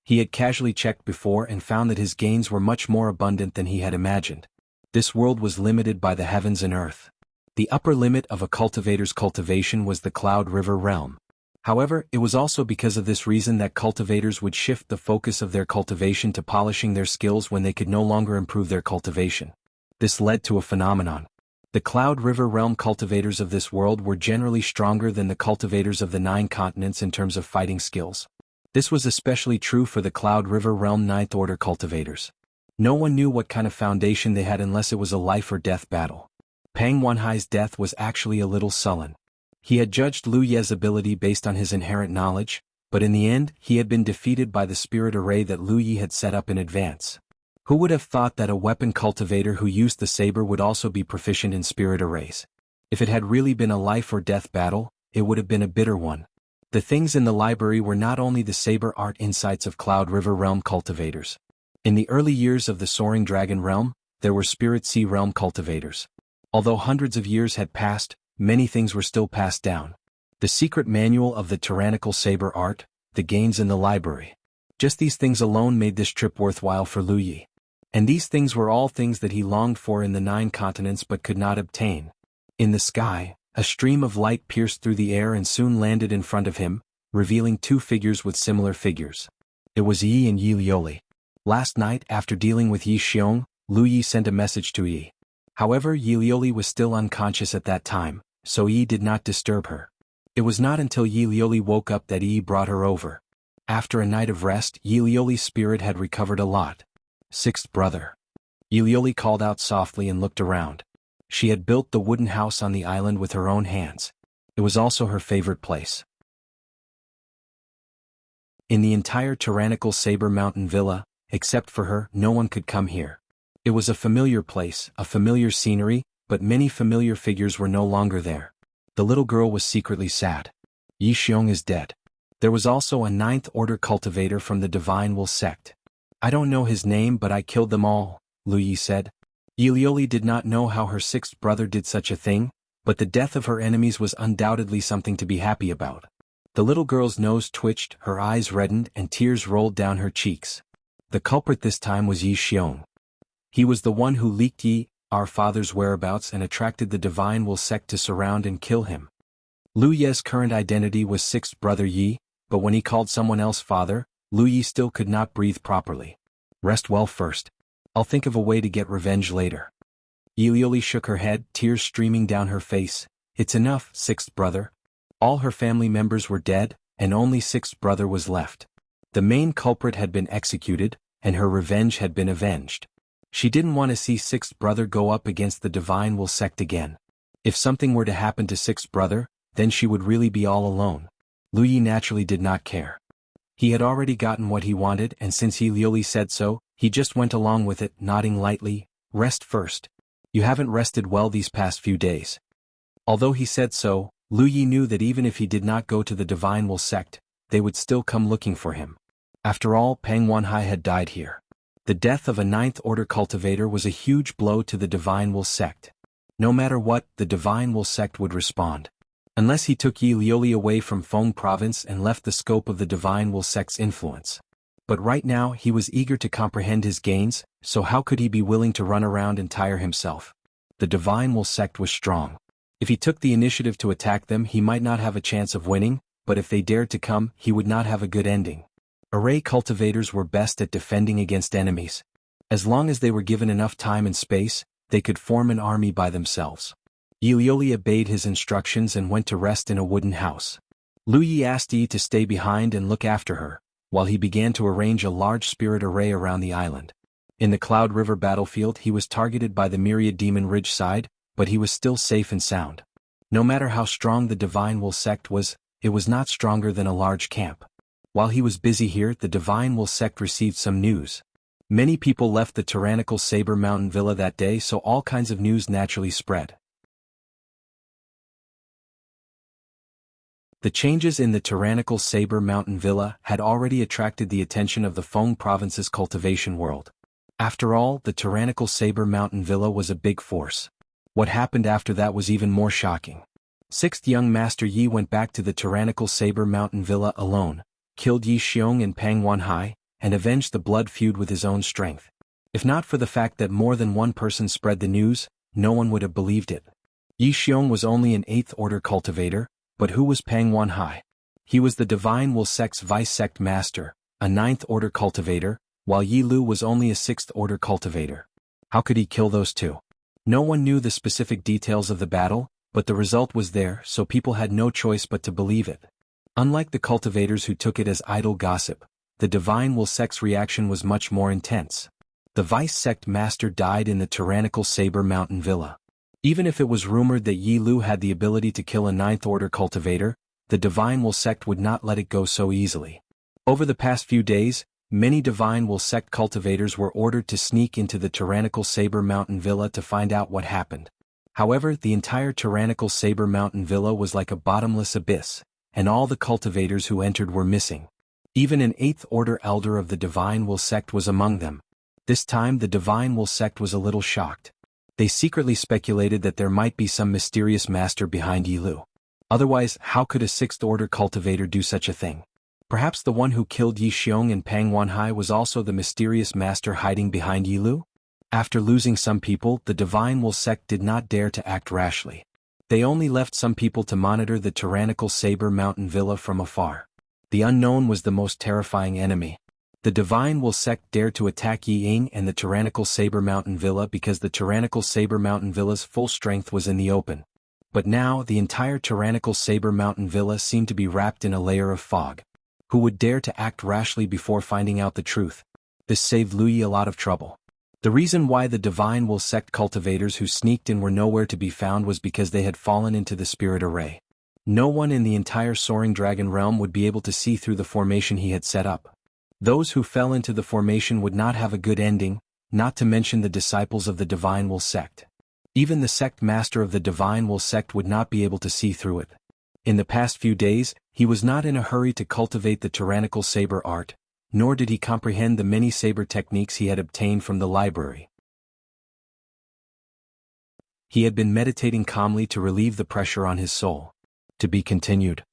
He had casually checked before and found that his gains were much more abundant than he had imagined. This world was limited by the heavens and earth. The upper limit of a cultivator's cultivation was the Cloud River realm. However, it was also because of this reason that cultivators would shift the focus of their cultivation to polishing their skills when they could no longer improve their cultivation. This led to a phenomenon. The Cloud River realm cultivators of this world were generally stronger than the cultivators of the 9 continents in terms of fighting skills. This was especially true for the Cloud River realm 9th order cultivators. No one knew what kind of foundation they had unless it was a life or death battle. Pang Wanhai's death was actually a little sullen. He had judged Lu Ye's ability based on his inherent knowledge, but in the end he had been defeated by the spirit array that Lu Yi had set up in advance. Who would have thought that a weapon cultivator who used the saber would also be proficient in spirit arrays? If it had really been a life or death battle, it would have been a bitter one. The things in the library were not only the saber art insights of Cloud River realm cultivators. In the early years of the Soaring Dragon realm, there were Spirit Sea realm cultivators. Although hundreds of years had passed, many things were still passed down. The secret manual of the tyrannical saber art, the gains in the library. Just these things alone made this trip worthwhile for Lu Yi. And these things were all things that he longed for in the 9 continents but could not obtain. In the sky, a stream of light pierced through the air and soon landed in front of him, revealing 2 figures with similar figures. It was Yi and Yi Lioli. Last night, after dealing with Yi Xiong, Lu Yi sent a message to Yi. However, Yi Lioli was still unconscious at that time, so Yi did not disturb her. It was not until Yi Lioli woke up that Yi brought her over. After a night of rest, Yi Lioli's spirit had recovered a lot. 6th brother. Yi Lioli called out softly and looked around. She had built the wooden house on the island with her own hands. It was also her favorite place. In the entire tyrannical Saber Mountain Villa, except for her, no one could come here. It was a familiar place, a familiar scenery, but many familiar figures were no longer there. The little girl was secretly sad. Yi Xiong is dead. There was also a 9th order cultivator from the Divine Will sect. I don't know his name but I killed them all, Lu Yi said. Yi Lioli did not know how her 6th brother did such a thing, but the death of her enemies was undoubtedly something to be happy about. The little girl's nose twitched, her eyes reddened and tears rolled down her cheeks. The culprit this time was Yi Xiong. He was the one who leaked Yi, our father's whereabouts and attracted the Divine Will sect to surround and kill him. Lu Ye's current identity was 6th brother Yi, but when he called someone else father, Lu Yi still could not breathe properly. Rest well first. I'll think of a way to get revenge later. Yi Lioli shook her head, tears streaming down her face. It's enough, 6th brother. All her family members were dead, and only 6th brother was left. The main culprit had been executed, and her revenge had been avenged. She didn't want to see 6th brother go up against the Divine Will sect again. If something were to happen to Sixth Brother, then she would really be all alone. Lu Yi naturally did not care. He had already gotten what he wanted, and since He Liuli said so, he just went along with it, nodding lightly. Rest first. You haven't rested well these past few days. Although he said so, Lu Yi knew that even if he did not go to the Divine Will sect, they would still come looking for him. After all, Pang Wanhai had died here. The death of a Ninth Order cultivator was a huge blow to the Divine Will sect. No matter what, the Divine Will sect would respond. Unless he took Yi Liuli away from Feng province and left the scope of the Divine Will sect's influence. But right now he was eager to comprehend his gains, so how could he be willing to run around and tire himself? The Divine Will sect was strong. If he took the initiative to attack them, he might not have a chance of winning, but if they dared to come, he would not have a good ending. Array cultivators were best at defending against enemies. As long as they were given enough time and space, they could form an army by themselves. Yi Liuli obeyed his instructions and went to rest in a wooden house. Lu Yi asked Yi to stay behind and look after her, while he began to arrange a large spirit array around the island. In the Cloud River battlefield he was targeted by the Myriad Demon Ridge side, but he was still safe and sound. No matter how strong the Divine Will sect was, it was not stronger than a large camp. While he was busy here, the Divine Will sect received some news. Many people left the tyrannical Saber Mountain Villa that day, so all kinds of news naturally spread. The changes in the tyrannical Saber Mountain Villa had already attracted the attention of the Feng province's cultivation world. After all, the tyrannical Saber Mountain Villa was a big force. What happened after that was even more shocking. Sixth young Master Yi went back to the tyrannical Saber Mountain Villa alone, killed Yi Xiong and Pang Wanhai, and avenged the blood feud with his own strength. If not for the fact that more than one person spread the news, no one would have believed it. Yi Xiong was only an 8th Order cultivator, but who was Pang Wanhai? He was the Divine Will sect's vice-sect master, a 9th Order cultivator, while Yi Lu was only a 6th Order cultivator. How could he kill those two? No one knew the specific details of the battle, but the result was there, so people had no choice but to believe it. Unlike the cultivators who took it as idle gossip, the Divine Will sect's reaction was much more intense. The vice-sect master died in the tyrannical Saber Mountain Villa. Even if it was rumored that Yi Lu had the ability to kill a 9th Order cultivator, the Divine Will sect would not let it go so easily. Over the past few days, many Divine Will sect cultivators were ordered to sneak into the tyrannical Saber Mountain Villa to find out what happened. However, the entire tyrannical Saber Mountain Villa was like a bottomless abyss, and all the cultivators who entered were missing. Even an 8th Order elder of the Divine Will sect was among them. This time the Divine Will sect was a little shocked. They secretly speculated that there might be some mysterious master behind Yi Lu. Otherwise, how could a 6th Order cultivator do such a thing? Perhaps the one who killed Yi Xiong and Pang Wanhai was also the mysterious master hiding behind Yi Lu? After losing some people, the Divine Will sect did not dare to act rashly. They only left some people to monitor the tyrannical Saber Mountain Villa from afar. The unknown was the most terrifying enemy. The Divine Will sect dared to attack Yi Ying and the tyrannical Saber Mountain Villa because the tyrannical Saber Mountain Villa's full strength was in the open. But now, the entire tyrannical Saber Mountain Villa seemed to be wrapped in a layer of fog. Who would dare to act rashly before finding out the truth? This saved Lu Yi a lot of trouble. The reason why the Divine Will sect cultivators who sneaked in were nowhere to be found was because they had fallen into the spirit array. No one in the entire Soaring Dragon realm would be able to see through the formation he had set up. Those who fell into the formation would not have a good ending, not to mention the disciples of the Divine Will sect. Even the sect master of the Divine Will sect would not be able to see through it. In the past few days, he was not in a hurry to cultivate the tyrannical saber art, nor did he comprehend the many saber techniques he had obtained from the library. He had been meditating calmly to relieve the pressure on his soul. To be continued.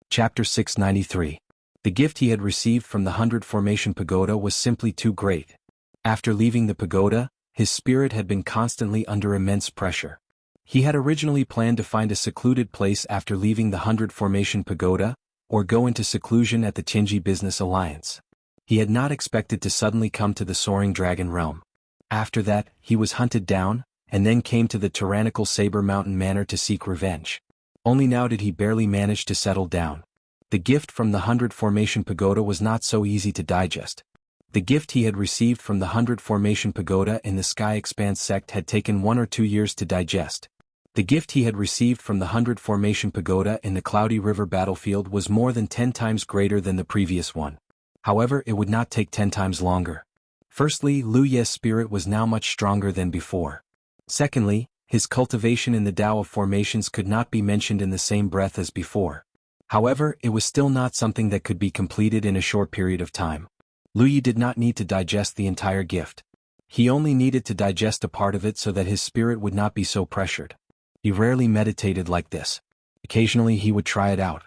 Chapter 693. The gift he had received from the 100 Formation Pagoda was simply too great. After leaving the pagoda, his spirit had been constantly under immense pressure. He had originally planned to find a secluded place after leaving the 100 Formation Pagoda, or go into seclusion at the Tianji Business Alliance. He had not expected to suddenly come to the Soaring Dragon realm. After that, he was hunted down, and then came to the tyrannical Saber Mountain Manor to seek revenge. Only now did he barely manage to settle down. The gift from the 100 Formation Pagoda was not so easy to digest. The gift he had received from the 100 Formation Pagoda in the Sky Expanse sect had taken 1 or 2 years to digest. The gift he had received from the 100 Formation Pagoda in the Cloudy River battlefield was more than 10 times greater than the previous one. However, it would not take 10 times longer. Firstly, Lu Ye's spirit was now much stronger than before. Secondly, his cultivation in the Tao of Formations could not be mentioned in the same breath as before. However, it was still not something that could be completed in a short period of time. Lu Ye did not need to digest the entire gift. He only needed to digest a part of it so that his spirit would not be so pressured. He rarely meditated like this. Occasionally he would try it out.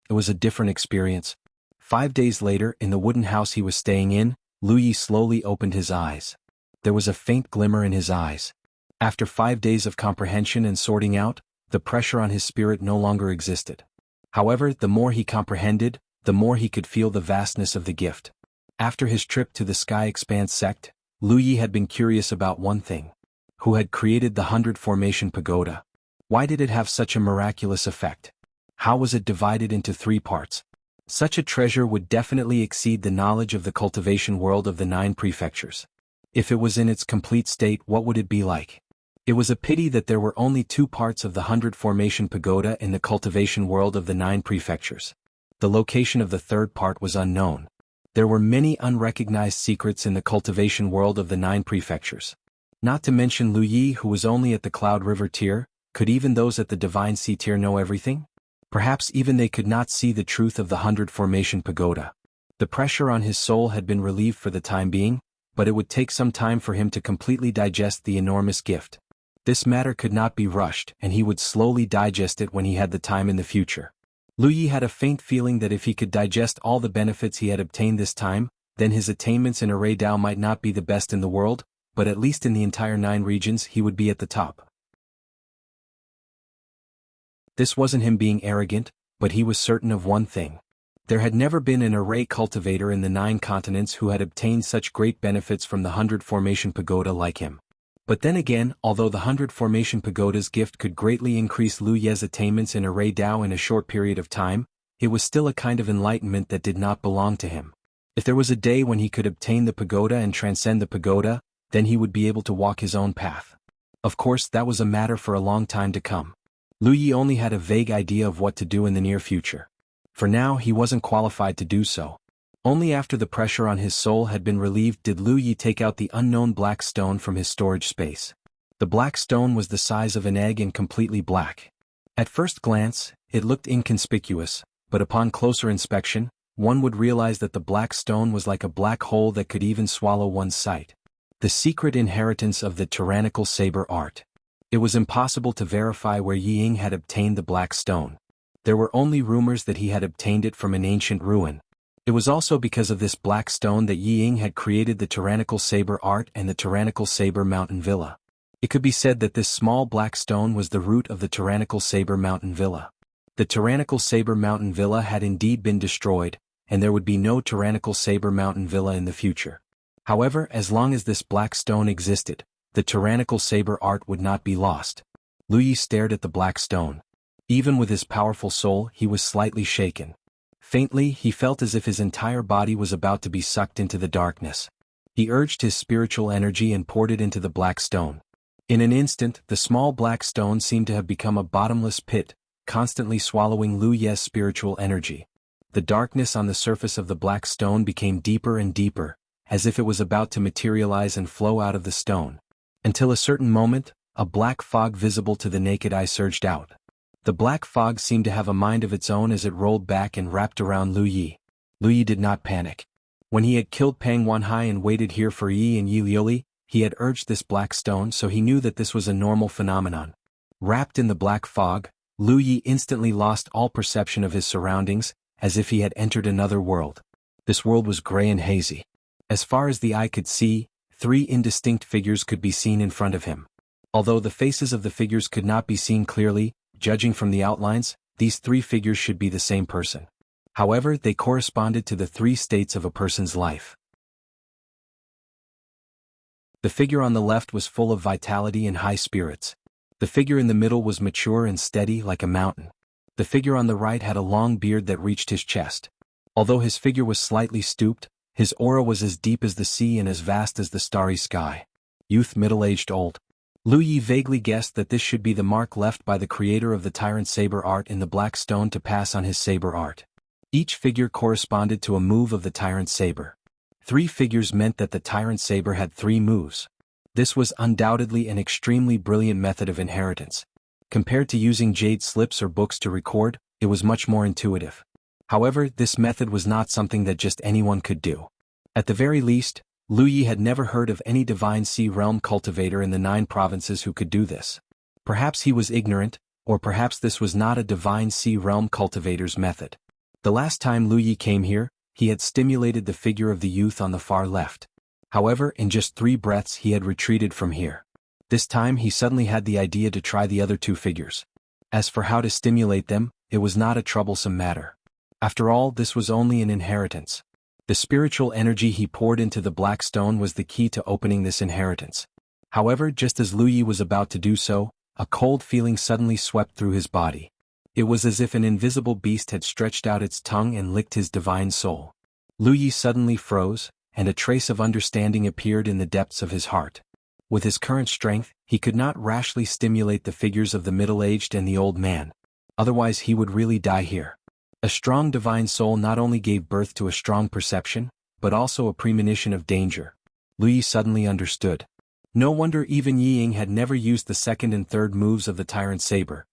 It was a different experience. 5 days later, in the wooden house he was staying in, Lu Ye slowly opened his eyes. There was a faint glimmer in his eyes. After 5 days of comprehension and sorting out, the pressure on his spirit no longer existed. However, the more he comprehended, the more he could feel the vastness of the gift. After his trip to the Sky Expanse sect, Lu Ye had been curious about one thing. Who had created the 100 Formation Pagoda? Why did it have such a miraculous effect? How was it divided into 3 parts? Such a treasure would definitely exceed the knowledge of the cultivation world of the 9 prefectures. If it was in its complete state, what would it be like? It was a pity that there were only 2 parts of the 100 Formation Pagoda in the cultivation world of the 9 prefectures. The location of the 3rd part was unknown. There were many unrecognized secrets in the cultivation world of the 9 prefectures. Not to mention Lu Yi, who was only at the Cloud River tier. Could even those at the Divine Sea tier know everything? Perhaps even they could not see the truth of the 100 Formation Pagoda. The pressure on his soul had been relieved for the time being, but it would take some time for him to completely digest the enormous gift. This matter could not be rushed, and he would slowly digest it when he had the time in the future. Lu Yi had a faint feeling that if he could digest all the benefits he had obtained this time, then his attainments in Array Dao might not be the best in the world, but at least in the entire 9 regions he would be at the top. This wasn't him being arrogant, but he was certain of one thing. There had never been an array cultivator in the 9 continents who had obtained such great benefits from the 100 Formation Pagoda like him. But then again, although the 100 Formation Pagoda's gift could greatly increase Lu Ye's attainments in Array Dao in a short period of time, it was still a kind of enlightenment that did not belong to him. If there was a day when he could obtain the pagoda and transcend the pagoda, then he would be able to walk his own path. Of course, that was a matter for a long time to come. Lu Yi only had a vague idea of what to do in the near future. For now, he wasn't qualified to do so. Only after the pressure on his soul had been relieved did Lu Yi take out the unknown black stone from his storage space. The black stone was the size of an egg and completely black. At first glance, it looked inconspicuous, but upon closer inspection, one would realize that the black stone was like a black hole that could even swallow one's sight. The secret inheritance of the tyrannical saber art. It was impossible to verify where Yi Ying had obtained the black stone. There were only rumors that he had obtained it from an ancient ruin. It was also because of this black stone that Yi Ying had created the tyrannical saber art and the tyrannical saber mountain villa. It could be said that this small black stone was the root of the tyrannical saber mountain villa. The tyrannical saber mountain villa had indeed been destroyed, and there would be no tyrannical saber mountain villa in the future. However, as long as this black stone existed, the tyrannical saber art would not be lost. Lu Yi stared at the black stone. Even with his powerful soul, he was slightly shaken. Faintly, he felt as if his entire body was about to be sucked into the darkness. He urged his spiritual energy and poured it into the black stone. In an instant, the small black stone seemed to have become a bottomless pit, constantly swallowing Lu Ye's spiritual energy. The darkness on the surface of the black stone became deeper and deeper, as if it was about to materialize and flow out of the stone. Until a certain moment, a black fog visible to the naked eye surged out. The black fog seemed to have a mind of its own as it rolled back and wrapped around Lu Yi. Lu Yi did not panic. When he had killed Pang Wanhai and waited here for Yi and Yi Liuli, he had urged this black stone, so he knew that this was a normal phenomenon. Wrapped in the black fog, Lu Yi instantly lost all perception of his surroundings, as if he had entered another world. This world was gray and hazy. As far as the eye could see, 3 indistinct figures could be seen in front of him. Although the faces of the figures could not be seen clearly, judging from the outlines, these 3 figures should be the same person. However, they corresponded to the 3 states of a person's life. The figure on the left was full of vitality and high spirits. The figure in the middle was mature and steady like a mountain. The figure on the right had a long beard that reached his chest. Although his figure was slightly stooped, His aura was as deep as the sea and as vast as the starry sky. Youth, middle-aged, old. Lu Yi vaguely guessed that this should be the mark left by the creator of the tyrant saber art in the black stone to pass on his saber art. Each figure corresponded to a move of the tyrant saber. 3 figures meant that the tyrant saber had 3 moves. This was undoubtedly an extremely brilliant method of inheritance. Compared to using jade slips or books to record, it was much more intuitive. However, this method was not something that just anyone could do. At the very least, Lu Yi had never heard of any divine sea realm cultivator in the 9 provinces who could do this. Perhaps he was ignorant, or perhaps this was not a divine sea realm cultivator's method. The last time Lu Yi came here, he had stimulated the figure of the youth on the far left. However, in just 3 breaths he had retreated from here. This time he suddenly had the idea to try the other 2 figures. As for how to stimulate them, it was not a troublesome matter. After all, this was only an inheritance. The spiritual energy he poured into the black stone was the key to opening this inheritance. However, just as Lu Yi was about to do so, a cold feeling suddenly swept through his body. It was as if an invisible beast had stretched out its tongue and licked his divine soul. Lu Yi suddenly froze, and a trace of understanding appeared in the depths of his heart. With his current strength, he could not rashly stimulate the figures of the middle-aged and the old man. Otherwise he would really die here. A strong divine soul not only gave birth to a strong perception, but also a premonition of danger. Lu Yi suddenly understood. No wonder even Yi Ying had never used the 2nd and 3rd moves of the tyrant saber.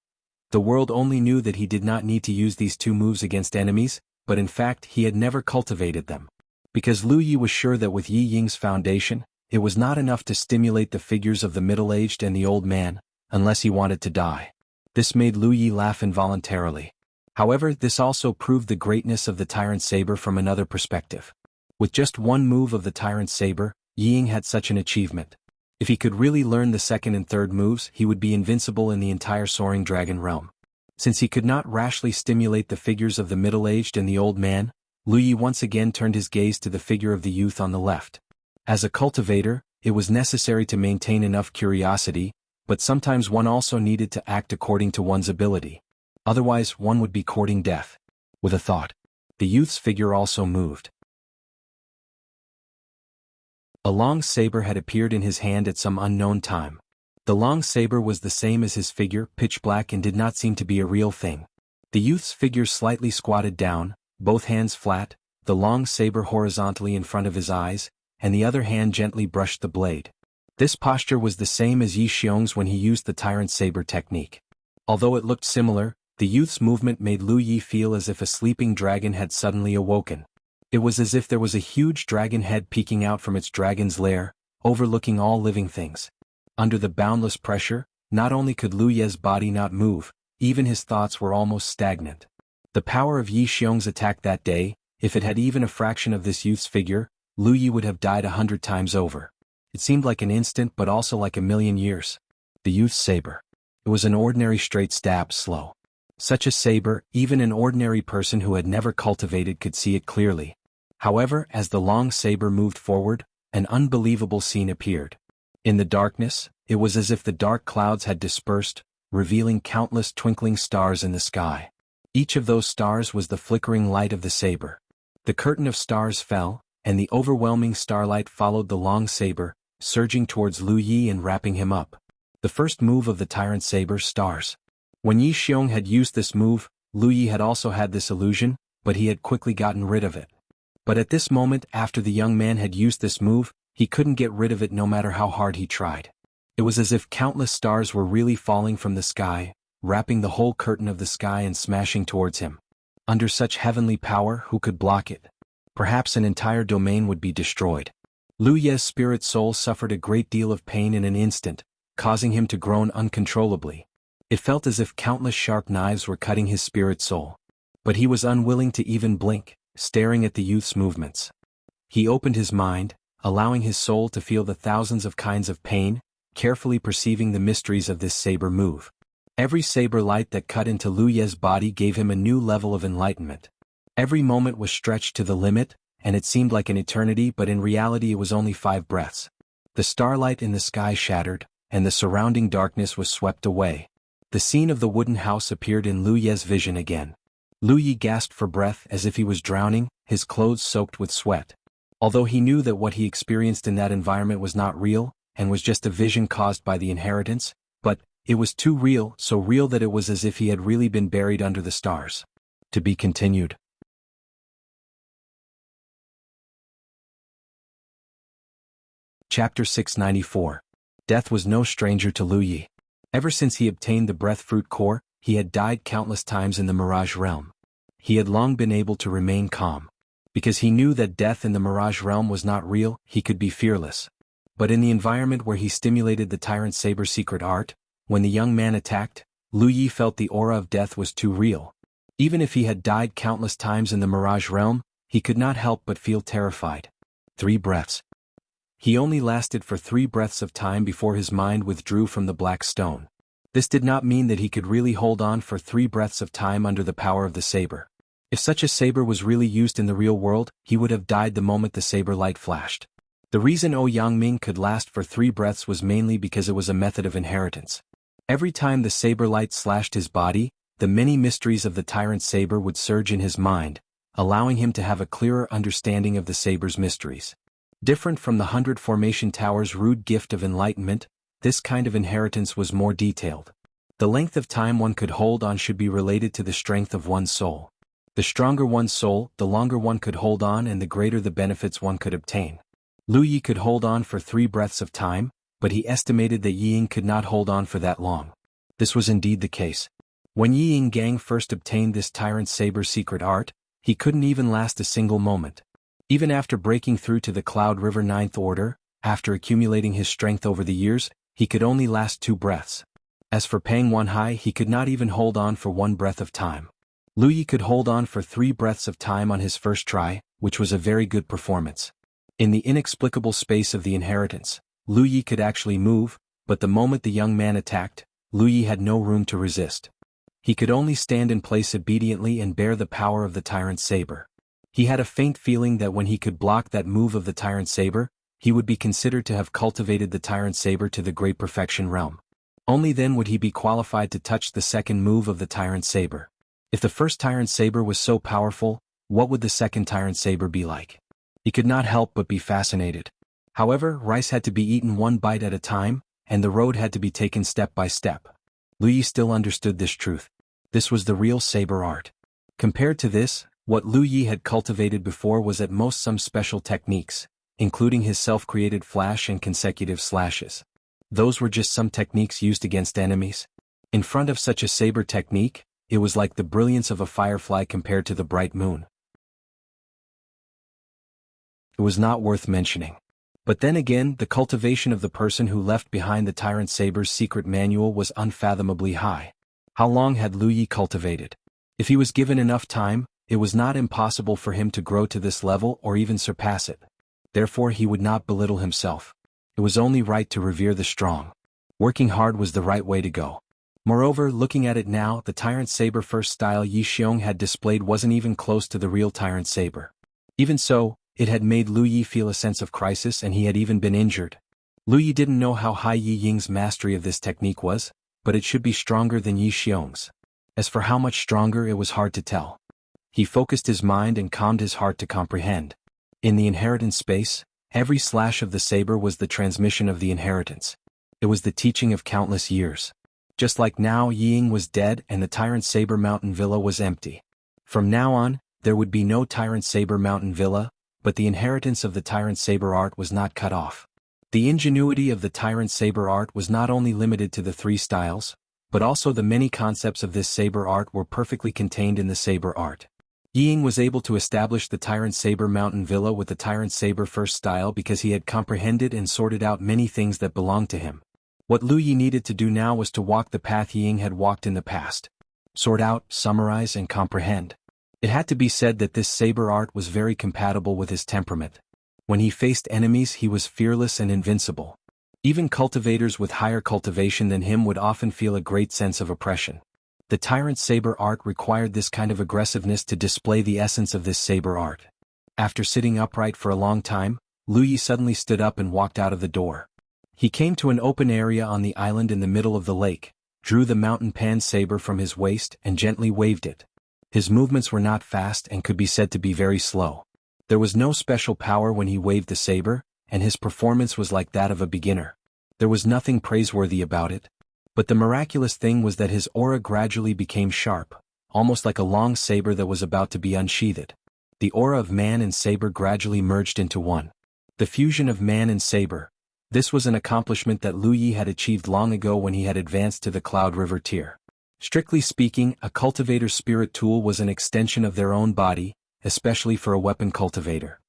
The world only knew that he did not need to use these 2 moves against enemies, but in fact he had never cultivated them. Because Lu Yi was sure that with Yi Ying's foundation, it was not enough to stimulate the figures of the middle-aged and the old man, unless he wanted to die. This made Lu Yi laugh involuntarily. However, this also proved the greatness of the tyrant saber from another perspective. With just 1 move of the tyrant saber, Yi Ying had such an achievement. If he could really learn the 2nd and 3rd moves, he would be invincible in the entire soaring dragon realm. Since he could not rashly stimulate the figures of the middle-aged and the old man, Lu Yi once again turned his gaze to the figure of the youth on the left. As a cultivator, it was necessary to maintain enough curiosity, but sometimes one also needed to act according to one's ability. Otherwise, one would be courting death. With a thought, the youth's figure also moved. A long saber had appeared in his hand at some unknown time. The long saber was the same as his figure, pitch black, and did not seem to be a real thing. The youth's figure slightly squatted down, both hands flat, the long saber horizontally in front of his eyes, and the other hand gently brushed the blade. This posture was the same as Yi Xiong's when he used the tyrant saber technique. Although it looked similar, the youth's movement made Lu Yi feel as if a sleeping dragon had suddenly awoken. It was as if there was a huge dragon head peeking out from its dragon's lair, overlooking all living things. Under the boundless pressure, not only could Lu Ye's body not move, even his thoughts were almost stagnant. The power of Yi Xiong's attack that day, if it had even a fraction of this youth's figure, Lu Yi would have died 100 times over. It seemed like an instant but also like a million years. The youth's saber. It was an ordinary straight stab, slow. Such a saber, even an ordinary person who had never cultivated could see it clearly. However, as the long saber moved forward, an unbelievable scene appeared. In the darkness, it was as if the dark clouds had dispersed, revealing countless twinkling stars in the sky. Each of those stars was the flickering light of the saber. The curtain of stars fell, and the overwhelming starlight followed the long saber, surging towards Lu Yi and wrapping him up. The first move of the tyrant saber, stars. When Yi Xiong had used this move, Lu Yi had also had this illusion, but he had quickly gotten rid of it. But at this moment, after the young man had used this move, he couldn't get rid of it no matter how hard he tried. It was as if countless stars were really falling from the sky, wrapping the whole curtain of the sky and smashing towards him. Under such heavenly power, who could block it? Perhaps an entire domain would be destroyed. Lu Ye's spirit soul suffered a great deal of pain in an instant, causing him to groan uncontrollably. It felt as if countless sharp knives were cutting his spirit soul. But he was unwilling to even blink, staring at the youth's movements. He opened his mind, allowing his soul to feel the thousands of kinds of pain, carefully perceiving the mysteries of this saber move. Every saber light that cut into Lu Ye's body gave him a new level of enlightenment. Every moment was stretched to the limit, and it seemed like an eternity, but in reality it was only 5 breaths. The starlight in the sky shattered, and the surrounding darkness was swept away. The scene of the wooden house appeared in Lu Ye's vision again. Lu Yi gasped for breath as if he was drowning, his clothes soaked with sweat. Although he knew that what he experienced in that environment was not real, and was just a vision caused by the inheritance, but it was too real, so real that it was as if he had really been buried under the stars. To be continued. Chapter 694. Death was no stranger to Lu Yi. Ever since he obtained the breath fruit core, he had died countless times in the Mirage realm. He had long been able to remain calm. Because he knew that death in the Mirage realm was not real, he could be fearless. But in the environment where he stimulated the Tyrant Saber's secret art, when the young man attacked, Lu Yi felt the aura of death was too real. Even if he had died countless times in the Mirage realm, he could not help but feel terrified. 3 breaths. He only lasted for 3 breaths of time before his mind withdrew from the black stone. This did not mean that he could really hold on for 3 breaths of time under the power of the saber. If such a saber was really used in the real world, he would have died the moment the saber light flashed. The reason Yangming could last for 3 breaths was mainly because it was a method of inheritance. Every time the saber light slashed his body, the many mysteries of the tyrant saber would surge in his mind, allowing him to have a clearer understanding of the saber's mysteries. Different from the 100 Formation Tower's rude gift of enlightenment, this kind of inheritance was more detailed. The length of time one could hold on should be related to the strength of one's soul. The stronger one's soul, the longer one could hold on and the greater the benefits one could obtain. Lu Yi could hold on for 3 breaths of time, but he estimated that Yiying could not hold on for that long. This was indeed the case. When Yiying Gang first obtained this Tyrant Saber's secret art, he couldn't even last a single moment. Even after breaking through to the Cloud River 9th Order, after accumulating his strength over the years, he could only last 2 breaths. As for Pang Wanhai, he could not even hold on for 1 breath of time. Lu Yi could hold on for 3 breaths of time on his first try, which was a very good performance. In the inexplicable space of the inheritance, Lu Yi could actually move, but the moment the young man attacked, Lu Yi had no room to resist. He could only stand in place obediently and bear the power of the Tyrant Saber. He had a faint feeling that when he could block that move of the Tyrant Saber, he would be considered to have cultivated the Tyrant Saber to the great perfection realm. Only then would he be qualified to touch the second move of the Tyrant Saber. If the first Tyrant Saber was so powerful, what would the second Tyrant Saber be like? He could not help but be fascinated. However, rice had to be eaten 1 bite at a time, and the road had to be taken step by step. Lu Yi still understood this truth. This was the real saber art. Compared to this, what Lu Yi had cultivated before was at most some special techniques, including his self-created flash and consecutive slashes. Those were just some techniques used against enemies. In front of such a saber technique, it was like the brilliance of a firefly compared to the bright moon. It was not worth mentioning. But then again, the cultivation of the person who left behind the Tyrant Saber's secret manual was unfathomably high. How long had Lu Yi cultivated? If he was given enough time, it was not impossible for him to grow to this level or even surpass it. Therefore he would not belittle himself. It was only right to revere the strong. Working hard was the right way to go. Moreover, looking at it now, the Tyrant Saber first style Yi Xiong had displayed wasn't even close to the real Tyrant Saber. Even so, it had made Lu Yi feel a sense of crisis and he had even been injured. Lu Yi didn't know how high Yi Ying's mastery of this technique was, but it should be stronger than Yi Xiong's. As for how much stronger, it was hard to tell. He focused his mind and calmed his heart to comprehend. In the inheritance space, every slash of the saber was the transmission of the inheritance. It was the teaching of countless years. Just like now, Yiying was dead and the Tyrant Saber Mountain Villa was empty. From now on, there would be no Tyrant Saber Mountain Villa, but the inheritance of the Tyrant Saber art was not cut off. The ingenuity of the Tyrant Saber art was not only limited to the 3 styles, but also the many concepts of this saber art were perfectly contained in the saber art. Yiying was able to establish the Tyrant Saber Mountain Villa with the Tyrant Saber first style because he had comprehended and sorted out many things that belonged to him. What Lu Yi needed to do now was to walk the path Yiying had walked in the past. Sort out, summarize, and comprehend. It had to be said that this saber art was very compatible with his temperament. When he faced enemies, he was fearless and invincible. Even cultivators with higher cultivation than him would often feel a great sense of oppression. The Tyrant Saber art required this kind of aggressiveness to display the essence of this saber art. After sitting upright for a long time, Lu Yi suddenly stood up and walked out of the door. He came to an open area on the island in the middle of the lake, drew the mountain pan saber from his waist and gently waved it. His movements were not fast and could be said to be very slow. There was no special power when he waved the saber, and his performance was like that of a beginner. There was nothing praiseworthy about it. But the miraculous thing was that his aura gradually became sharp, almost like a long saber that was about to be unsheathed. The aura of man and saber gradually merged into one. The fusion of man and saber. This was an accomplishment that Lu Yi had achieved long ago when he had advanced to the Cloud River tier. Strictly speaking, a cultivator's spirit tool was an extension of their own body, especially for a weapon cultivator.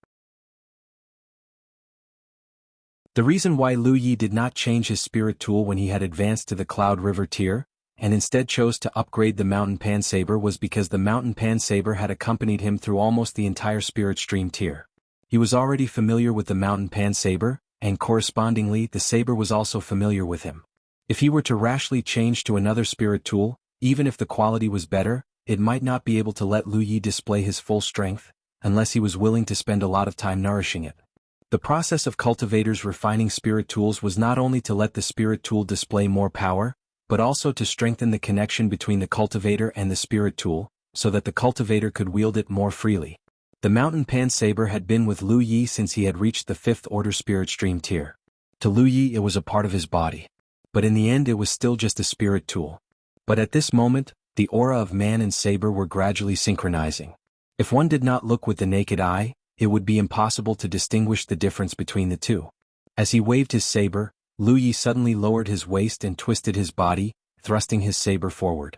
The reason why Lu Yi did not change his spirit tool when he had advanced to the Cloud River tier, and instead chose to upgrade the Mountain Pan Saber, was because the Mountain Pan Saber had accompanied him through almost the entire Spirit Stream tier. He was already familiar with the Mountain Pan Saber, and correspondingly the saber was also familiar with him. If he were to rashly change to another spirit tool, even if the quality was better, it might not be able to let Lu Yi display his full strength, unless he was willing to spend a lot of time nourishing it. The process of cultivators refining spirit tools was not only to let the spirit tool display more power, but also to strengthen the connection between the cultivator and the spirit tool, so that the cultivator could wield it more freely. The Mountain Pan Saber had been with Lu Yi since he had reached the 5th Order Spirit Stream tier. To Lu Yi it was a part of his body. But in the end it was still just a spirit tool. But at this moment, the aura of man and saber were gradually synchronizing. If one did not look with the naked eye, it would be impossible to distinguish the difference between the two. As he waved his saber, Lu Yi suddenly lowered his waist and twisted his body, thrusting his saber forward.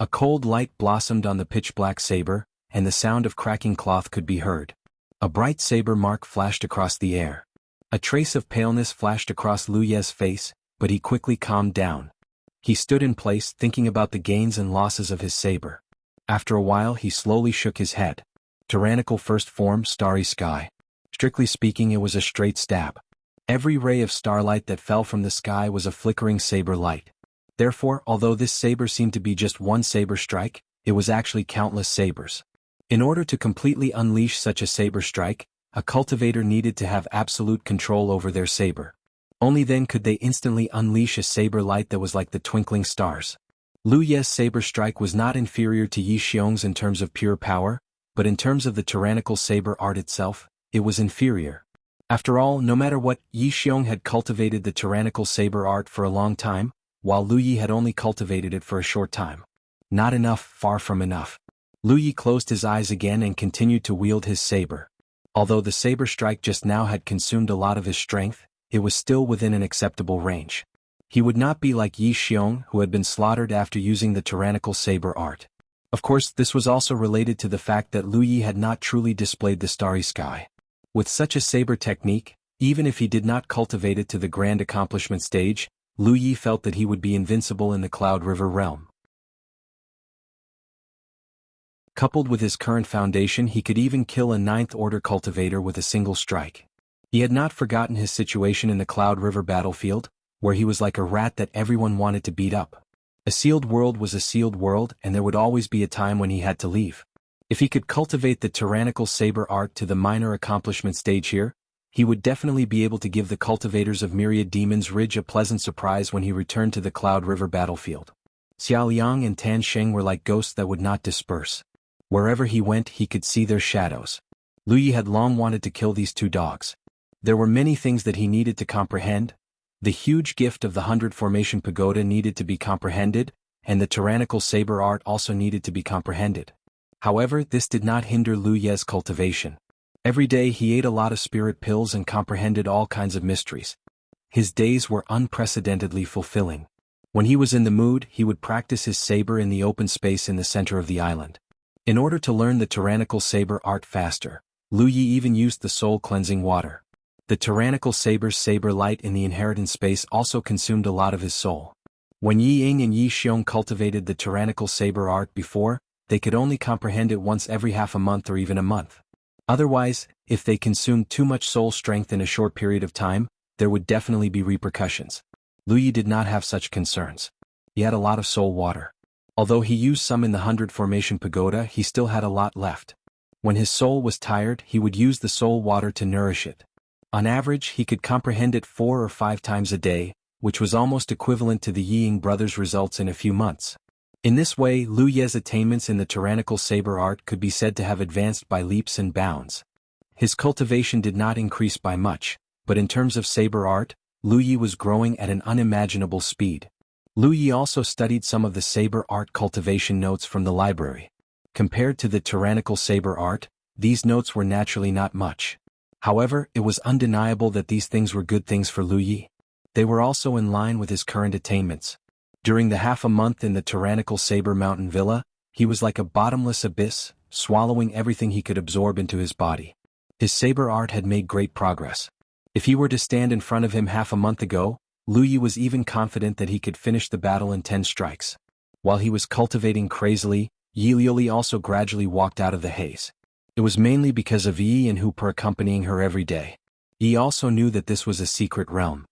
A cold light blossomed on the pitch-black saber, and the sound of cracking cloth could be heard. A bright saber mark flashed across the air. A trace of paleness flashed across Lu Yi's face, but he quickly calmed down. He stood in place thinking about the gains and losses of his saber. After a while he slowly shook his head. Tyrannical first form, starry sky. Strictly speaking it was a straight stab. Every ray of starlight that fell from the sky was a flickering saber light. Therefore, although this saber seemed to be just one saber strike, it was actually countless sabers. In order to completely unleash such a saber strike, a cultivator needed to have absolute control over their saber. Only then could they instantly unleash a saber light that was like the twinkling stars. Lu Yi's saber strike was not inferior to Yi Xiong's in terms of pure power, but in terms of the tyrannical saber art itself, it was inferior. After all, no matter what, Yi Xiong had cultivated the tyrannical saber art for a long time, while Lu Yi had only cultivated it for a short time. Not enough, far from enough. Lu Yi closed his eyes again and continued to wield his saber. Although the saber strike just now had consumed a lot of his strength, it was still within an acceptable range. He would not be like Yi Xiong, who had been slaughtered after using the tyrannical saber art. Of course, this was also related to the fact that Lu Yi had not truly displayed the starry sky. With such a saber technique, even if he did not cultivate it to the grand accomplishment stage, Lu Yi felt that he would be invincible in the Cloud River realm. Coupled with his current foundation, he could even kill a 9th Order cultivator with a single strike. He had not forgotten his situation in the Cloud River battlefield, where he was like a rat that everyone wanted to beat up. A sealed world was a sealed world, and there would always be a time when he had to leave. If he could cultivate the tyrannical saber art to the minor accomplishment stage here, he would definitely be able to give the cultivators of Myriad Demons Ridge a pleasant surprise when he returned to the Cloud River battlefield. Xiao Liang and Tan Sheng were like ghosts that would not disperse. Wherever he went he could see their shadows. Lu Yi had long wanted to kill these two dogs. There were many things that he needed to comprehend. The huge gift of the 100 Formation Pagoda needed to be comprehended, and the tyrannical saber art also needed to be comprehended. However, this did not hinder Lu Yi's cultivation. Every day he ate a lot of spirit pills and comprehended all kinds of mysteries. His days were unprecedentedly fulfilling. When he was in the mood, he would practice his saber in the open space in the center of the island. In order to learn the tyrannical saber art faster, Lu Yi even used the soul-cleansing water. The tyrannical saber's saber light in the inheritance space also consumed a lot of his soul. When Yi Ying and Yi Xiong cultivated the tyrannical saber art before, they could only comprehend it once every half a month or even a month. Otherwise, if they consumed too much soul strength in a short period of time, there would definitely be repercussions. Lu Yi did not have such concerns. He had a lot of soul water. Although he used some in the 100 Formation Pagoda, he still had a lot left. When his soul was tired, he would use the soul water to nourish it. On average, he could comprehend it 4 or 5 times a day, which was almost equivalent to the Yi Ying brothers' results in a few months. In this way, Lu Yi's attainments in the tyrannical saber art could be said to have advanced by leaps and bounds. His cultivation did not increase by much, but in terms of saber art, Lu Yi was growing at an unimaginable speed. Lu Yi also studied some of the saber art cultivation notes from the library. Compared to the tyrannical saber art, these notes were naturally not much. However, it was undeniable that these things were good things for Lu Yi. They were also in line with his current attainments. During the half a month in the tyrannical Saber Mountain Villa, he was like a bottomless abyss, swallowing everything he could absorb into his body. His saber art had made great progress. If he were to stand in front of him half a month ago, Lu Yi was even confident that he could finish the battle in 10 strikes. While he was cultivating crazily, Yi Liuli also gradually walked out of the haze. It was mainly because of Yi and Hooper accompanying her every day. Yi also knew that this was a secret realm.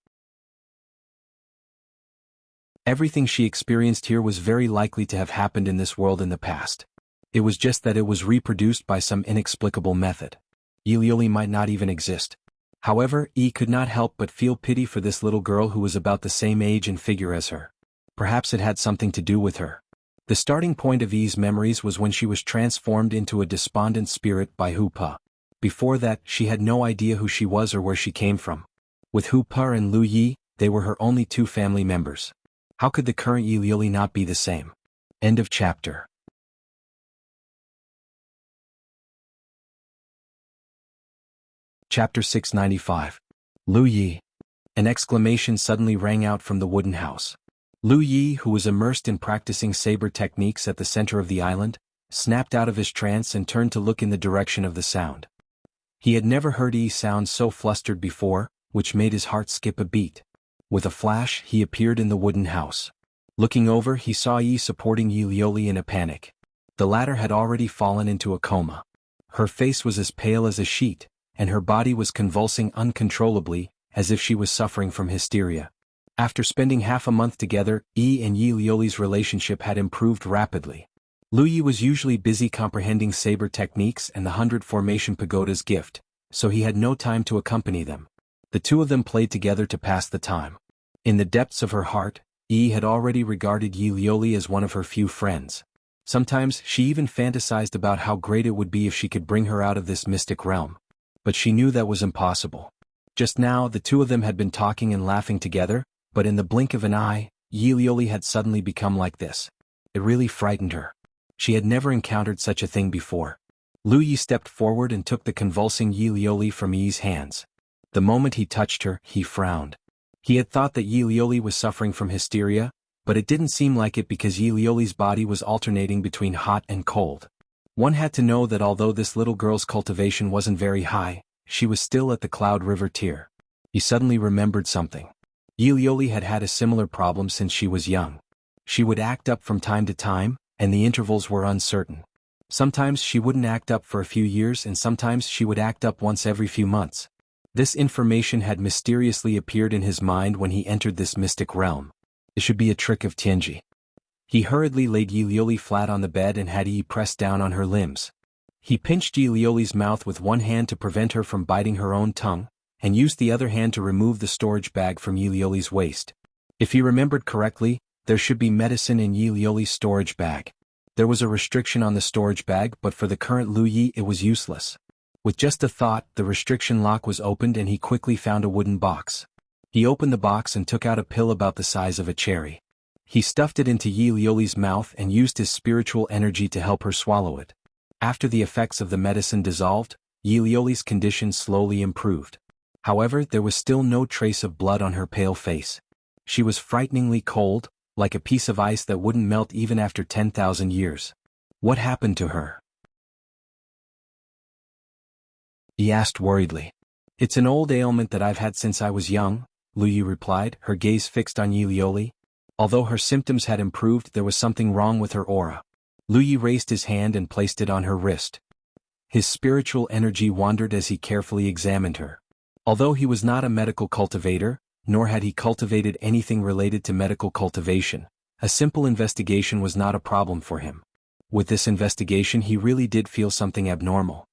Everything she experienced here was very likely to have happened in this world in the past. It was just that it was reproduced by some inexplicable method. Yi Liuli might not even exist. However, Yi could not help but feel pity for this little girl who was about the same age and figure as her. Perhaps it had something to do with her. The starting point of Yi's memories was when she was transformed into a despondent spirit by Hoopa. Before that, she had no idea who she was or where she came from. With Hoopa and Lu Yi, they were her only two family members. How could the current Yi Liuli not be the same? End of chapter. Chapter 695. Lu Yi. An exclamation suddenly rang out from the wooden house. Lu Yi, who was immersed in practicing saber techniques at the center of the island, snapped out of his trance and turned to look in the direction of the sound. He had never heard Yi sound so flustered before, which made his heart skip a beat. With a flash, he appeared in the wooden house. Looking over, he saw Yi supporting Yi Liuli in a panic. The latter had already fallen into a coma. Her face was as pale as a sheet, and her body was convulsing uncontrollably, as if she was suffering from hysteria. After spending half a month together, Yi and Yi Liuli's relationship had improved rapidly. Lu Yi was usually busy comprehending saber techniques and the 100 Formation Pagoda's gift, so he had no time to accompany them. The two of them played together to pass the time. In the depths of her heart, Yi had already regarded Yi Liuli as one of her few friends. Sometimes she even fantasized about how great it would be if she could bring her out of this mystic realm. But she knew that was impossible. Just now, the two of them had been talking and laughing together, but in the blink of an eye, Yi Liuli had suddenly become like this. It really frightened her. She had never encountered such a thing before. Lu Yi stepped forward and took the convulsing Yi Liuli from Yi's hands. The moment he touched her, he frowned. He had thought that Yi Liuli was suffering from hysteria, but it didn't seem like it because Yi Liuli's body was alternating between hot and cold. One had to know that although this little girl's cultivation wasn't very high, she was still at the Cloud River tier. He suddenly remembered something. Yi Liuli had had a similar problem since she was young. She would act up from time to time, and the intervals were uncertain. Sometimes she wouldn't act up for a few years and sometimes she would act up once every few months. This information had mysteriously appeared in his mind when he entered this mystic realm. It should be a trick of Tianji. He hurriedly laid Yi Liuli flat on the bed and had Yi press down on her limbs. He pinched Yi Liuli's mouth with one hand to prevent her from biting her own tongue, and used the other hand to remove the storage bag from Yi Liuli's waist. If he remembered correctly, there should be medicine in Yi Liuli's storage bag. There was a restriction on the storage bag, but for the current Lu Yi it was useless. With just a thought, the restriction lock was opened and he quickly found a wooden box. He opened the box and took out a pill about the size of a cherry. He stuffed it into Yi Liuli's mouth and used his spiritual energy to help her swallow it. After the effects of the medicine dissolved, Yi Liuli's condition slowly improved. However, there was still no trace of blood on her pale face. She was frighteningly cold, like a piece of ice that wouldn't melt even after 10,000 years. What happened to her? He asked worriedly. It's an old ailment that I've had since I was young, Lu Yi replied, her gaze fixed on Yi Liuli. Although her symptoms had improved, there was something wrong with her aura. Lu Yi raised his hand and placed it on her wrist. His spiritual energy wandered as he carefully examined her. Although he was not a medical cultivator, nor had he cultivated anything related to medical cultivation, a simple investigation was not a problem for him. With this investigation he really did feel something abnormal.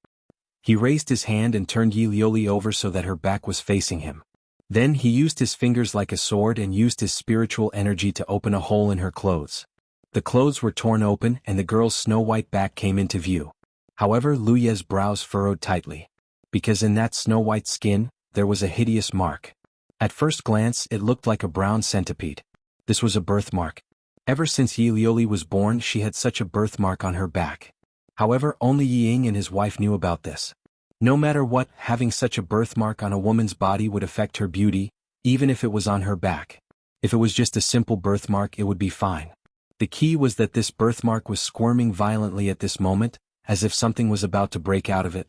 He raised his hand and turned Yi Liuli over so that her back was facing him. Then he used his fingers like a sword and used his spiritual energy to open a hole in her clothes. The clothes were torn open and the girl's snow-white back came into view. However, Lu Ye's brows furrowed tightly. because in that snow-white skin, there was a hideous mark. At first glance it looked like a brown centipede. This was a birthmark. Ever since Yi Liuli was born she had such a birthmark on her back. However, only Yi Ying and his wife knew about this. No matter what, having such a birthmark on a woman's body would affect her beauty, even if it was on her back. If it was just a simple birthmark it would be fine. The key was that this birthmark was squirming violently at this moment, as if something was about to break out of it.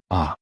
Ah!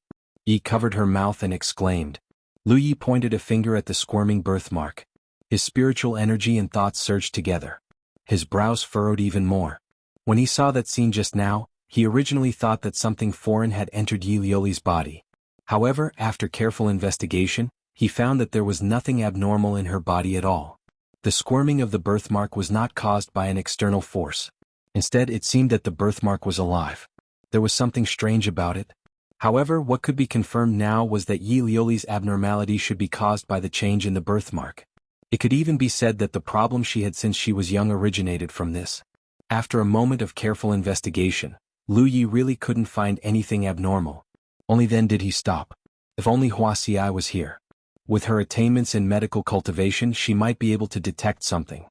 Yi covered her mouth and exclaimed. Lu Yi pointed a finger at the squirming birthmark. His spiritual energy and thoughts surged together. His brows furrowed even more. When he saw that scene just now, he originally thought that something foreign had entered Yi Liuli's body. However, after careful investigation, he found that there was nothing abnormal in her body at all. The squirming of the birthmark was not caused by an external force. Instead, it seemed that the birthmark was alive. There was something strange about it. However, what could be confirmed now was that Yi Liuli's abnormality should be caused by the change in the birthmark. It could even be said that the problem she had since she was young originated from this. After a moment of careful investigation, Lu Yi really couldn't find anything abnormal. Only then did he stop. If only Wuxia was here. With her attainments in medical cultivation she might be able to detect something.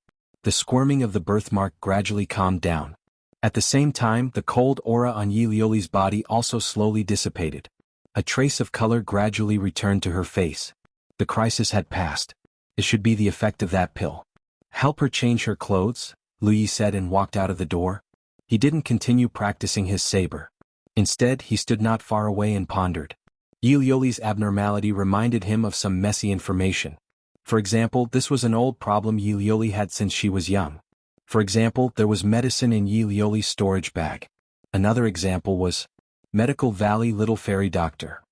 The squirming of the birthmark gradually calmed down. At the same time, the cold aura on Yi Liuli's body also slowly dissipated. A trace of color gradually returned to her face. The crisis had passed. It should be the effect of that pill. Help her change her clothes, Lu Yi said and walked out of the door. He didn't continue practicing his saber. Instead, he stood not far away and pondered. Yi Liuli's abnormality reminded him of some messy information. For example, this was an old problem Yi Liuli had since she was young. For example, there was medicine in Yi Liuli's storage bag. Another example was Medical Valley Little Fairy Doctor.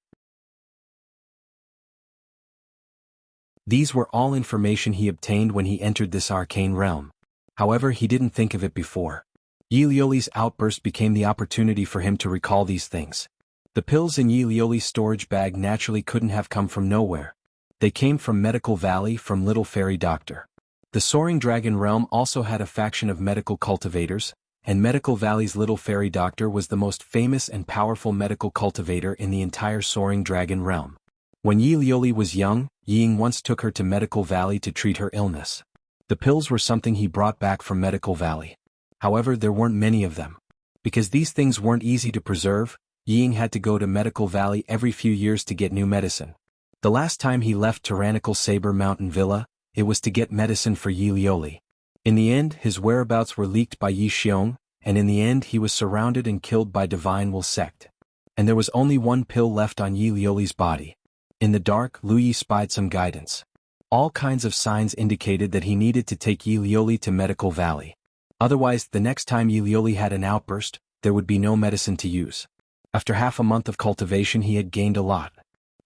These were all information he obtained when he entered this arcane realm. However, he didn't think of it before. Yi Liuli's outburst became the opportunity for him to recall these things. The pills in Yi Liuli's storage bag naturally couldn't have come from nowhere. They came from Medical Valley, from Little Fairy Doctor. The Soaring Dragon Realm also had a faction of medical cultivators, and Medical Valley's Little Fairy Doctor was the most famous and powerful medical cultivator in the entire Soaring Dragon Realm. When Yi Liuli was young, Yi Ying once took her to Medical Valley to treat her illness. The pills were something he brought back from Medical Valley. However, there weren't many of them. Because these things weren't easy to preserve, Yi Ying had to go to Medical Valley every few years to get new medicine. The last time he left Tyrannical Saber Mountain Villa, it was to get medicine for Yi Liuli. In the end, his whereabouts were leaked by Yi Xiong, and in the end he was surrounded and killed by Divine Will sect. And there was only one pill left on Yi Liuli's body. In the dark, Lu Yi spied some guidance. All kinds of signs indicated that he needed to take Yi Liuli to Medical Valley. Otherwise, the next time Yi Liuli had an outburst, there would be no medicine to use. After half a month of cultivation he had gained a lot.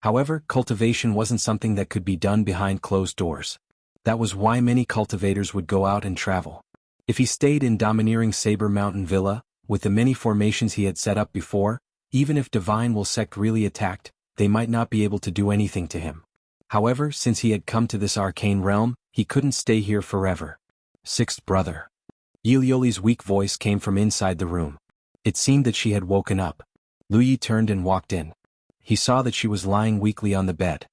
However, cultivation wasn't something that could be done behind closed doors. That was why many cultivators would go out and travel. If he stayed in domineering Saber Mountain Villa, with the many formations he had set up before, even if Divine Will sect really attacked, they might not be able to do anything to him. However, since he had come to this arcane realm, he couldn't stay here forever. Sixth brother. Yi Liuli's weak voice came from inside the room. It seemed that she had woken up. Lu Yi turned and walked in. He saw that she was lying weakly on the bed.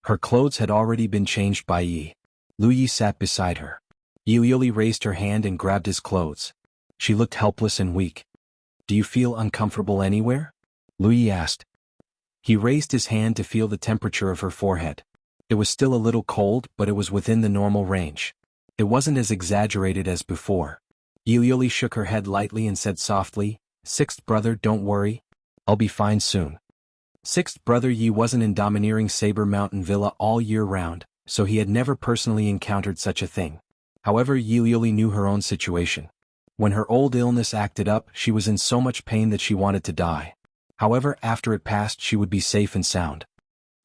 Her clothes had already been changed by Yi. Lu Yi sat beside her. Yi Liuli raised her hand and grabbed his clothes. She looked helpless and weak. Do you feel uncomfortable anywhere? Lu Yi asked. He raised his hand to feel the temperature of her forehead. It was still a little cold, but it was within the normal range. It wasn't as exaggerated as before. Yi Liuli shook her head lightly and said softly, Sixth brother, don't worry. I'll be fine soon. Sixth brother Yi wasn't in domineering Saber Mountain Villa all year round, so he had never personally encountered such a thing. However, Yi Liuli knew her own situation. When her old illness acted up, she was in so much pain that she wanted to die. However, after it passed she would be safe and sound.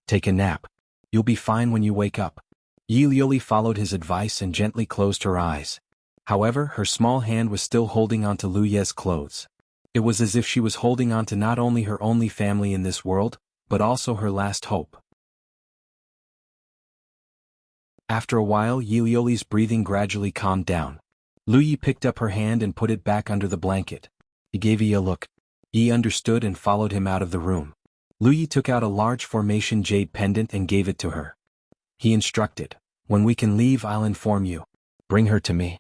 Take a nap. You'll be fine when you wake up. Yi Liuli followed his advice and gently closed her eyes. However, her small hand was still holding onto Lu Ye's clothes. It was as if she was holding on to not only her only family in this world, but also her last hope. After a while, Yi Liuli's breathing gradually calmed down. Lu Yi picked up her hand and put it back under the blanket. He gave Yi a look. Yi understood and followed him out of the room. Lu Yi took out a large formation jade pendant and gave it to her. He instructed, "When we can leave, I'll inform you. Bring her to me."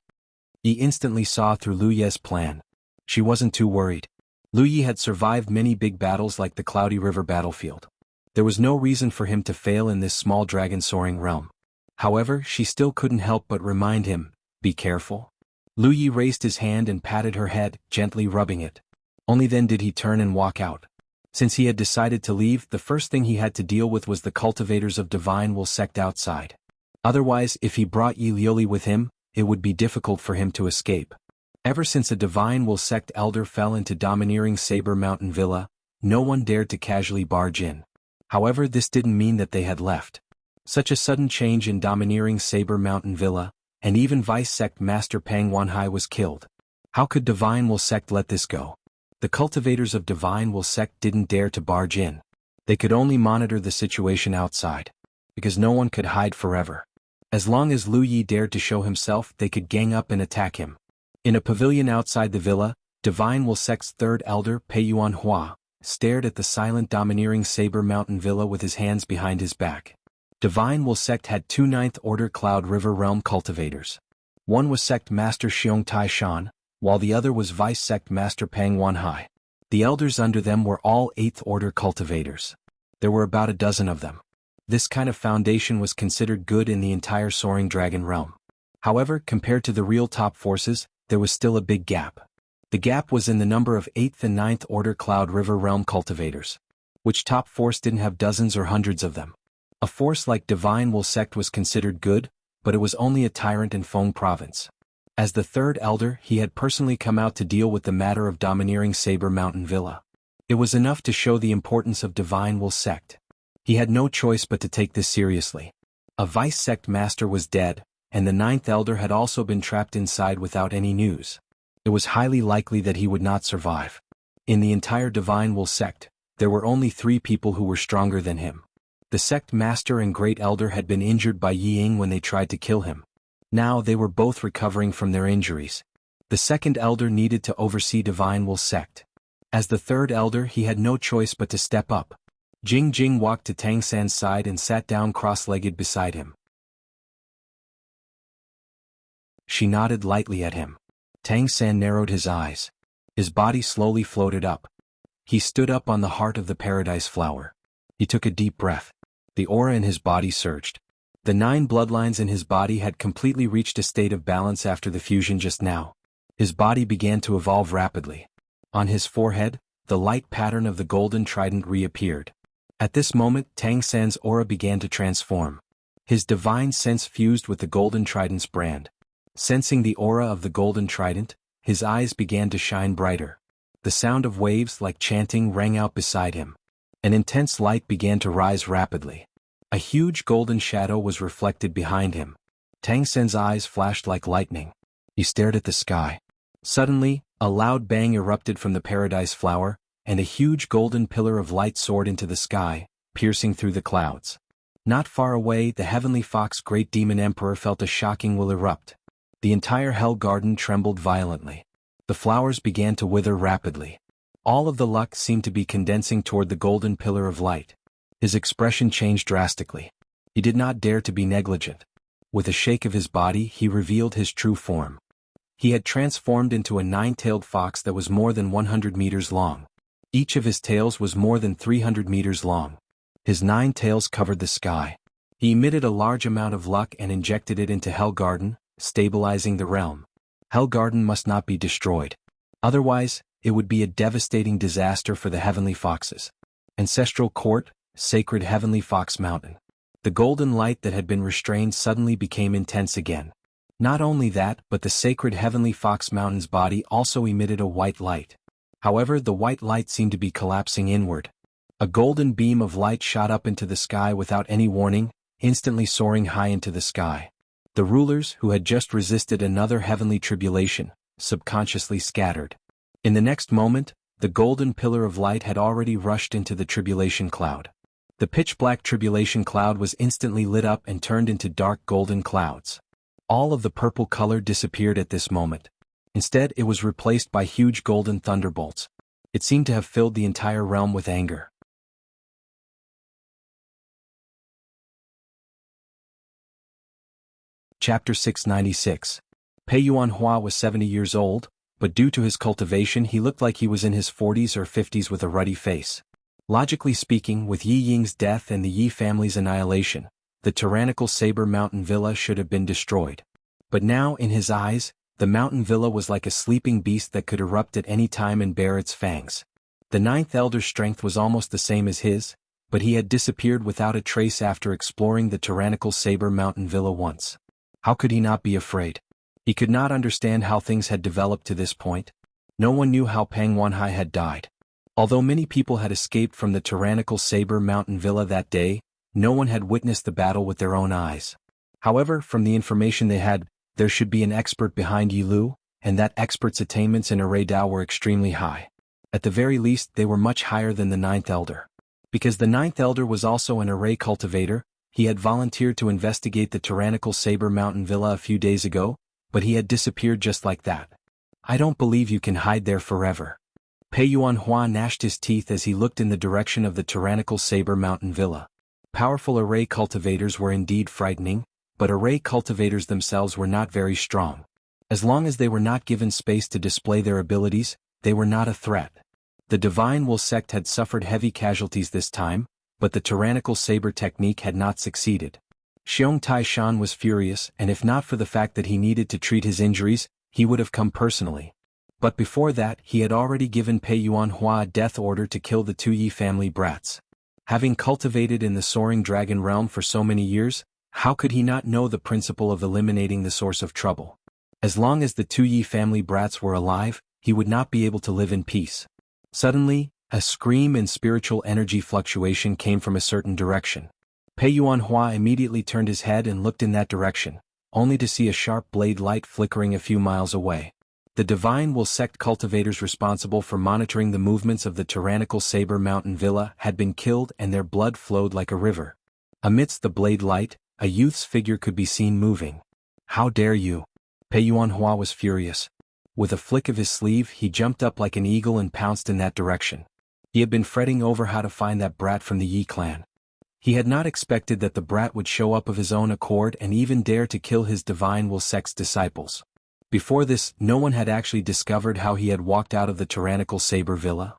He instantly saw through Lu Yi's plan. She wasn't too worried. Lu Yi had survived many big battles like the Cloudy River battlefield. There was no reason for him to fail in this small dragon-soaring realm. However, she still couldn't help but remind him, "Be careful." Lu Yi raised his hand and patted her head, gently rubbing it. Only then did he turn and walk out. Since he had decided to leave, the first thing he had to deal with was the cultivators of Divine Will sect outside. Otherwise, if he brought Yi Liuli with him, it would be difficult for him to escape. Ever since a Divine Will sect elder fell into domineering Saber Mountain Villa, no one dared to casually barge in. However, this didn't mean that they had left. Such a sudden change in domineering Saber Mountain Villa, and even Vice Sect Master Pang Wanhai was killed. How could Divine Will sect let this go? The cultivators of Divine Will sect didn't dare to barge in. They could only monitor the situation outside. Because no one could hide forever. As long as Lu Yi dared to show himself, they could gang up and attack him. In a pavilion outside the villa, Divine Will sect's third elder, Pei Yuan Hua, stared at the silent domineering Saber Mountain Villa with his hands behind his back. Divine Will sect had two Ninth Order Cloud River Realm cultivators. One was Sect Master Xiong Tai Shan, while the other was Vice Sect Master Pang Wanhai. The elders under them were all 8th Order cultivators. There were about a dozen of them. This kind of foundation was considered good in the entire Soaring Dragon realm. However, compared to the real top forces, there was still a big gap. The gap was in the number of 8th and 9th Order Cloud River Realm cultivators. Which top force didn't have dozens or hundreds of them? A force like Divine Will sect was considered good, but it was only a tyrant in Feng province. As the third elder, he had personally come out to deal with the matter of domineering Saber Mountain Villa. It was enough to show the importance of Divine Will sect. He had no choice but to take this seriously. A Vice Sect Master was dead, and the 9th elder had also been trapped inside without any news. It was highly likely that he would not survive. In the entire Divine Will sect, there were only 3 people who were stronger than him. The Sect Master and Great Elder had been injured by Yi Ying when they tried to kill him. Now they were both recovering from their injuries. The second elder needed to oversee Divine Will sect. As the third elder, he had no choice but to step up. Jing Jing walked to Tang San's side and sat down cross-legged beside him. She nodded lightly at him. Tang San narrowed his eyes. His body slowly floated up. He stood up on the heart of the paradise flower. He took a deep breath. The aura in his body surged. The 9 bloodlines in his body had completely reached a state of balance after the fusion just now. His body began to evolve rapidly. On his forehead, the light pattern of the golden trident reappeared. At this moment, Tang San's aura began to transform. His divine sense fused with the golden trident's brand. Sensing the aura of the golden trident, his eyes began to shine brighter. The sound of waves like chanting rang out beside him. An intense light began to rise rapidly. A huge golden shadow was reflected behind him. Tang San's eyes flashed like lightning. He stared at the sky. Suddenly, a loud bang erupted from the paradise flower, and a huge golden pillar of light soared into the sky, piercing through the clouds. Not far away, the heavenly fox Great Demon Emperor felt a shocking will erupt. The entire Hell Garden trembled violently. The flowers began to wither rapidly. All of the luck seemed to be condensing toward the golden pillar of light. His expression changed drastically. He did not dare to be negligent. With a shake of his body, he revealed his true form. He had transformed into a 9-tailed fox that was more than 100 meters long. Each of his tails was more than 300 meters long. His 9 tails covered the sky. He emitted a large amount of luck and injected it into Hell Garden, stabilizing the realm. Hell Garden must not be destroyed. Otherwise, it would be a devastating disaster for the heavenly foxes. Ancestral Court, Sacred Heavenly Fox Mountain. The golden light that had been restrained suddenly became intense again. Not only that, but the Sacred Heavenly Fox Mountain's body also emitted a white light. However, the white light seemed to be collapsing inward. A golden beam of light shot up into the sky without any warning, instantly soaring high into the sky. The rulers, who had just resisted another heavenly tribulation, subconsciously scattered. In the next moment, the golden pillar of light had already rushed into the tribulation cloud. The pitch-black tribulation cloud was instantly lit up and turned into dark golden clouds. All of the purple color disappeared at this moment. Instead, it was replaced by huge golden thunderbolts. It seemed to have filled the entire realm with anger. Chapter 696. Pei Yuanhua was 70 years old, but due to his cultivation he looked like he was in his 40s or 50s with a ruddy face. Logically speaking, with Yi Ying's death and the Yi family's annihilation, the tyrannical Saber Mountain Villa should have been destroyed. But now, in his eyes, the mountain villa was like a sleeping beast that could erupt at any time and bare its fangs. The ninth elder's strength was almost the same as his, but he had disappeared without a trace after exploring the tyrannical Saber Mountain Villa once. How could he not be afraid? He could not understand how things had developed to this point. No one knew how Peng Wanhai had died. Although many people had escaped from the tyrannical Saber Mountain Villa that day, no one had witnessed the battle with their own eyes. However, from the information they had, there should be an expert behind Yi Lu, and that expert's attainments in array Dao were extremely high. At the very least, they were much higher than the ninth elder. Because the ninth elder was also an array cultivator, he had volunteered to investigate the tyrannical Saber Mountain Villa a few days ago, but he had disappeared just like that. I don't believe you can hide there forever. Pei Yuanhua gnashed his teeth as he looked in the direction of the tyrannical Saber Mountain Villa. Powerful array cultivators were indeed frightening, but array cultivators themselves were not very strong. As long as they were not given space to display their abilities, they were not a threat. The Divine Will sect had suffered heavy casualties this time, but the tyrannical saber technique had not succeeded. Xiong Taishan was furious, and if not for the fact that he needed to treat his injuries, he would have come personally. But before that, he had already given Pei Yuanhua a death order to kill the two Yi family brats. Having cultivated in the Soaring Dragon realm for so many years, how could he not know the principle of eliminating the source of trouble? As long as the two Yi family brats were alive, he would not be able to live in peace. Suddenly, a scream and spiritual energy fluctuation came from a certain direction. Pei Yuanhua immediately turned his head and looked in that direction, only to see a sharp blade light flickering a few miles away. The Divine Will sect cultivators responsible for monitoring the movements of the tyrannical Saber Mountain Villa had been killed and their blood flowed like a river. Amidst the blade light, a youth's figure could be seen moving. How dare you? Pei Yuanhua was furious. With a flick of his sleeve, he jumped up like an eagle and pounced in that direction. He had been fretting over how to find that brat from the Yi clan. He had not expected that the brat would show up of his own accord and even dare to kill his Divine Will sect's disciples. Before this, no one had actually discovered how he had walked out of the tyrannical Saber Villa.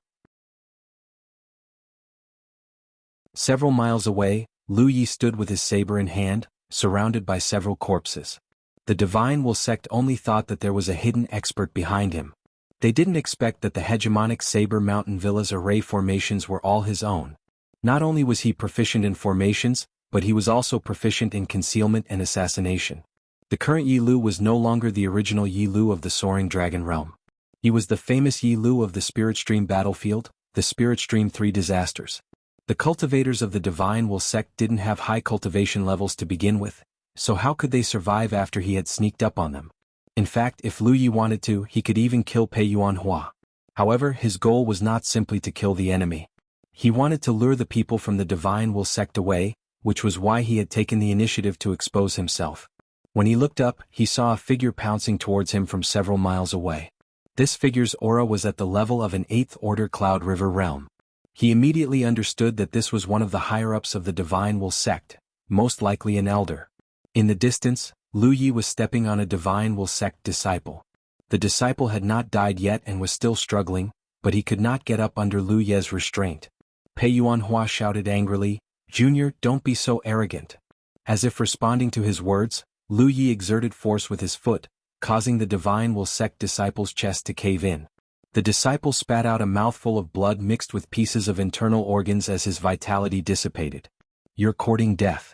Several miles away, Lu Yi stood with his saber in hand, surrounded by several corpses. The Divine Will sect only thought that there was a hidden expert behind him. They didn't expect that the hegemonic Saber Mountain Villa's array formations were all his own. Not only was he proficient in formations, but he was also proficient in concealment and assassination. The current Yi Lu was no longer the original Yi Lu of the Soaring Dragon realm. He was the famous Yi Lu of the Spirit Stream battlefield, the Spirit Stream 3 disasters. The cultivators of the Divine Will sect didn't have high cultivation levels to begin with, so how could they survive after he had sneaked up on them? In fact, if Lu Yi wanted to, he could even kill Pei Yuanhua. However, his goal was not simply to kill the enemy. He wanted to lure the people from the Divine Will sect away, which was why he had taken the initiative to expose himself. When he looked up, he saw a figure pouncing towards him from several miles away. This figure's aura was at the level of an 8th order Cloud River realm. He immediately understood that this was one of the higher-ups of the Divine Will sect, most likely an elder. In the distance, Lu Yi was stepping on a Divine Will sect disciple. The disciple had not died yet and was still struggling, but he could not get up under Lu Ye's restraint. Pei Yuanhua shouted angrily, "Junior, don't be so arrogant." As if responding to his words, Lu Yi exerted force with his foot, causing the Divine Will sect disciple's chest to cave in. The disciple spat out a mouthful of blood mixed with pieces of internal organs as his vitality dissipated. "You're courting death."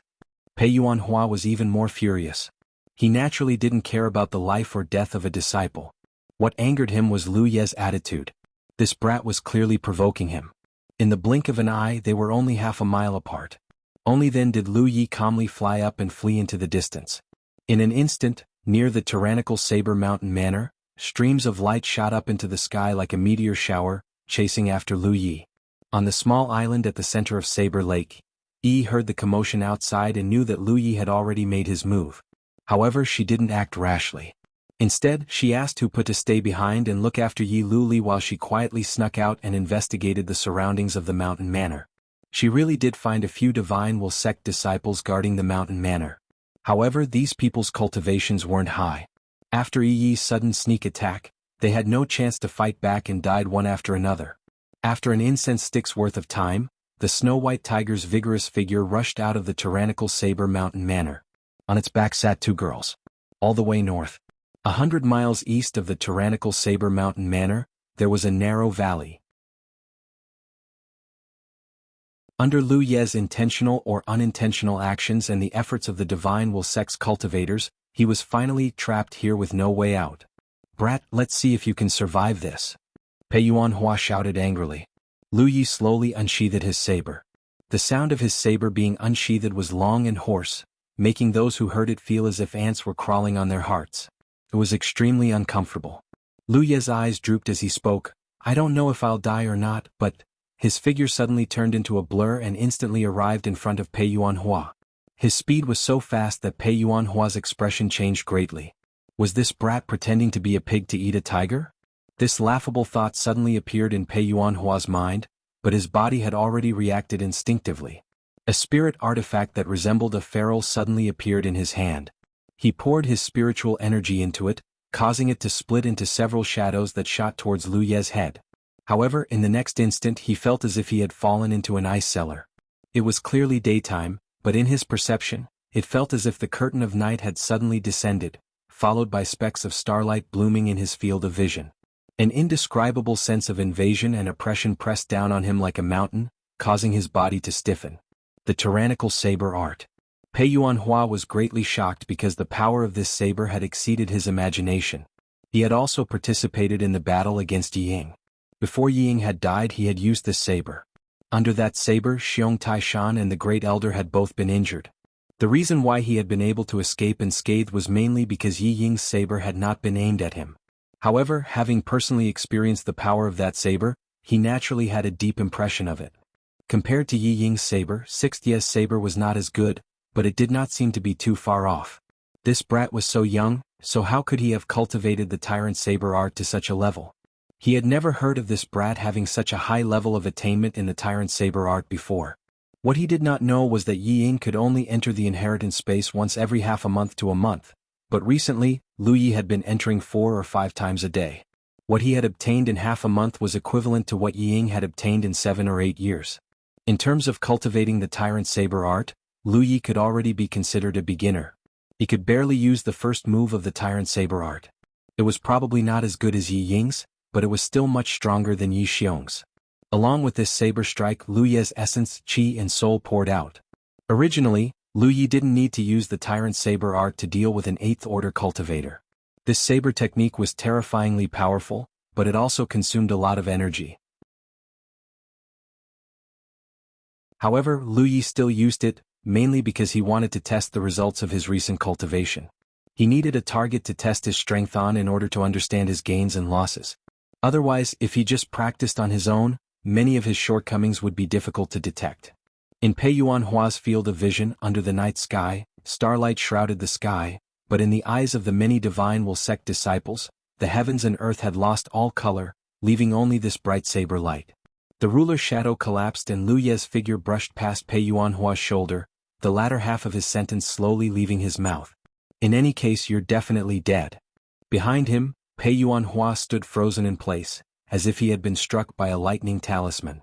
Pei Yuanhua was even more furious. He naturally didn't care about the life or death of a disciple. What angered him was Lu Ye's attitude. This brat was clearly provoking him. In the blink of an eye, they were only half a mile apart. Only then did Lu Yi calmly fly up and flee into the distance. In an instant, near the tyrannical Saber Mountain Manor, streams of light shot up into the sky like a meteor shower, chasing after Lu Yi. On the small island at the center of Saber Lake, Yi heard the commotion outside and knew that Lu Yi had already made his move. However, she didn't act rashly. Instead, she asked Hu Pu to stay behind and look after Yi Luli while she quietly snuck out and investigated the surroundings of the mountain manor. She really did find a few Divine Will sect disciples guarding the mountain manor. However, these people's cultivations weren't high. After Yi's sudden sneak attack, they had no chance to fight back and died one after another. After an incense stick's worth of time, the snow-white tiger's vigorous figure rushed out of the tyrannical Saber Mountain Manor. On its back sat two girls. All the way north, 100 miles east of the tyrannical Saber Mountain Manor, there was a narrow valley. Under Lu Ye's intentional or unintentional actions and the efforts of the divine will sex cultivators, he was finally trapped here with no way out. "Brat, let's see if you can survive this," Pei Yuanhua shouted angrily. Lu Yi slowly unsheathed his saber. The sound of his saber being unsheathed was long and hoarse, making those who heard it feel as if ants were crawling on their hearts. It was extremely uncomfortable. Lu Ye's eyes drooped as he spoke. "I don't know if I'll die or not, but—" His figure suddenly turned into a blur and instantly arrived in front of Pei Yuanhua. His speed was so fast that Pei Yuanhua's expression changed greatly. Was this brat pretending to be a pig to eat a tiger? This laughable thought suddenly appeared in Pei Yuanhua's mind, but his body had already reacted instinctively. A spirit artifact that resembled a ferrule suddenly appeared in his hand. He poured his spiritual energy into it, causing it to split into several shadows that shot towards Lu Ye's head. However, in the next instant he felt as if he had fallen into an ice cellar. It was clearly daytime, but in his perception, it felt as if the curtain of night had suddenly descended, followed by specks of starlight blooming in his field of vision. An indescribable sense of invasion and oppression pressed down on him like a mountain, causing his body to stiffen. The tyrannical saber art. Pei Yuanhua was greatly shocked because the power of this saber had exceeded his imagination. He had also participated in the battle against Ying. Before Ying had died, he had used this saber. Under that saber, Xiong Taishan and the Great Elder had both been injured. The reason why he had been able to escape unscathed was mainly because Yi Ying's saber had not been aimed at him. However, having personally experienced the power of that saber, he naturally had a deep impression of it. Compared to Yi Ying's saber, Sixth Ye's saber was not as good, but it did not seem to be too far off. This brat was so young, so how could he have cultivated the tyrant saber art to such a level? He had never heard of this brat having such a high level of attainment in the tyrant saber art before. What he did not know was that Yi Ying could only enter the inheritance space once every half a month to a month, but recently, Lu Yi had been entering 4 or 5 times a day. What he had obtained in half a month was equivalent to what Yi Ying had obtained in 7 or 8 years. In terms of cultivating the tyrant saber art, Lu Yi could already be considered a beginner. He could barely use the first move of the tyrant saber art. It was probably not as good as Yi Ying's, but it was still much stronger than Yi Xiong's. Along with this saber strike, Lu Ye's essence, qi and soul poured out. Originally, Lu Yi didn't need to use the tyrant saber art to deal with an 8th order cultivator. This saber technique was terrifyingly powerful, but it also consumed a lot of energy. However, Lu Yi still used it, mainly because he wanted to test the results of his recent cultivation. He needed a target to test his strength on in order to understand his gains and losses. Otherwise, if he just practiced on his own, many of his shortcomings would be difficult to detect. In Pei Yuanhua's field of vision, under the night sky, starlight shrouded the sky, but in the eyes of the many divine will sect disciples, the heavens and earth had lost all color, leaving only this bright saber light. The ruler's shadow collapsed and Lu Ye's figure brushed past Pei Yuanhua's shoulder, the latter half of his sentence slowly leaving his mouth. "In any case, you're definitely dead." Behind him, Pei Yuanhua stood frozen in place, as if he had been struck by a lightning talisman.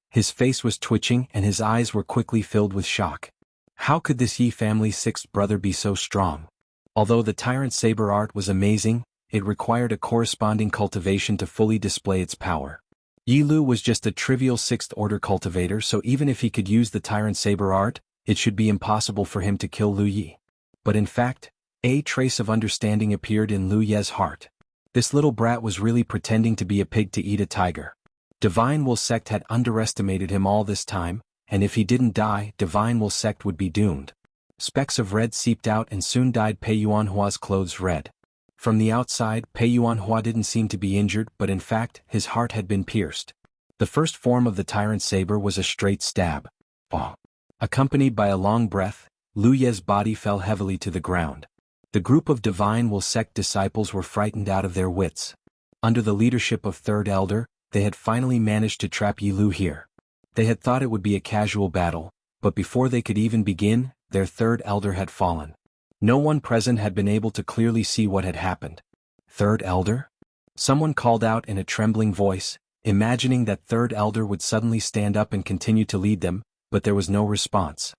His face was twitching and his eyes were quickly filled with shock. How could this Yi family's 6th brother be so strong? Although the tyrant saber art was amazing, it required a corresponding cultivation to fully display its power. Yi Lu was just a trivial 6th order cultivator, so even if he could use the tyrant saber art, it should be impossible for him to kill Lu Yi. But in fact, a trace of understanding appeared in Lu Ye's heart. This little brat was really pretending to be a pig to eat a tiger. Divine Will Sect had underestimated him all this time, and if he didn't die, Divine Will Sect would be doomed. Specks of red seeped out and soon dyed Pei Yuanhua's clothes red. From the outside, Pei Yuanhua didn't seem to be injured, but in fact, his heart had been pierced. The first form of the tyrant saber was a straight stab. Oh. Accompanied by a long breath, Lu Ye's body fell heavily to the ground. The group of Divine Will Sect disciples were frightened out of their wits. Under the leadership of Third Elder, they had finally managed to trap Yi Lu here. They had thought it would be a casual battle, but before they could even begin, their 3rd Elder had fallen. No one present had been able to clearly see what had happened. Third elder? Someone called out in a trembling voice, imagining that third elder would suddenly stand up and continue to lead them, but there was no response.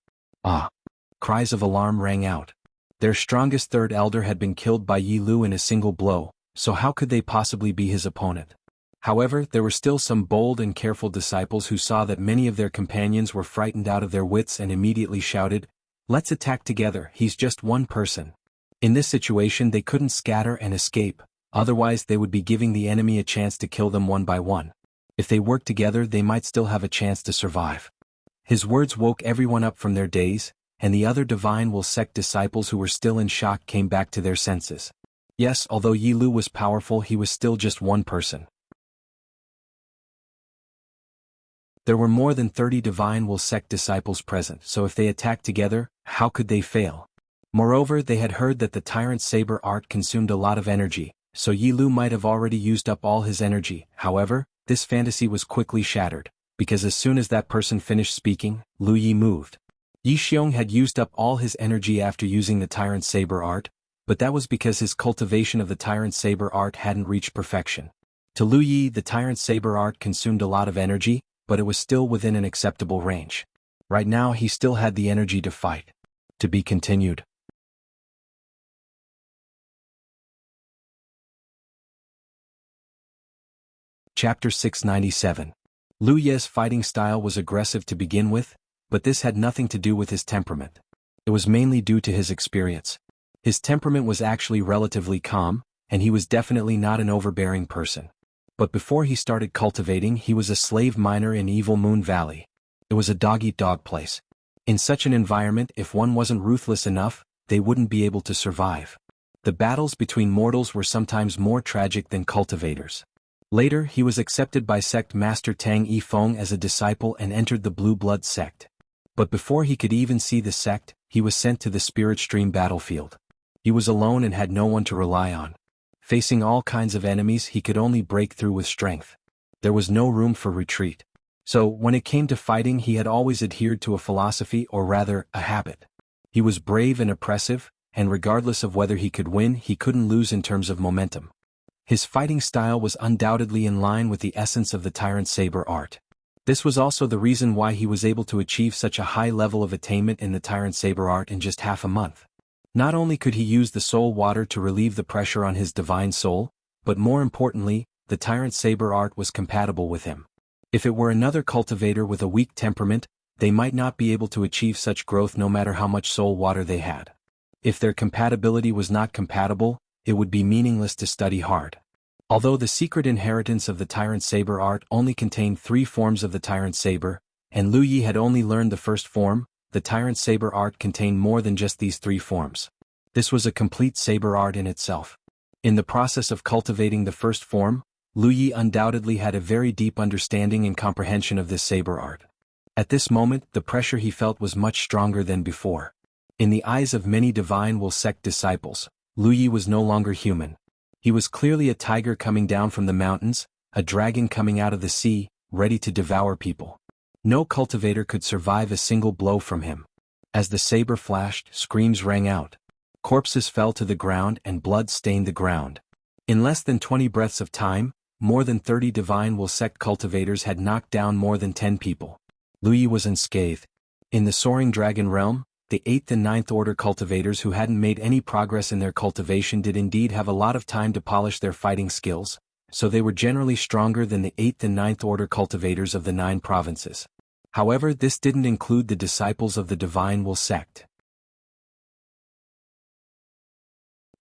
Ah! Cries of alarm rang out. Their strongest third elder had been killed by Yi Lu in a single blow, so how could they possibly be his opponent? However, there were still some bold and careful disciples who saw that many of their companions were frightened out of their wits and immediately shouted, "Let's attack together, he's just one person." In this situation they couldn't scatter and escape, otherwise they would be giving the enemy a chance to kill them one by one. If they worked together they might still have a chance to survive. His words woke everyone up from their daze, and the other divine will sect disciples who were still in shock came back to their senses. Yes, although Yi Lu was powerful, he was still just one person. There were more than 30 divine will sect disciples present, so if they attacked together, how could they fail? Moreover, they had heard that the tyrant saber art consumed a lot of energy, so Yi Lu might have already used up all his energy. However, this fantasy was quickly shattered, because as soon as that person finished speaking, Lu Yi moved. Yi Xiong had used up all his energy after using the tyrant saber art, but that was because his cultivation of the tyrant saber art hadn't reached perfection. To Lu Yi, the tyrant saber art consumed a lot of energy, but it was still within an acceptable range. Right now he still had the energy to fight. To be continued. Chapter 697. Lu Ye's fighting style was aggressive to begin with, but this had nothing to do with his temperament. It was mainly due to his experience. His temperament was actually relatively calm, and he was definitely not an overbearing person. But before he started cultivating, he was a slave miner in Evil Moon Valley. It was a dog-eat-dog place. In such an environment, if one wasn't ruthless enough, they wouldn't be able to survive. The battles between mortals were sometimes more tragic than cultivators. Later, he was accepted by sect master Tang Yifeng as a disciple and entered the Blue Blood sect. But before he could even see the sect, he was sent to the Spirit Stream battlefield. He was alone and had no one to rely on. Facing all kinds of enemies, he could only break through with strength. There was no room for retreat. So, when it came to fighting, he had always adhered to a philosophy, or rather, a habit. He was brave and oppressive, and regardless of whether he could win, he couldn't lose in terms of momentum. His fighting style was undoubtedly in line with the essence of the tyrant saber art. This was also the reason why he was able to achieve such a high level of attainment in the tyrant saber art in just half a month. Not only could he use the soul water to relieve the pressure on his divine soul, but more importantly, the tyrant saber art was compatible with him. If it were another cultivator with a weak temperament, they might not be able to achieve such growth no matter how much soul water they had. If their compatibility was not compatible, it would be meaningless to study hard. Although the secret inheritance of the tyrant saber art only contained 3 forms of the tyrant saber, and Lu Yi had only learned the first form, the tyrant saber art contained more than just these 3 forms. This was a complete saber art in itself. In the process of cultivating the first form, Lu Yi undoubtedly had a very deep understanding and comprehension of this saber art. At this moment, the pressure he felt was much stronger than before. In the eyes of many divine will sect disciples, Lu Yi was no longer human. He was clearly a tiger coming down from the mountains, a dragon coming out of the sea, ready to devour people. No cultivator could survive a single blow from him. As the saber flashed, screams rang out. Corpses fell to the ground and blood stained the ground. In less than 20 breaths of time, more than 30 divine will sect cultivators had knocked down more than 10 people. Lu Yi was unscathed. In the soaring dragon realm, the 8th and 9th order cultivators who hadn't made any progress in their cultivation did indeed have a lot of time to polish their fighting skills, so they were generally stronger than the 8th and 9th order cultivators of the 9 provinces. However, this didn't include the disciples of the divine will sect.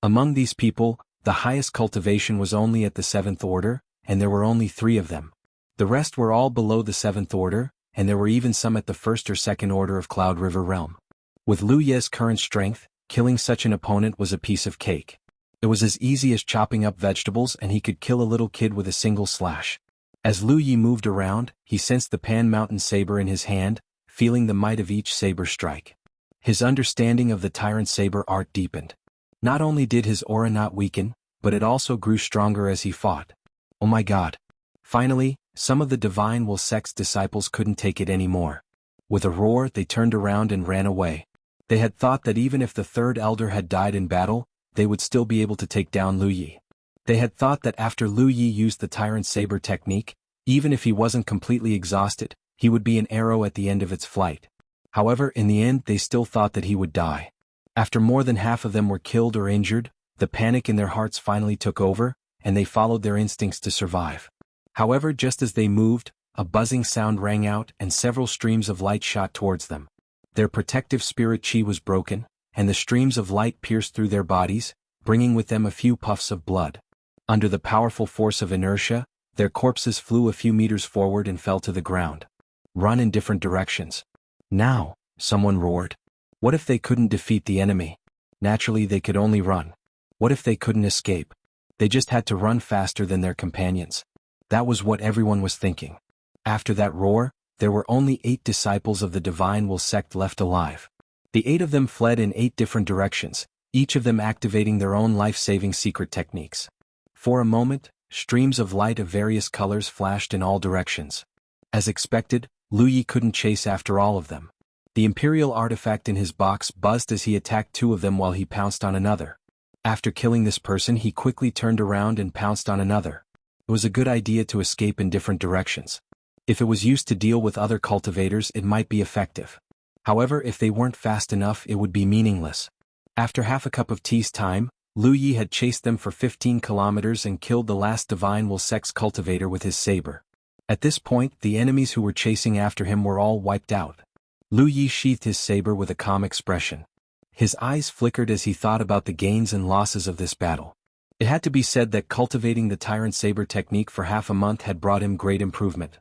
Among these people, the highest cultivation was only at the 7th order, and there were only 3 of them. The rest were all below the 7th order, and there were even some at the 1st or 2nd order of Cloud River realm. With Lu Ye's current strength, killing such an opponent was a piece of cake. It was as easy as chopping up vegetables, and he could kill a little kid with a single slash. As Lu Yi moved around, he sensed the Pan Mountain saber in his hand, feeling the might of each saber strike. His understanding of the tyrant saber art deepened. Not only did his aura not weaken, but it also grew stronger as he fought. Oh my God! Finally, some of the divine will sect's disciples couldn't take it anymore. With a roar, they turned around and ran away. They had thought that even if the third elder had died in battle, they would still be able to take down Lu Yi. They had thought that after Lu Yi used the Tyrant Saber technique, even if he wasn't completely exhausted, he would be an arrow at the end of its flight. However, in the end they still thought that he would die. After more than half of them were killed or injured, the panic in their hearts finally took over, and they followed their instincts to survive. However, just as they moved, a buzzing sound rang out and several streams of light shot towards them. Their protective spirit chi was broken, and the streams of light pierced through their bodies, bringing with them a few puffs of blood. Under the powerful force of inertia, their corpses flew a few meters forward and fell to the ground. Run in different directions. Now, someone roared. What if they couldn't defeat the enemy? Naturally they could only run. What if they couldn't escape? They just had to run faster than their companions. That was what everyone was thinking. After that roar, there were only 8 disciples of the Divine Will sect left alive. The 8 of them fled in 8 different directions, each of them activating their own life-saving secret techniques. For a moment, streams of light of various colors flashed in all directions. As expected, Lu Yi couldn't chase after all of them. The Imperial artifact in his box buzzed as he attacked 2 of them while he pounced on another. After killing this person, he quickly turned around and pounced on another. It was a good idea to escape in different directions. If it was used to deal with other cultivators, it might be effective. However, if they weren't fast enough, it would be meaningless. After half a cup of tea's time, Lu Yi had chased them for 15 kilometers and killed the last Divine Will sect's cultivator with his saber. At this point, the enemies who were chasing after him were all wiped out. Lu Yi sheathed his saber with a calm expression. His eyes flickered as he thought about the gains and losses of this battle. It had to be said that cultivating the Tyrant Saber technique for half a month had brought him great improvement.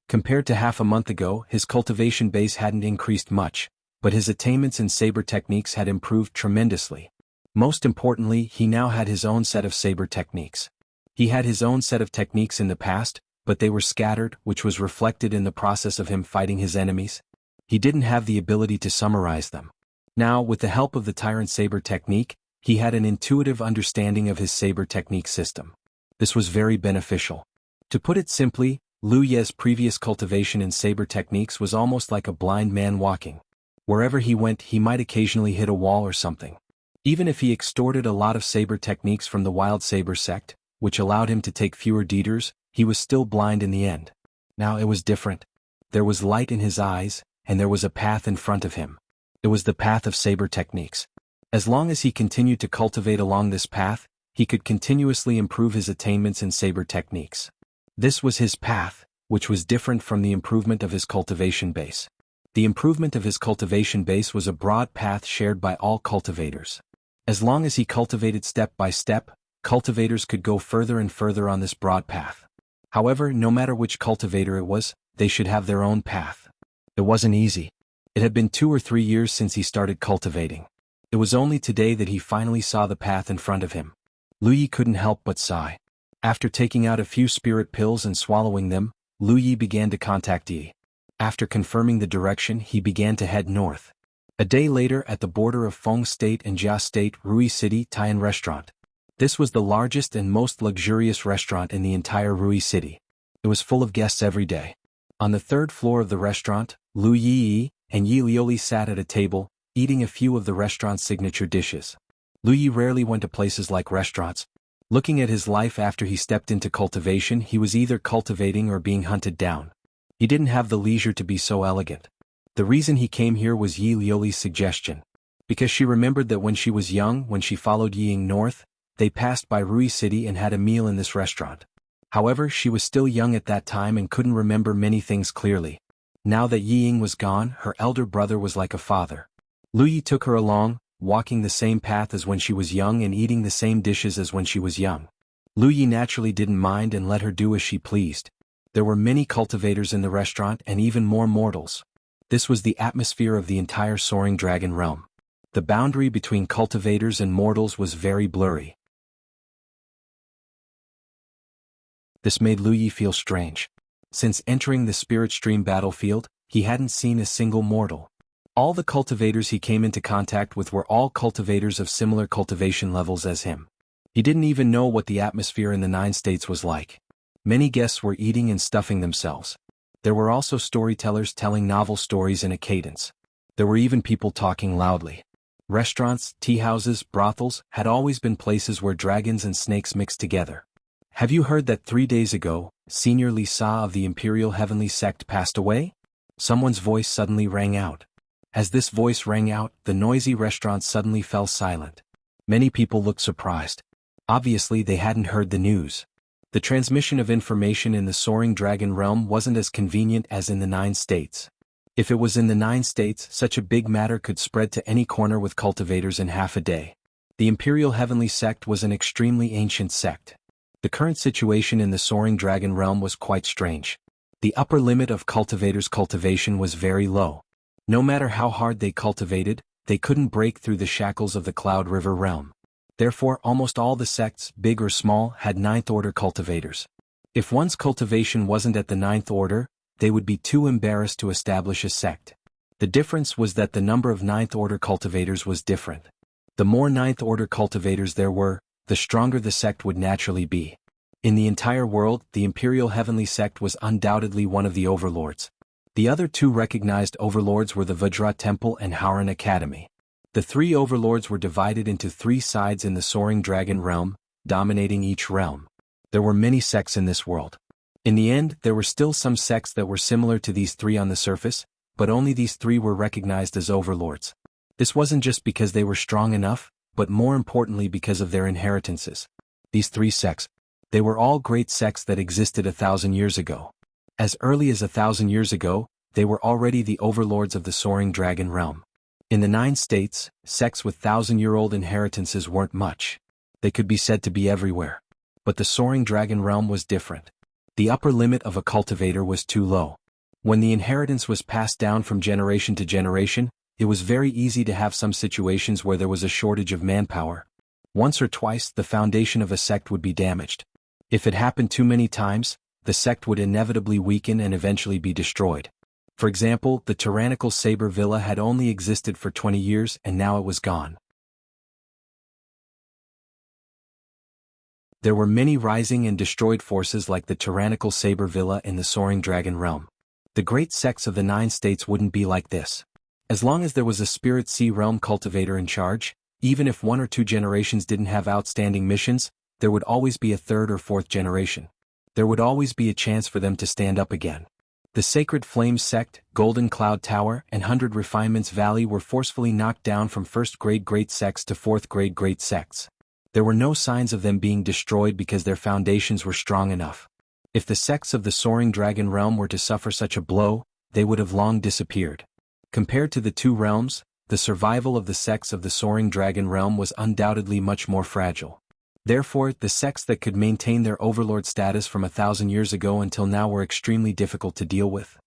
Compared to half a month ago, his cultivation base hadn't increased much, but his attainments in saber techniques had improved tremendously. Most importantly, he now had his own set of saber techniques. He had his own set of techniques in the past, but they were scattered, which was reflected in the process of him fighting his enemies. He didn't have the ability to summarize them. Now, with the help of the Tyrant Saber technique, he had an intuitive understanding of his saber technique system. This was very beneficial. To put it simply, Lu Yi's previous cultivation in saber techniques was almost like a blind man walking. Wherever he went, he might occasionally hit a wall or something. Even if he extorted a lot of saber techniques from the Wild Saber sect, which allowed him to take fewer detours, he was still blind in the end. Now it was different. There was light in his eyes, and there was a path in front of him. It was the path of saber techniques. As long as he continued to cultivate along this path, he could continuously improve his attainments in saber techniques. This was his path, which was different from the improvement of his cultivation base. The improvement of his cultivation base was a broad path shared by all cultivators. As long as he cultivated step by step, cultivators could go further and further on this broad path. However, no matter which cultivator it was, they should have their own path. It wasn't easy. It had been 2 or 3 years since he started cultivating. It was only today that he finally saw the path in front of him. Lu Yi couldn't help but sigh. After taking out a few spirit pills and swallowing them, Lu Yi began to contact Yi. After confirming the direction, he began to head north. A day later, at the border of Feng State and Jia State, Rui City Tian Restaurant. This was the largest and most luxurious restaurant in the entire Rui City. It was full of guests every day. On the 3rd floor of the restaurant, Lu Yi and Yi Lioli sat at a table, eating a few of the restaurant's signature dishes. Lu Yi rarely went to places like restaurants. Looking at his life after he stepped into cultivation, he was either cultivating or being hunted down. He didn't have the leisure to be so elegant. The reason he came here was Yi Lioli's suggestion. Because she remembered that when she was young, when she followed Ying north, they passed by Rui City and had a meal in this restaurant. However, she was still young at that time and couldn't remember many things clearly. Now that Ying was gone, her elder brother was like a father. Lu Yi took her along, walking the same path as when she was young and eating the same dishes as when she was young. Lu Yi naturally didn't mind and let her do as she pleased. There were many cultivators in the restaurant and even more mortals. This was the atmosphere of the entire soaring dragon realm. The boundary between cultivators and mortals was very blurry. This made Lu Yi feel strange. Since entering the spirit stream battlefield, he hadn't seen a single mortal. All the cultivators he came into contact with were all cultivators of similar cultivation levels as him. He didn't even know what the atmosphere in the 9 states was like. Many guests were eating and stuffing themselves. There were also storytellers telling novel stories in a cadence. There were even people talking loudly. Restaurants, tea houses, brothels had always been places where dragons and snakes mixed together. Have you heard that 3 days ago, Senior Lisa of the Imperial Heavenly Sect passed away? Someone's voice suddenly rang out. As this voice rang out, the noisy restaurant suddenly fell silent. Many people looked surprised. Obviously, they hadn't heard the news. The transmission of information in the Soaring Dragon realm wasn't as convenient as in the 9 states. If it was in the 9 states, such a big matter could spread to any corner with cultivators in half a day. The Imperial Heavenly Sect was an extremely ancient sect. The current situation in the Soaring Dragon realm was quite strange. The upper limit of cultivators' cultivation was very low. No matter how hard they cultivated, they couldn't break through the shackles of the Cloud River realm. Therefore, almost all the sects, big or small, had 9th order cultivators. If one's cultivation wasn't at the 9th order, they would be too embarrassed to establish a sect. The difference was that the number of 9th order cultivators was different. The more 9th order cultivators there were, the stronger the sect would naturally be. In the entire world, the Imperial Heavenly Sect was undoubtedly one of the overlords. The other 2 recognized overlords were the Vajra Temple and Howran Academy. The 3 overlords were divided into 3 sides in the Soaring Dragon realm, dominating each realm. There were many sects in this world. In the end, there were still some sects that were similar to these 3 on the surface, but only these 3 were recognized as overlords. This wasn't just because they were strong enough, but more importantly because of their inheritances. These 3 sects, they were all great sects that existed 1,000 years ago. As early as 1,000 years ago, they were already the overlords of the Soaring Dragon realm. In the 9 states, sects with 1,000-year-old inheritances weren't much. They could be said to be everywhere. But the Soaring Dragon realm was different. The upper limit of a cultivator was too low. When the inheritance was passed down from generation to generation, it was very easy to have some situations where there was a shortage of manpower. Once or twice, the foundation of a sect would be damaged. If it happened too many times, the sect would inevitably weaken and eventually be destroyed. For example, the tyrannical Saber Villa had only existed for 20 years and now it was gone. There were many rising and destroyed forces like the tyrannical Saber Villa in the Soaring Dragon realm. The great sects of the 9 states wouldn't be like this. As long as there was a Spirit Sea realm cultivator in charge, even if 1 or 2 generations didn't have outstanding missions, there would always be a 3rd or 4th generation. There would always be a chance for them to stand up again. The Sacred Flames Sect, Golden Cloud Tower, and 100 Refinements Valley were forcefully knocked down from 1st grade great sects to 4th grade great sects. There were no signs of them being destroyed because their foundations were strong enough. If the sects of the Soaring Dragon realm were to suffer such a blow, they would have long disappeared. Compared to the 2 realms, the survival of the sects of the Soaring Dragon realm was undoubtedly much more fragile. Therefore, the sects that could maintain their overlord status from 1,000 years ago until now were extremely difficult to deal with.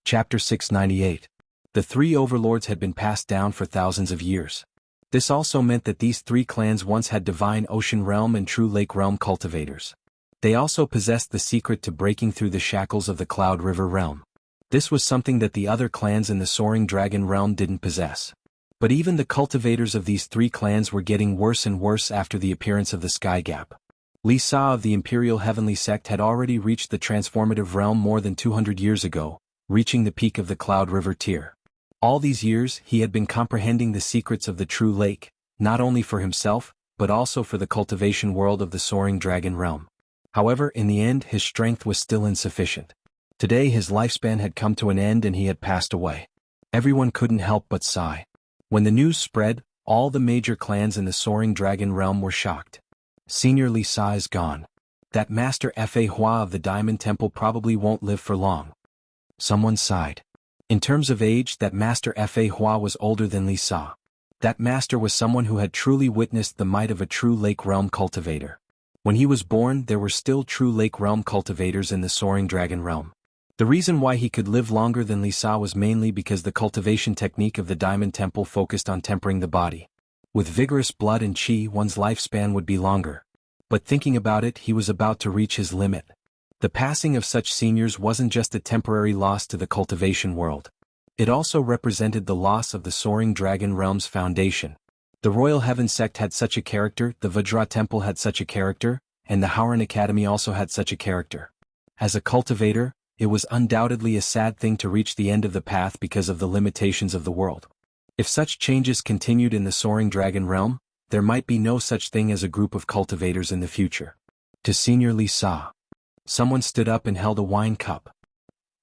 Chapter 698. The 3 overlords had been passed down for thousands of years. This also meant that these 3 clans once had Divine Ocean Realm and True Lake Realm cultivators. They also possessed the secret to breaking through the shackles of the Cloud River Realm. This was something that the other clans in the Soaring Dragon realm didn't possess. But even the cultivators of these 3 clans were getting worse and worse after the appearance of the Sky Gap. Lisa of the Imperial Heavenly Sect had already reached the transformative realm more than 200 years ago, reaching the peak of the Cloud River tier. All these years, he had been comprehending the secrets of the True Lake, not only for himself, but also for the cultivation world of the Soaring Dragon realm. However, in the end, his strength was still insufficient. Today his lifespan had come to an end and he had passed away. Everyone couldn't help but sigh. When the news spread, all the major clans in the Soaring Dragon realm were shocked. Senior Lisa is gone. That Master Fa Hua of the Diamond Temple probably won't live for long. Someone sighed. In terms of age, that Master Fa Hua was older than Lisa. That master was someone who had truly witnessed the might of a true Lake Realm cultivator. When he was born, there were still true Lake Realm cultivators in the Soaring Dragon realm. The reason why he could live longer than Lisa was mainly because the cultivation technique of the Diamond Temple focused on tempering the body. With vigorous blood and qi, one's lifespan would be longer. But thinking about it, he was about to reach his limit. The passing of such seniors wasn't just a temporary loss to the cultivation world. It also represented the loss of the Soaring Dragon realm's foundation. The Royal Heaven sect had such a character, the Vajra Temple had such a character, and the Howran Academy also had such a character. As a cultivator, it was undoubtedly a sad thing to reach the end of the path because of the limitations of the world. If such changes continued in the Soaring Dragon realm, there might be no such thing as a group of cultivators in the future. To Senior Li Sa. Someone stood up and held a wine cup.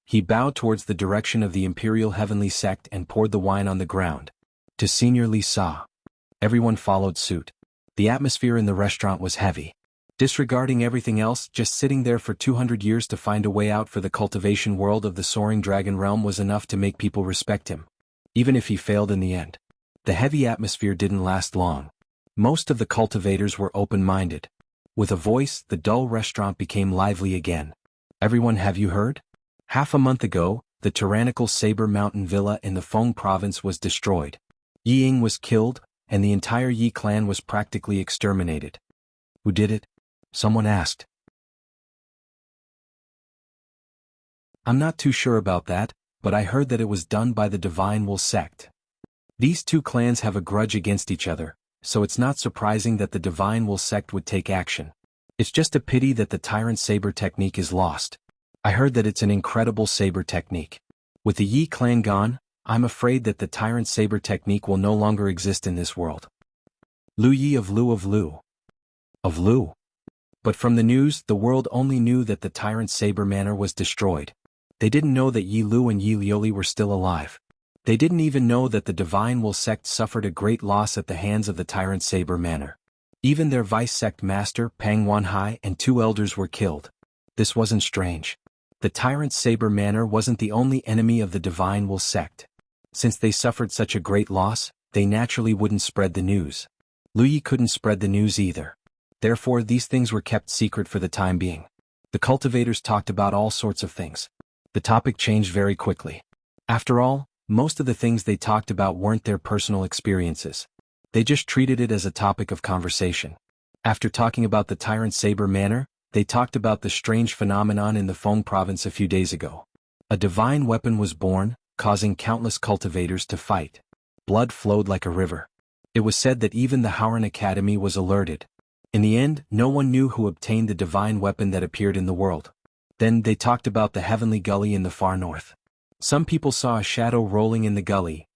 He bowed towards the direction of the Imperial Heavenly Sect and poured the wine on the ground. To Senior Li Sa. Everyone followed suit. The atmosphere in the restaurant was heavy. Disregarding everything else, just sitting there for 200 years to find a way out for the cultivation world of the Soaring Dragon realm was enough to make people respect him. Even if he failed in the end. The heavy atmosphere didn't last long. Most of the cultivators were open-minded. With a voice, the dull restaurant became lively again. Everyone, have you heard? Half a month ago, the tyrannical Saber Mountain Villa in the Feng province was destroyed. Yi Ying was killed, and the entire Yi clan was practically exterminated. Who did it? Someone asked. I'm not too sure about that, but I heard that it was done by the Divine Will sect. These two clans have a grudge against each other, so it's not surprising that the Divine Will sect would take action. It's just a pity that the Tyrant Saber technique is lost. I heard that it's an incredible saber technique. With the Yi clan gone, I'm afraid that the Tyrant Saber technique will no longer exist in this world. Lu Yi of Lu of Lu. Of Lu. But from the news, the world only knew that the Tyrant Saber Manor was destroyed. They didn't know that Yi Lu and Yi Lioli were still alive. They didn't even know that the Divine Will sect suffered a great loss at the hands of the Tyrant Saber Manor. Even their vice sect master, Pang Wanhai, and 2 elders were killed. This wasn't strange. The Tyrant Saber Manor wasn't the only enemy of the Divine Will sect. Since they suffered such a great loss, they naturally wouldn't spread the news. Lu Yi couldn't spread the news either. Therefore, these things were kept secret for the time being. The cultivators talked about all sorts of things. The topic changed very quickly. After all, most of the things they talked about weren't their personal experiences. They just treated it as a topic of conversation. After talking about the Tyrant Saber Manor, they talked about the strange phenomenon in the Feng province a few days ago. A divine weapon was born, causing countless cultivators to fight. Blood flowed like a river. It was said that even the Howran Academy was alerted. In the end, no one knew who obtained the divine weapon that appeared in the world. Then they talked about the Heavenly Gully in the far north. Some people saw a shadow rolling in the gully.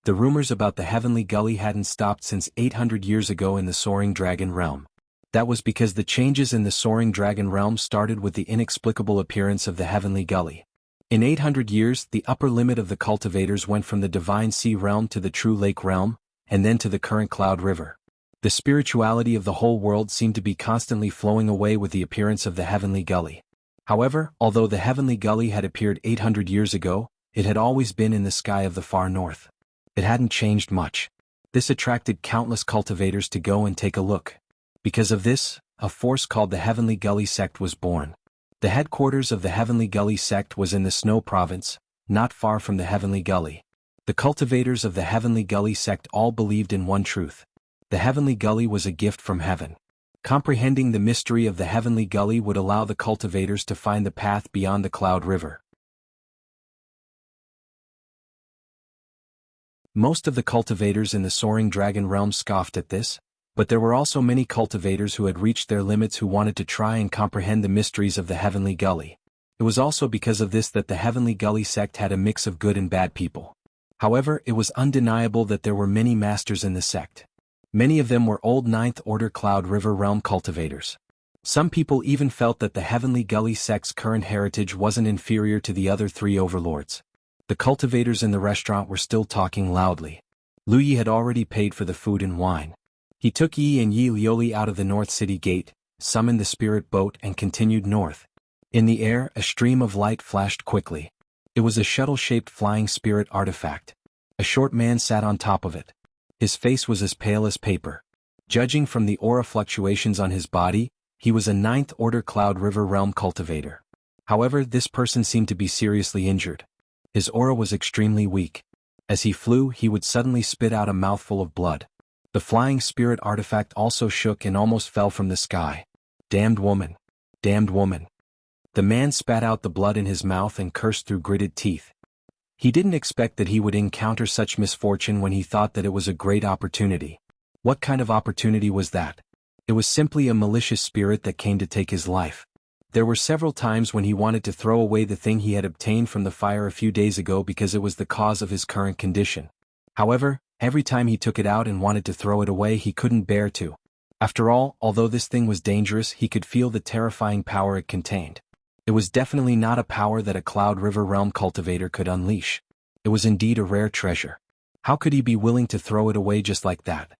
The rumors about the Heavenly Gully hadn't stopped since 800 years ago in the Soaring Dragon realm. That was because the changes in the Soaring Dragon realm started with the inexplicable appearance of the Heavenly Gully. In 800 years, the upper limit of the cultivators went from the Divine Sea realm to the True Lake realm, and then to the current Cloud River. The spirituality of the whole world seemed to be constantly flowing away with the appearance of the Heavenly Gully. However, although the Heavenly Gully had appeared 800 years ago, it had always been in the sky of the far north. It hadn't changed much. This attracted countless cultivators to go and take a look. Because of this, a force called the Heavenly Gully sect was born. The headquarters of the Heavenly Gully sect was in the Snow province, not far from the Heavenly Gully. The cultivators of the Heavenly Gully sect all believed in one truth. The Heavenly Gully was a gift from heaven. Comprehending the mystery of the Heavenly Gully would allow the cultivators to find the path beyond the Cloud River. Most of the cultivators in the Soaring Dragon realm scoffed at this, but there were also many cultivators who had reached their limits who wanted to try and comprehend the mysteries of the Heavenly Gully. It was also because of this that the Heavenly Gully sect had a mix of good and bad people. However, it was undeniable that there were many masters in the sect. Many of them were old Ninth Order Cloud River realm cultivators. Some people even felt that the Heavenly Gully sect's current heritage wasn't inferior to the other 3 overlords. The cultivators in the restaurant were still talking loudly. Lu Yi had already paid for the food and wine. He took Yi and Yi Lioli out of the North City Gate, summoned the spirit boat and continued north. In the air, a stream of light flashed quickly. It was a shuttle-shaped flying spirit artifact. A short man sat on top of it. His face was as pale as paper. Judging from the aura fluctuations on his body, he was a Ninth Order Cloud River realm cultivator. However, this person seemed to be seriously injured. His aura was extremely weak. As he flew, he would suddenly spit out a mouthful of blood. The flying spirit artifact also shook and almost fell from the sky. Damned woman! Damned woman! The man spat out the blood in his mouth and cursed through gritted teeth. He didn't expect that he would encounter such misfortune when he thought that it was a great opportunity. What kind of opportunity was that? It was simply a malicious spirit that came to take his life. There were several times when he wanted to throw away the thing he had obtained from the fire a few days ago because it was the cause of his current condition. However, every time he took it out and wanted to throw it away, he couldn't bear to. After all, although this thing was dangerous, he could feel the terrifying power it contained. It was definitely not a power that a Cloud River Realm cultivator could unleash. It was indeed a rare treasure. How could he be willing to throw it away just like that?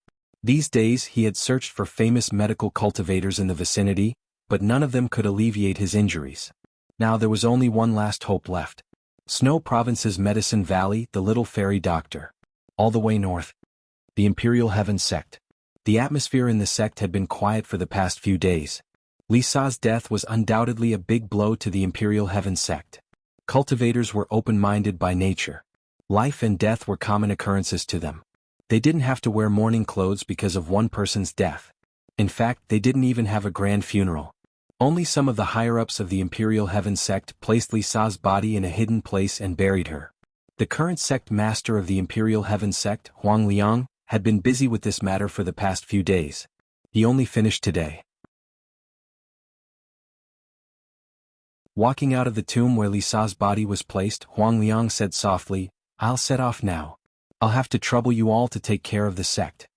These days he had searched for famous medical cultivators in the vicinity, but none of them could alleviate his injuries. Now there was only one last hope left. Snow Province's Medicine Valley, the little fairy doctor. All the way north. The Imperial Heaven Sect. The atmosphere in the sect had been quiet for the past few days. Lisa's death was undoubtedly a big blow to the Imperial Heaven Sect. Cultivators were open-minded by nature. Life and death were common occurrences to them. They didn't have to wear mourning clothes because of one person's death. In fact, they didn't even have a grand funeral. Only some of the higher-ups of the Imperial Heaven Sect placed Lisa's body in a hidden place and buried her. The current sect master of the Imperial Heaven Sect, Huang Liang, had been busy with this matter for the past few days. He only finished today. Walking out of the tomb where Lisa's body was placed, Huang Liang said softly, "I'll set off now. I'll have to trouble you all to take care of the sect."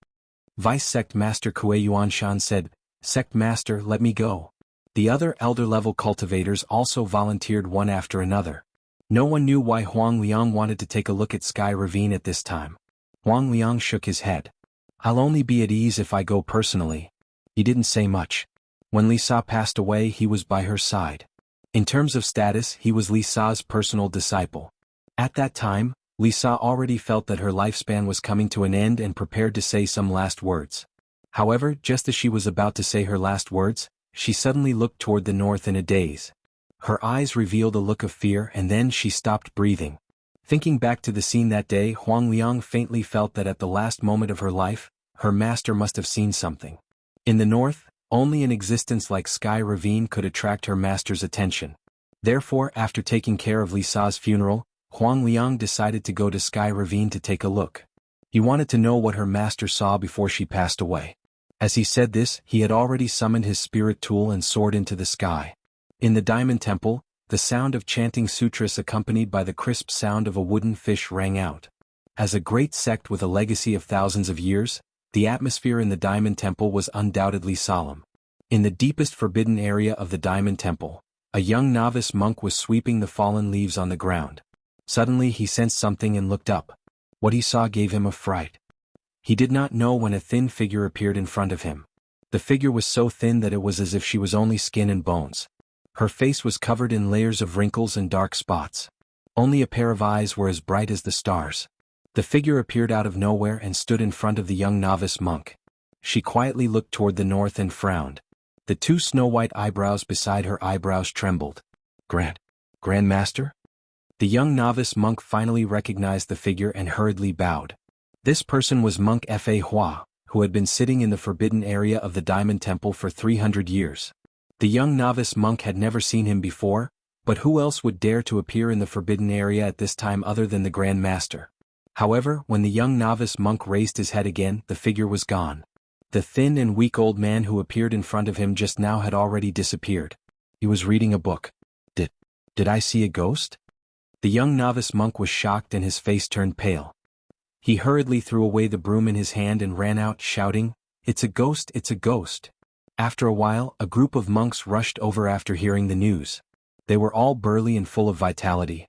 Vice Sect Master Kuei Yuanshan said, "Sect Master, let me go." The other elder-level cultivators also volunteered one after another. No one knew why Huang Liang wanted to take a look at Sky Ravine at this time. Huang Liang shook his head. "I'll only be at ease if I go personally." He didn't say much. When Lisa passed away, he was by her side. In terms of status, he was Lisa's personal disciple. At that time, Lisa already felt that her lifespan was coming to an end and prepared to say some last words. However, just as she was about to say her last words, she suddenly looked toward the north in a daze. Her eyes revealed a look of fear, and then she stopped breathing. Thinking back to the scene that day, Huang Liang faintly felt that at the last moment of her life, her master must have seen something. In the north, only an existence like Sky Ravine could attract her master's attention. Therefore, after taking care of Lisa's funeral, Huang Liang decided to go to Sky Ravine to take a look. He wanted to know what her master saw before she passed away. As he said this, he had already summoned his spirit tool and soared into the sky. In the Diamond Temple, the sound of chanting sutras accompanied by the crisp sound of a wooden fish rang out. As a great sect with a legacy of thousands of years, the atmosphere in the Diamond Temple was undoubtedly solemn. In the deepest forbidden area of the Diamond Temple, a young novice monk was sweeping the fallen leaves on the ground. Suddenly he sensed something and looked up. What he saw gave him a fright. He did not know when a thin figure appeared in front of him. The figure was so thin that it was as if she was only skin and bones. Her face was covered in layers of wrinkles and dark spots. Only a pair of eyes were as bright as the stars. The figure appeared out of nowhere and stood in front of the young novice monk. She quietly looked toward the north and frowned. The two snow-white eyebrows beside her eyebrows trembled. Grand Master? The young novice monk finally recognized the figure and hurriedly bowed. This person was Monk Fa Hua, who had been sitting in the forbidden area of the Diamond Temple for 300 years. The young novice monk had never seen him before, but who else would dare to appear in the forbidden area at this time other than the Grand Master? However, when the young novice monk raised his head again, the figure was gone. The thin and weak old man who appeared in front of him just now had already disappeared. He was reading a book. Did I see a ghost? The young novice monk was shocked and his face turned pale. He hurriedly threw away the broom in his hand and ran out, shouting, "It's a ghost, it's a ghost." After a while, a group of monks rushed over after hearing the news. They were all burly and full of vitality.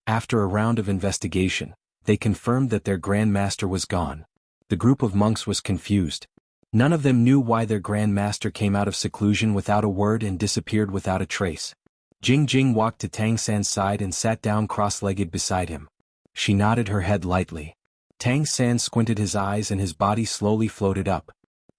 After a round of investigation, they confirmed that their Grand Master was gone. The group of monks was confused. None of them knew why their Grand Master came out of seclusion without a word and disappeared without a trace. Jing walked to Tang San's side and sat down cross-legged beside him. She nodded her head lightly. Tang San squinted his eyes and his body slowly floated up.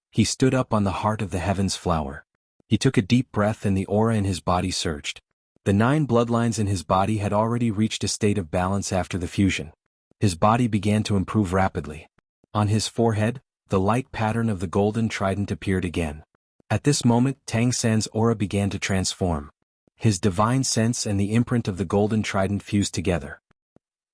He stood up on the heart of the heaven's flower. He took a deep breath and the aura in his body surged. The 9 bloodlines in his body had already reached a state of balance after the fusion. His body began to improve rapidly. On his forehead, the light pattern of the golden trident appeared again. At this moment, Tang San's aura began to transform. His divine sense and the imprint of the golden trident fused together.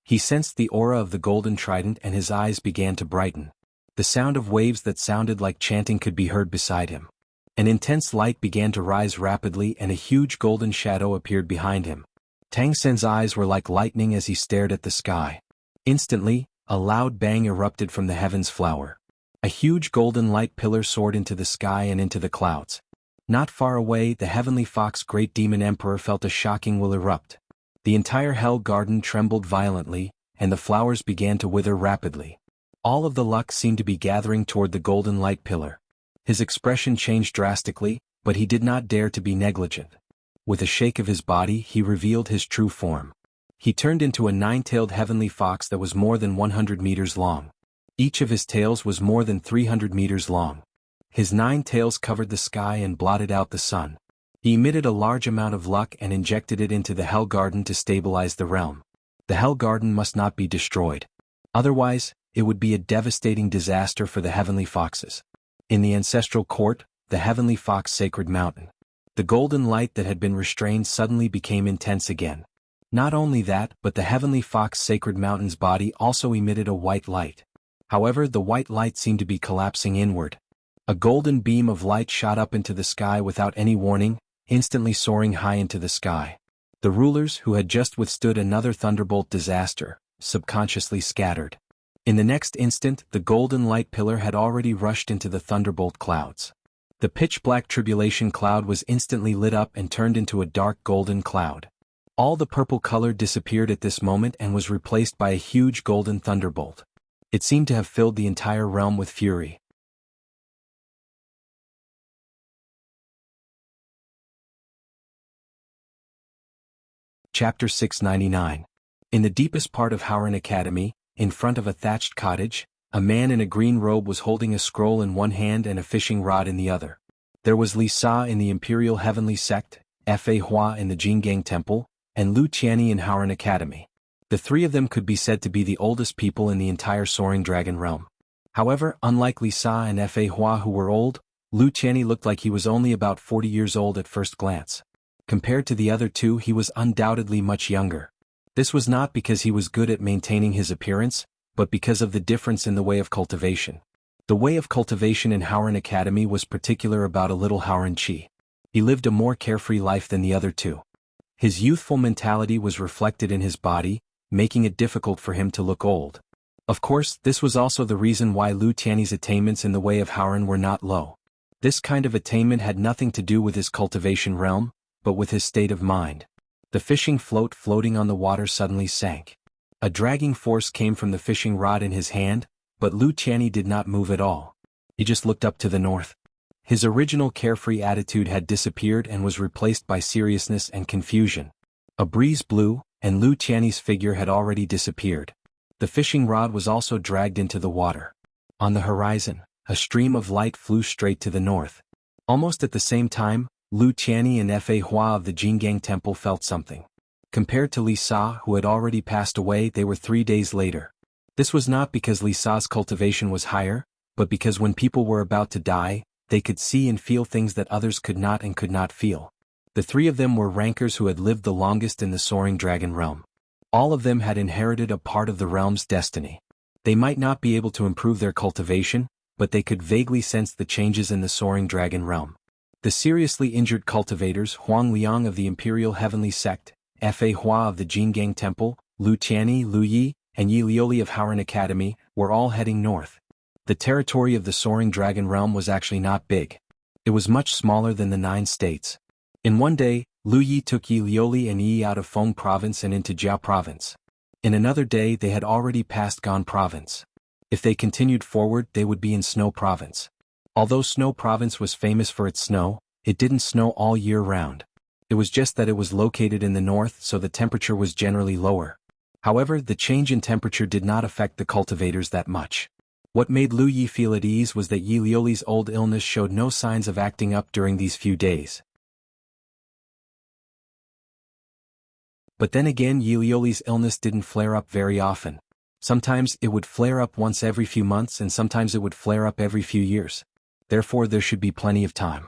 He sensed the aura of the golden trident and his eyes began to brighten. The sound of waves that sounded like chanting could be heard beside him. An intense light began to rise rapidly and a huge golden shadow appeared behind him. Tang Sen's eyes were like lightning as he stared at the sky. Instantly, a loud bang erupted from the heaven's flower. A huge golden light pillar soared into the sky and into the clouds. Not far away, the heavenly fox Great Demon Emperor felt a shocking will erupt. The entire hell garden trembled violently, and the flowers began to wither rapidly. All of the luck seemed to be gathering toward the golden light pillar. His expression changed drastically, but he did not dare to be negligent. With a shake of his body, he revealed his true form. He turned into a nine-tailed heavenly fox that was more than 100 meters long. Each of his tails was more than 300 meters long. His 9 tails covered the sky and blotted out the sun. He emitted a large amount of luck and injected it into the Hell Garden to stabilize the realm. The Hell Garden must not be destroyed. Otherwise, it would be a devastating disaster for the heavenly foxes. In the ancestral court, the heavenly fox sacred mountain. The golden light that had been restrained suddenly became intense again. Not only that, but the heavenly fox sacred mountain's body also emitted a white light. However, the white light seemed to be collapsing inward. A golden beam of light shot up into the sky without any warning, instantly soaring high into the sky. The rulers, who had just withstood another thunderbolt disaster, subconsciously scattered. In the next instant, the golden light pillar had already rushed into the thunderbolt clouds. The pitch-black tribulation cloud was instantly lit up and turned into a dark golden cloud. All the purple color disappeared at this moment and was replaced by a huge golden thunderbolt. It seemed to have filled the entire realm with fury. Chapter 699. In the deepest part of Howren Academy, in front of a thatched cottage, a man in a green robe was holding a scroll in one hand and a fishing rod in the other. There was Li Sa in the Imperial Heavenly Sect, Fa Hua in the Jianghu Temple, and Lu Qianni in Howren Academy. The three of them could be said to be the oldest people in the entire Soaring Dragon realm. However, unlike Li Sa and Fa Hua who were old, Lu Qianni looked like he was only about 40 years old at first glance. Compared to the other two, he was undoubtedly much younger. This was not because he was good at maintaining his appearance, but because of the difference in the way of cultivation. The way of cultivation in Howren Academy was particular about a little Howren Chi. He lived a more carefree life than the other two. His youthful mentality was reflected in his body, making it difficult for him to look old. Of course, this was also the reason why Lu Tianni's attainments in the way of Howren were not low. This kind of attainment had nothing to do with his cultivation realm, but with his state of mind. The fishing float floating on the water suddenly sank. A dragging force came from the fishing rod in his hand, but Lu Qianni did not move at all. He just looked up to the north. His original carefree attitude had disappeared and was replaced by seriousness and confusion. A breeze blew, and Lu Qianni's figure had already disappeared. The fishing rod was also dragged into the water. On the horizon, a stream of light flew straight to the north. Almost at the same time, Lu Qianni and Fa Hua of the Jianghu Temple felt something. Compared to Li Sa, who had already passed away, they were 3 days later. This was not because Li Sa's cultivation was higher, but because when people were about to die, they could see and feel things that others could not feel. The three of them were rankers who had lived the longest in the Soaring Dragon realm. All of them had inherited a part of the realm's destiny. They might not be able to improve their cultivation, but they could vaguely sense the changes in the Soaring Dragon realm. The seriously injured cultivators Huang Liang of the Imperial Heavenly Sect, Fa Hua of the Jianghu Temple, Lu Qianni, Lu Yi, and Yi Lioli of Howren Academy, were all heading north. The territory of the Soaring Dragon realm was actually not big. It was much smaller than the 9 states. In one day, Lu Yi took Yi Lioli and Yi out of Feng Province and into Jiao Province. In another day they had already passed Gan Province. If they continued forward, they would be in Snow Province. Although Snow Province was famous for its snow, it didn't snow all year round. It was just that it was located in the north, so the temperature was generally lower. However, the change in temperature did not affect the cultivators that much. What made Lu Yi feel at ease was that Yi Lioli's old illness showed no signs of acting up during these few days. But then again, Yi Lioli's illness didn't flare up very often. Sometimes it would flare up once every few months and sometimes it would flare up every few years. Therefore there should be plenty of time.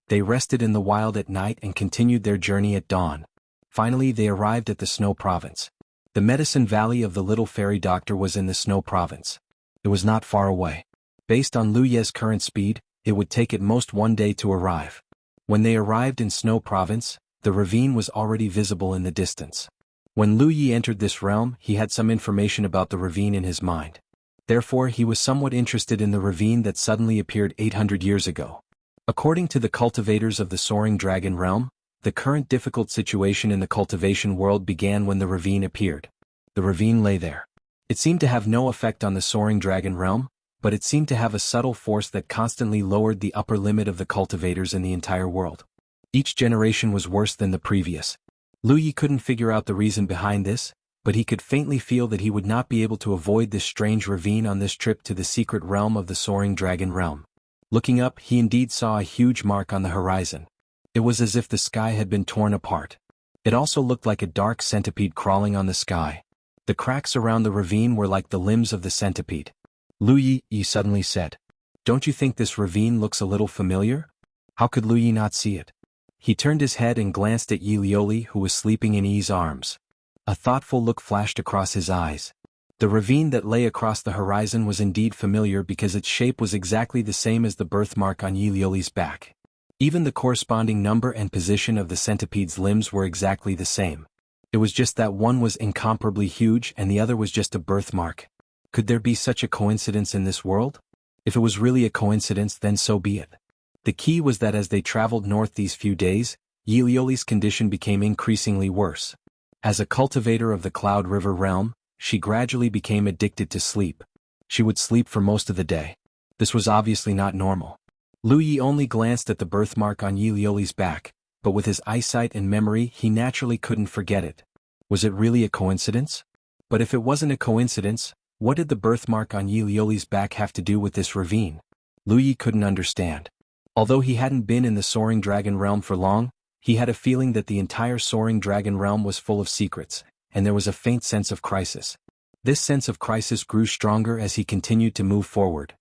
They rested in the wild at night and continued their journey at dawn. Finally they arrived at the Snow Province. The medicine valley of the little fairy doctor was in the snow province. It was not far away. Based on Lu Ye's current speed, it would take at most 1 day to arrive. When they arrived in Snow Province, the ravine was already visible in the distance. When Lu Yi entered this realm, he had some information about the ravine in his mind. Therefore, he was somewhat interested in the ravine that suddenly appeared 800 years ago. According to the cultivators of the Soaring Dragon realm, the current difficult situation in the cultivation world began when the ravine appeared. The ravine lay there. It seemed to have no effect on the Soaring Dragon realm, but it seemed to have a subtle force that constantly lowered the upper limit of the cultivators in the entire world. Each generation was worse than the previous. Lu Yi couldn't figure out the reason behind this, but he could faintly feel that he would not be able to avoid this strange ravine on this trip to the secret realm of the Soaring Dragon realm. Looking up, he indeed saw a huge mark on the horizon. It was as if the sky had been torn apart. It also looked like a dark centipede crawling on the sky. The cracks around the ravine were like the limbs of the centipede. Lu Yi suddenly said, "Don't you think this ravine looks a little familiar?" How could Lu Yi not see it? He turned his head and glanced at Yi Lioli, who was sleeping in Yi's arms. A thoughtful look flashed across his eyes. The ravine that lay across the horizon was indeed familiar because its shape was exactly the same as the birthmark on Yi Lioli's back. Even the corresponding number and position of the centipede's limbs were exactly the same. It was just that one was incomparably huge and the other was just a birthmark. Could there be such a coincidence in this world? If it was really a coincidence, then so be it. The key was that as they traveled north these few days, Yi Lioli's condition became increasingly worse. As a cultivator of the Cloud River realm, she gradually became addicted to sleep. She would sleep for most of the day. This was obviously not normal. Lu Yi only glanced at the birthmark on Yi Lioli's back, but with his eyesight and memory he naturally couldn't forget it. Was it really a coincidence? But if it wasn't a coincidence, what did the birthmark on Yi Lioli's back have to do with this ravine? Lu Yi couldn't understand. Although he hadn't been in the Soaring Dragon realm for long, he had a feeling that the entire Soaring Dragon realm was full of secrets, and there was a faint sense of crisis. This sense of crisis grew stronger as he continued to move forward.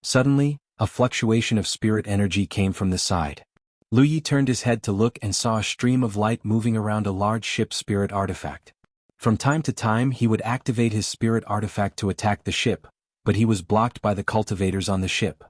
Suddenly, a fluctuation of spirit energy came from the side. Lu Yi turned his head to look and saw a stream of light moving around a large ship spirit artifact. From time to time he would activate his spirit artifact to attack the ship, but he was blocked by the cultivators on the ship.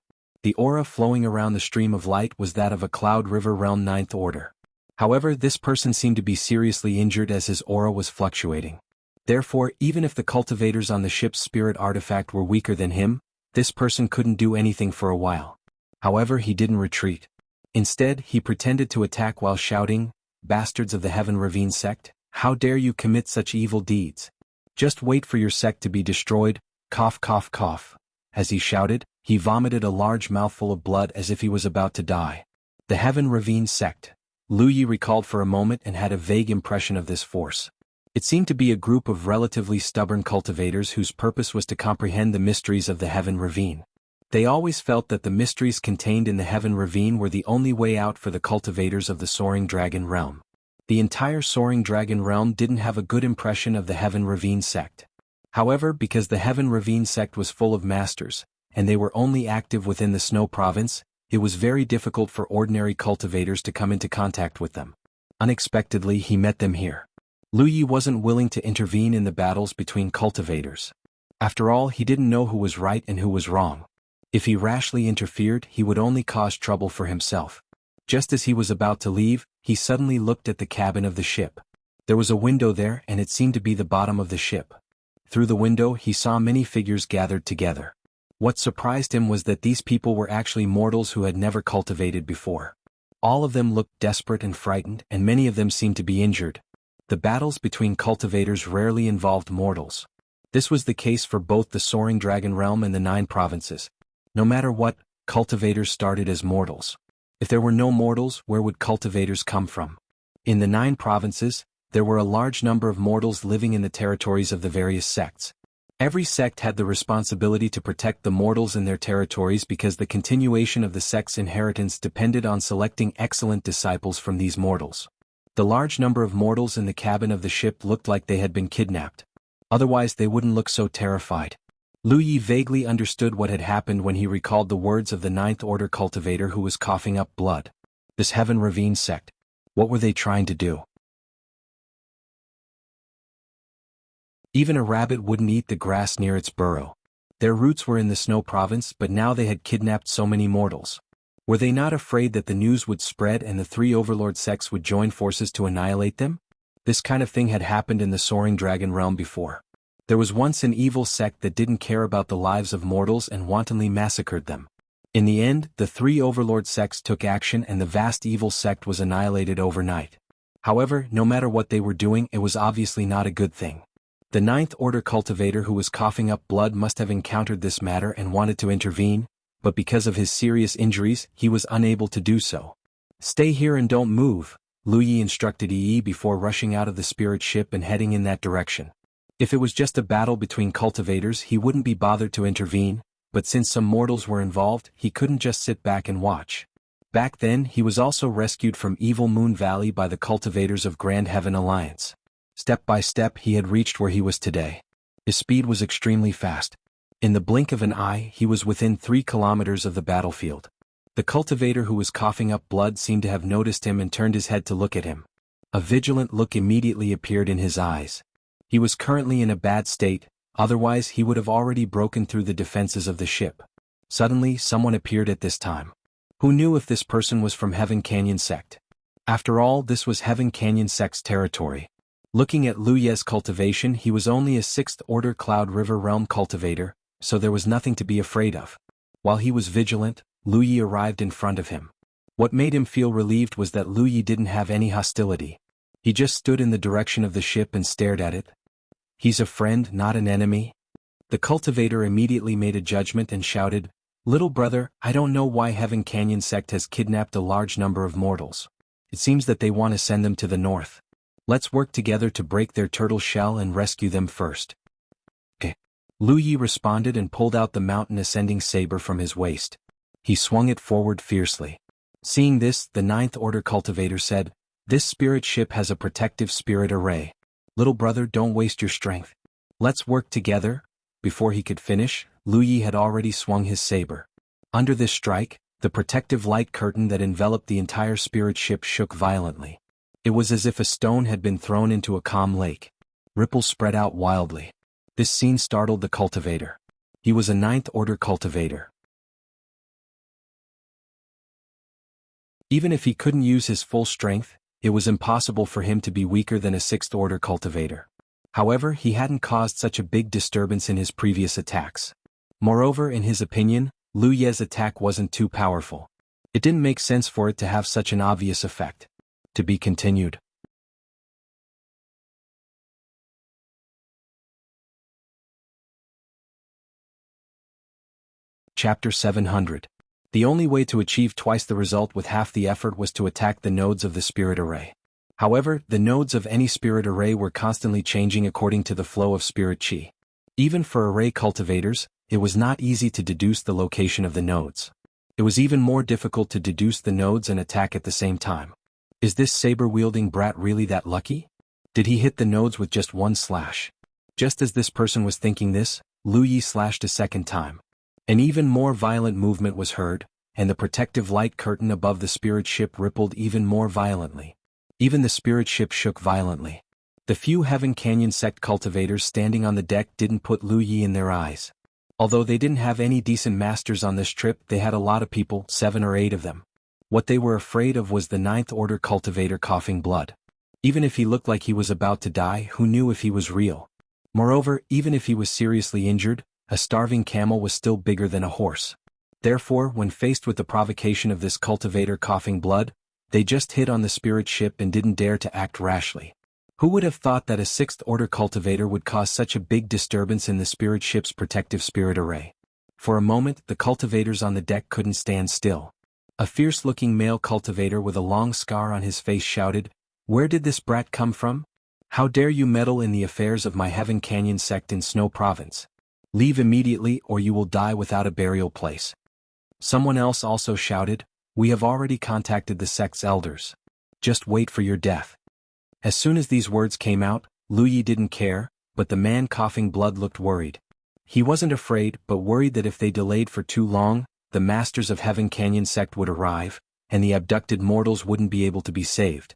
The aura flowing around the stream of light was that of a Cloud River realm 9th order. However, this person seemed to be seriously injured as his aura was fluctuating. Therefore, even if the cultivators on the ship's spirit artifact were weaker than him, this person couldn't do anything for a while. However, he didn't retreat. Instead, he pretended to attack while shouting, "Bastards of the Heaven Ravine sect, how dare you commit such evil deeds? Just wait for your sect to be destroyed, cough cough cough." As he shouted, he vomited a large mouthful of blood as if he was about to die. The Heaven Ravine sect. Lu Yi recalled for a moment and had a vague impression of this force. It seemed to be a group of relatively stubborn cultivators whose purpose was to comprehend the mysteries of the Heaven Ravine. They always felt that the mysteries contained in the Heaven Ravine were the only way out for the cultivators of the Soaring Dragon realm. The entire Soaring Dragon realm didn't have a good impression of the Heaven Ravine sect. However, because the Heaven Ravine sect was full of masters, and they were only active within the Snow Province, it was very difficult for ordinary cultivators to come into contact with them. Unexpectedly, he met them here. Lu Yi wasn't willing to intervene in the battles between cultivators. After all, he didn't know who was right and who was wrong. If he rashly interfered, he would only cause trouble for himself. Just as he was about to leave, he suddenly looked at the cabin of the ship. There was a window there and it seemed to be the bottom of the ship. Through the window he saw many figures gathered together. What surprised him was that these people were actually mortals who had never cultivated before. All of them looked desperate and frightened, and many of them seemed to be injured. The battles between cultivators rarely involved mortals. This was the case for both the Soaring Dragon realm and the 9 provinces. No matter what, cultivators started as mortals. If there were no mortals, where would cultivators come from? In the 9 provinces, there were a large number of mortals living in the territories of the various sects. Every sect had the responsibility to protect the mortals in their territories because the continuation of the sect's inheritance depended on selecting excellent disciples from these mortals. The large number of mortals in the cabin of the ship looked like they had been kidnapped. Otherwise they wouldn't look so terrified. Lu Yi vaguely understood what had happened when he recalled the words of the 9th order cultivator who was coughing up blood. This Heaven Ravine sect. What were they trying to do? Even a rabbit wouldn't eat the grass near its burrow. Their roots were in the snow province, but now they had kidnapped so many mortals. Were they not afraid that the news would spread and the three overlord sects would join forces to annihilate them? This kind of thing had happened in the Soaring Dragon realm before. There was once an evil sect that didn't care about the lives of mortals and wantonly massacred them. In the end, the three overlord sects took action and the vast evil sect was annihilated overnight. However, no matter what they were doing, it was obviously not a good thing. The Ninth Order cultivator who was coughing up blood must have encountered this matter and wanted to intervene, but because of his serious injuries, he was unable to do so. Stay here and don't move, Lu Yi instructed Yi before rushing out of the spirit ship and heading in that direction. If it was just a battle between cultivators, he wouldn't be bothered to intervene, but since some mortals were involved, he couldn't just sit back and watch. Back then, he was also rescued from Evil Moon Valley by the cultivators of Grand Heaven Alliance. Step by step, he had reached where he was today. His speed was extremely fast. In the blink of an eye, he was within 3 kilometers of the battlefield. The cultivator who was coughing up blood seemed to have noticed him and turned his head to look at him. A vigilant look immediately appeared in his eyes. He was currently in a bad state, otherwise he would have already broken through the defenses of the ship. Suddenly, someone appeared at this time. Who knew if this person was from Heaven Canyon Sect? After all, this was Heaven Canyon Sect's territory. Looking at Lu Ye's cultivation, he was only a 6th Order Cloud River Realm cultivator, so there was nothing to be afraid of. While he was vigilant, Lu Yi arrived in front of him. What made him feel relieved was that Lu Yi didn't have any hostility. He just stood in the direction of the ship and stared at it. He's a friend, not an enemy. The cultivator immediately made a judgment and shouted, "Little brother, I don't know why Heaven Canyon Sect has kidnapped a large number of mortals. It seems that they want to send them to the north. Let's work together to break their turtle shell and rescue them first." Okay. Lu Yi responded and pulled out the mountain ascending saber from his waist. He swung it forward fiercely. Seeing this, the Ninth Order cultivator said, "This spirit ship has a protective spirit array. Little brother, don't waste your strength. Let's work together." Before he could finish, Lu Yi had already swung his saber. Under this strike, the protective light curtain that enveloped the entire spirit ship shook violently. It was as if a stone had been thrown into a calm lake. Ripples spread out wildly. This scene startled the cultivator. He was a Ninth Order cultivator. Even if he couldn't use his full strength, it was impossible for him to be weaker than a 6th Order cultivator. However, he hadn't caused such a big disturbance in his previous attacks. Moreover, in his opinion, Lu Ye's attack wasn't too powerful. It didn't make sense for it to have such an obvious effect. To be continued. Chapter 700. The only way to achieve twice the result with half the effort was to attack the nodes of the spirit array. However, the nodes of any spirit array were constantly changing according to the flow of spirit chi. Even for array cultivators, it was not easy to deduce the location of the nodes. It was even more difficult to deduce the nodes and attack at the same time. Is this saber-wielding brat really that lucky? Did he hit the nodes with just one slash? Just as this person was thinking this, Lu Yi slashed a second time. An even more violent movement was heard, and the protective light curtain above the spirit ship rippled even more violently. Even the spirit ship shook violently. The few Heaven Canyon Sect cultivators standing on the deck didn't put Lu Yi in their eyes. Although they didn't have any decent masters on this trip, they had a lot of people, 7 or 8 of them. What they were afraid of was the Ninth Order cultivator coughing blood. Even if he looked like he was about to die, who knew if he was real? Moreover, even if he was seriously injured, a starving camel was still bigger than a horse. Therefore, when faced with the provocation of this cultivator coughing blood, they just hid on the spirit ship and didn't dare to act rashly. Who would have thought that a 6th Order cultivator would cause such a big disturbance in the spirit ship's protective spirit array? For a moment, the cultivators on the deck couldn't stand still. A fierce-looking male cultivator with a long scar on his face shouted, "Where did this brat come from? How dare you meddle in the affairs of my Heaven Canyon Sect in Snow Province? Leave immediately or you will die without a burial place." Someone else also shouted, "We have already contacted the sect's elders. Just wait for your death." As soon as these words came out, Lu Yi didn't care, but the man coughing blood looked worried. He wasn't afraid, but worried that if they delayed for too long, the masters of Heaven Canyon Sect would arrive, and the abducted mortals wouldn't be able to be saved.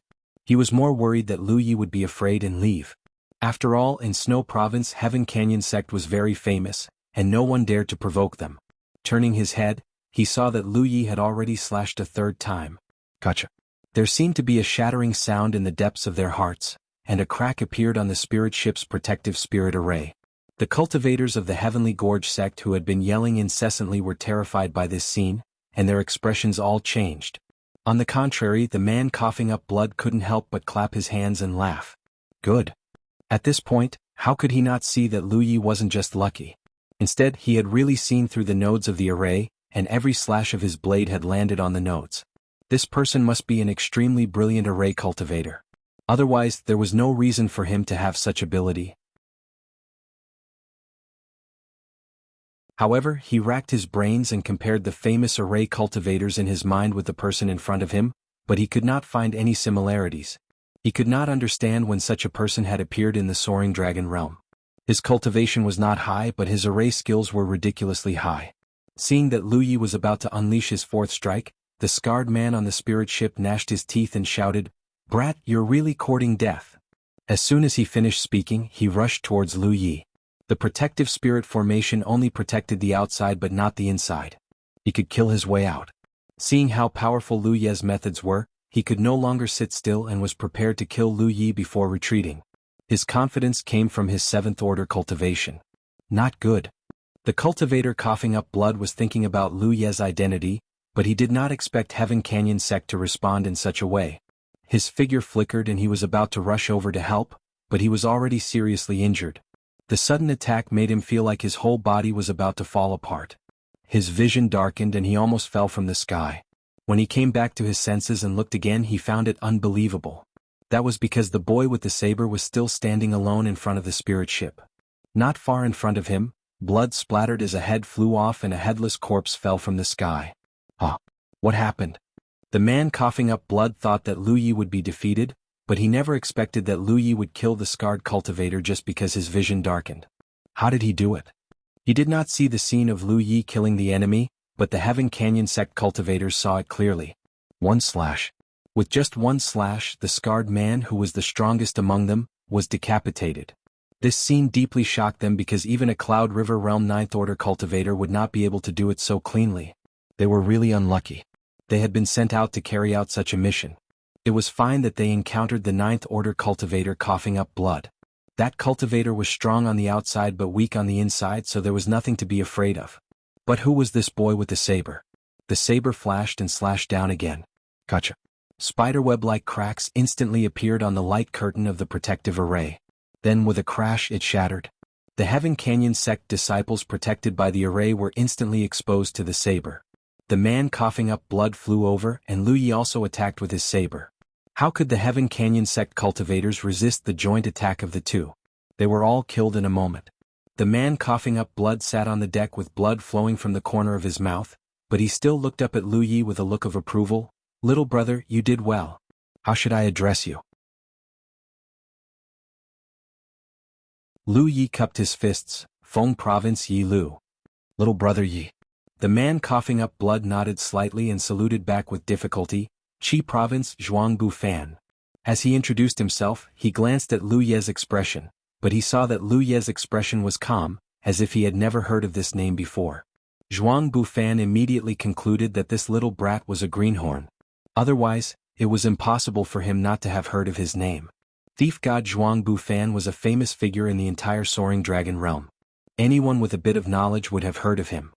He was more worried that Lu Yi would be afraid and leave. After all, in Snow Province, Heaven Canyon sect was very famous, and no one dared to provoke them. Turning his head, he saw that Lu Yi had already slashed a third time. Gotcha. There seemed to be a shattering sound in the depths of their hearts, and a crack appeared on the spirit ship's protective spirit array. The cultivators of the Heavenly Gorge sect who had been yelling incessantly were terrified by this scene, and their expressions all changed. On the contrary, the man coughing up blood couldn't help but clap his hands and laugh. Good. At this point, how could he not see that Lu Yi wasn't just lucky? Instead, he had really seen through the nodes of the array, and every slash of his blade had landed on the nodes. This person must be an extremely brilliant array cultivator. Otherwise, there was no reason for him to have such ability. However, he racked his brains and compared the famous array cultivators in his mind with the person in front of him, but he could not find any similarities. He could not understand when such a person had appeared in the Soaring Dragon realm. His cultivation was not high, but his array skills were ridiculously high. Seeing that Lu Yi was about to unleash his fourth strike, the scarred man on the spirit ship gnashed his teeth and shouted, "Brat, you're really courting death." As soon as he finished speaking, he rushed towards Lu Yi. The protective spirit formation only protected the outside but not the inside. He could kill his way out. Seeing how powerful Lu Ye's methods were, he could no longer sit still and was prepared to kill Lu Yi before retreating. His confidence came from his 7th order cultivation. Not good. The cultivator coughing up blood was thinking about Lu Ye's identity, but he did not expect Heaven Canyon sect to respond in such a way. His figure flickered and he was about to rush over to help, but he was already seriously injured. The sudden attack made him feel like his whole body was about to fall apart. His vision darkened and he almost fell from the sky. When he came back to his senses and looked again, he found it unbelievable. That was because the boy with the saber was still standing alone in front of the spirit ship. Not far in front of him, blood splattered as a head flew off and a headless corpse fell from the sky. What happened? The man coughing up blood thought that Lu Yi would be defeated, but he never expected that Lu Yi would kill the scarred cultivator just because his vision darkened. How did he do it? He did not see the scene of Lu Yi killing the enemy, but the Heaven Canyon sect cultivators saw it clearly. One slash. With just one slash, the scarred man, who was the strongest among them, was decapitated. This scene deeply shocked them because even a Cloud River Realm 9th Order cultivator would not be able to do it so cleanly. They were really unlucky. They had been sent out to carry out such a mission. It was fine that they encountered the 9th Order cultivator coughing up blood. That cultivator was strong on the outside but weak on the inside, so there was nothing to be afraid of. But who was this boy with the saber? The saber flashed and slashed down again. Gotcha. Spiderweb-like cracks instantly appeared on the light curtain of the protective array. Then with a crash it shattered. The Heaven Canyon sect disciples protected by the array were instantly exposed to the saber. The man coughing up blood flew over and Lu Yi also attacked with his saber. How could the Heaven Canyon sect cultivators resist the joint attack of the two? They were all killed in a moment. The man coughing up blood sat on the deck with blood flowing from the corner of his mouth, but he still looked up at Lu Yi with a look of approval. "Little brother, you did well. How should I address you?" Lu Yi cupped his fists. Feng Province Yi Lu. "Little brother Yi." The man coughing up blood nodded slightly and saluted back with difficulty. "Qi Province Jianghu Fan." As he introduced himself, he glanced at Lu Ye's expression, but he saw that Lu Ye's expression was calm, as if he had never heard of this name before. Jianghu Fan immediately concluded that this little brat was a greenhorn. Otherwise, it was impossible for him not to have heard of his name. Thief God Jianghu Fan was a famous figure in the entire Soaring Dragon realm. Anyone with a bit of knowledge would have heard of him.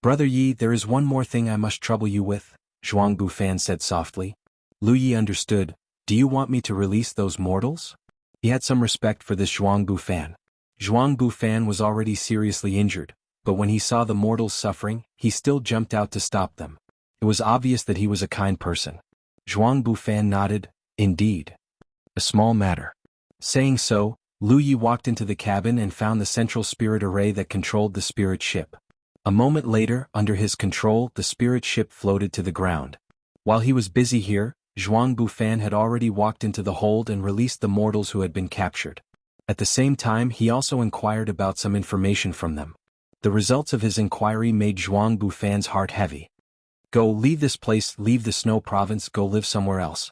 "Brother Yi, there is one more thing I must trouble you with," Jianghu Fan said softly. Lu Yi understood. "Do you want me to release those mortals?" He had some respect for this Jianghu Fan. Jianghu Fan was already seriously injured, but when he saw the mortals suffering, he still jumped out to stop them. It was obvious that he was a kind person. Jianghu Fan nodded. "Indeed. A small matter." Saying so, Lu Yi walked into the cabin and found the central spirit array that controlled the spirit ship. A moment later, under his control, the spirit ship floated to the ground. While he was busy here, Jianghu Fan had already walked into the hold and released the mortals who had been captured. At the same time, he also inquired about some information from them. The results of his inquiry made Jianghu Fan's heart heavy. "Go, leave this place, leave the Snow Province, go live somewhere else."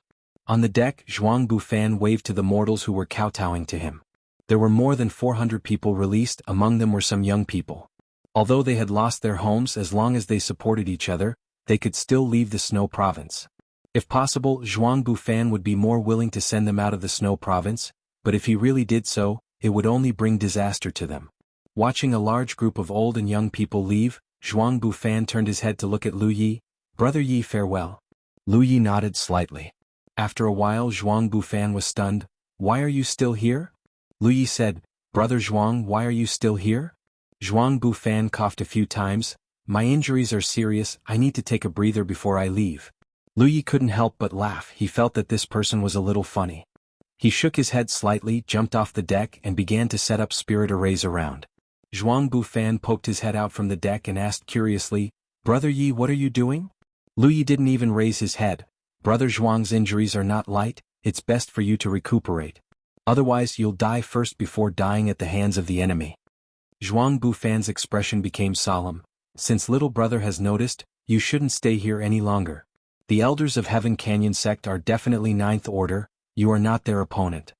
On the deck, Jianghu Fan waved to the mortals who were kowtowing to him. There were more than 400 people released, among them were some young people. Although they had lost their homes, as long as they supported each other, they could still leave the Snow Province. If possible, Jianghu Fan would be more willing to send them out of the Snow Province, but if he really did so, it would only bring disaster to them. Watching a large group of old and young people leave, Jianghu Fan turned his head to look at Lu Yi. "Brother Yi, farewell." Lu Yi nodded slightly. After a while, Jianghu Fan was stunned. "Why are you still here?" Lu Yi said, "Brother Zhuang, why are you still here?" Jianghu Fan coughed a few times. "My injuries are serious, I need to take a breather before I leave." Lu Yi couldn't help but laugh. He felt that this person was a little funny. He shook his head slightly, jumped off the deck and began to set up spirit arrays around. Jianghu Fan poked his head out from the deck and asked curiously, "Brother Yi, what are you doing?" Lu Yi didn't even raise his head. "Brother Zhuang's injuries are not light, it's best for you to recuperate. Otherwise you'll die first before dying at the hands of the enemy." Jianghu Fan's expression became solemn. "Since little brother has noticed, you shouldn't stay here any longer. The elders of Heaven Canyon sect are definitely ninth order, you are not their opponent."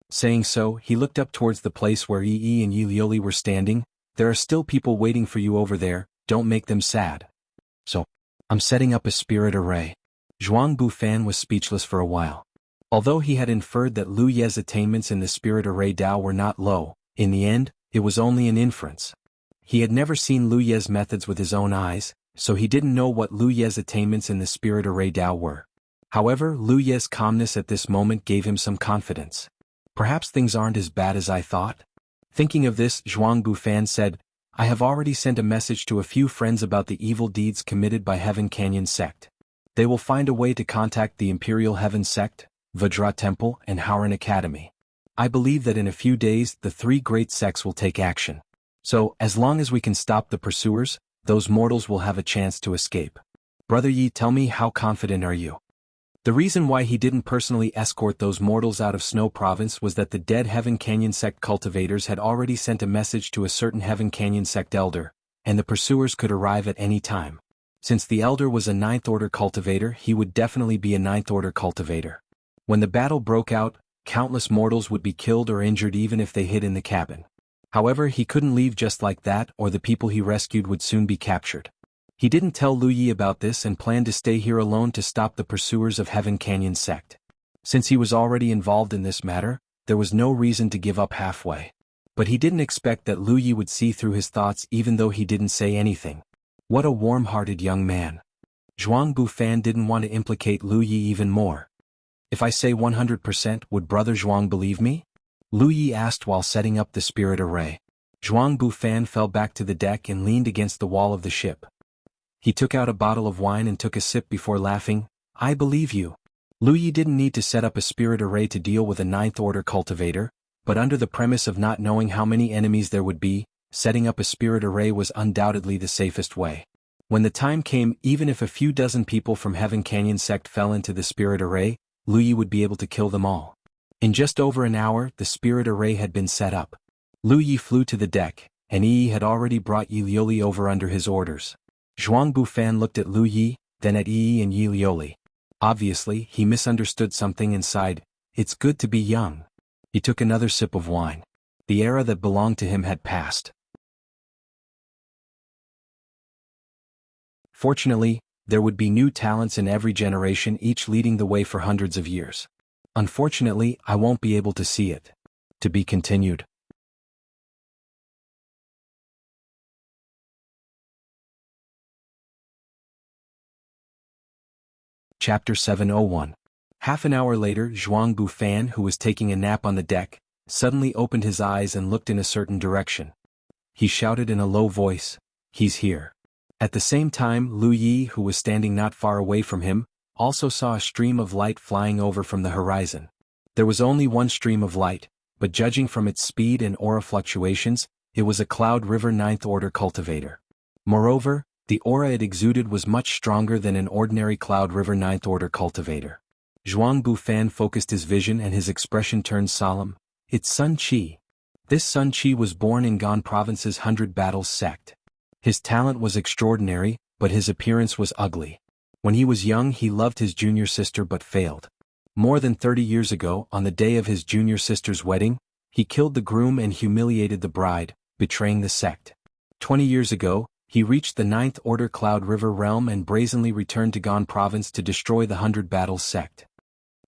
Saying so, he looked up towards the place where Yi and Yi were standing. "There are still people waiting for you over there, don't make them sad." "So, I'm setting up a spirit array." Jianghu Fan was speechless for a while. Although he had inferred that Lu Ye's attainments in the spirit array Dao were not low, in the end, it was only an inference. He had never seen Lu Ye's methods with his own eyes, so he didn't know what Lu Ye's attainments in the spirit array Dao were. However, Lu Ye's calmness at this moment gave him some confidence. "Perhaps things aren't as bad as I thought?" Thinking of this, Jianghu Fan said, "I have already sent a message to a few friends about the evil deeds committed by Heaven Canyon sect. They will find a way to contact the Imperial Heaven sect, Vajra Temple and Howran Academy. I believe that in a few days the three great sects will take action. So, as long as we can stop the pursuers, those mortals will have a chance to escape. Brother Yi, tell me, how confident are you?" The reason why he didn't personally escort those mortals out of Snow Province was that the dead Heaven Canyon sect cultivators had already sent a message to a certain Heaven Canyon sect elder, and the pursuers could arrive at any time. Since the elder was a ninth order cultivator, he would definitely be a ninth order cultivator. When the battle broke out, countless mortals would be killed or injured even if they hid in the cabin. However, he couldn't leave just like that, or the people he rescued would soon be captured. He didn't tell Lu Yi about this and planned to stay here alone to stop the pursuers of Heaven Canyon sect. Since he was already involved in this matter, there was no reason to give up halfway. But he didn't expect that Lu Yi would see through his thoughts even though he didn't say anything. What a warm-hearted young man. Jianghu Fan didn't want to implicate Lu Yi even more. "If I say 100%, would Brother Zhuang believe me?" Lu Yi asked while setting up the spirit array. Jianghu Fan fell back to the deck and leaned against the wall of the ship. He took out a bottle of wine and took a sip before laughing. "I believe you." Lu Yi didn't need to set up a spirit array to deal with a ninth order cultivator, but under the premise of not knowing how many enemies there would be, setting up a spirit array was undoubtedly the safest way. When the time came, even if a few dozen people from Heaven Canyon sect fell into the spirit array, Lu Yi would be able to kill them all. In just over an hour, the spirit array had been set up. Lu Yi flew to the deck, and Yi had already brought Yi Lioli over under his orders. Jianghu Fan looked at Lu Yi, then at Yi and Yi Lioli. Obviously, he misunderstood something and sighed, "It's good to be young." He took another sip of wine. The era that belonged to him had passed. Fortunately, there would be new talents in every generation, each leading the way for hundreds of years. Unfortunately, I won't be able to see it. To be continued. Chapter 701. Half an hour later, Jianghu Fan, who was taking a nap on the deck, suddenly opened his eyes and looked in a certain direction. He shouted in a low voice, "He's here." At the same time, Lu Yi, who was standing not far away from him, also saw a stream of light flying over from the horizon. There was only one stream of light, but judging from its speed and aura fluctuations, it was a Cloud River ninth order cultivator. Moreover, the aura it exuded was much stronger than an ordinary Cloud River ninth order cultivator. Jianghu Fan focused his vision and his expression turned solemn. "It's Sun Qi." This Sun Qi was born in Gan Province's 100 Battles sect. His talent was extraordinary, but his appearance was ugly. When he was young he loved his junior sister but failed. More than 30 years ago, on the day of his junior sister's wedding, he killed the groom and humiliated the bride, betraying the sect. 20 years ago, he reached the Ninth Order Cloud River realm and brazenly returned to Gan province to destroy the 100 Battles sect.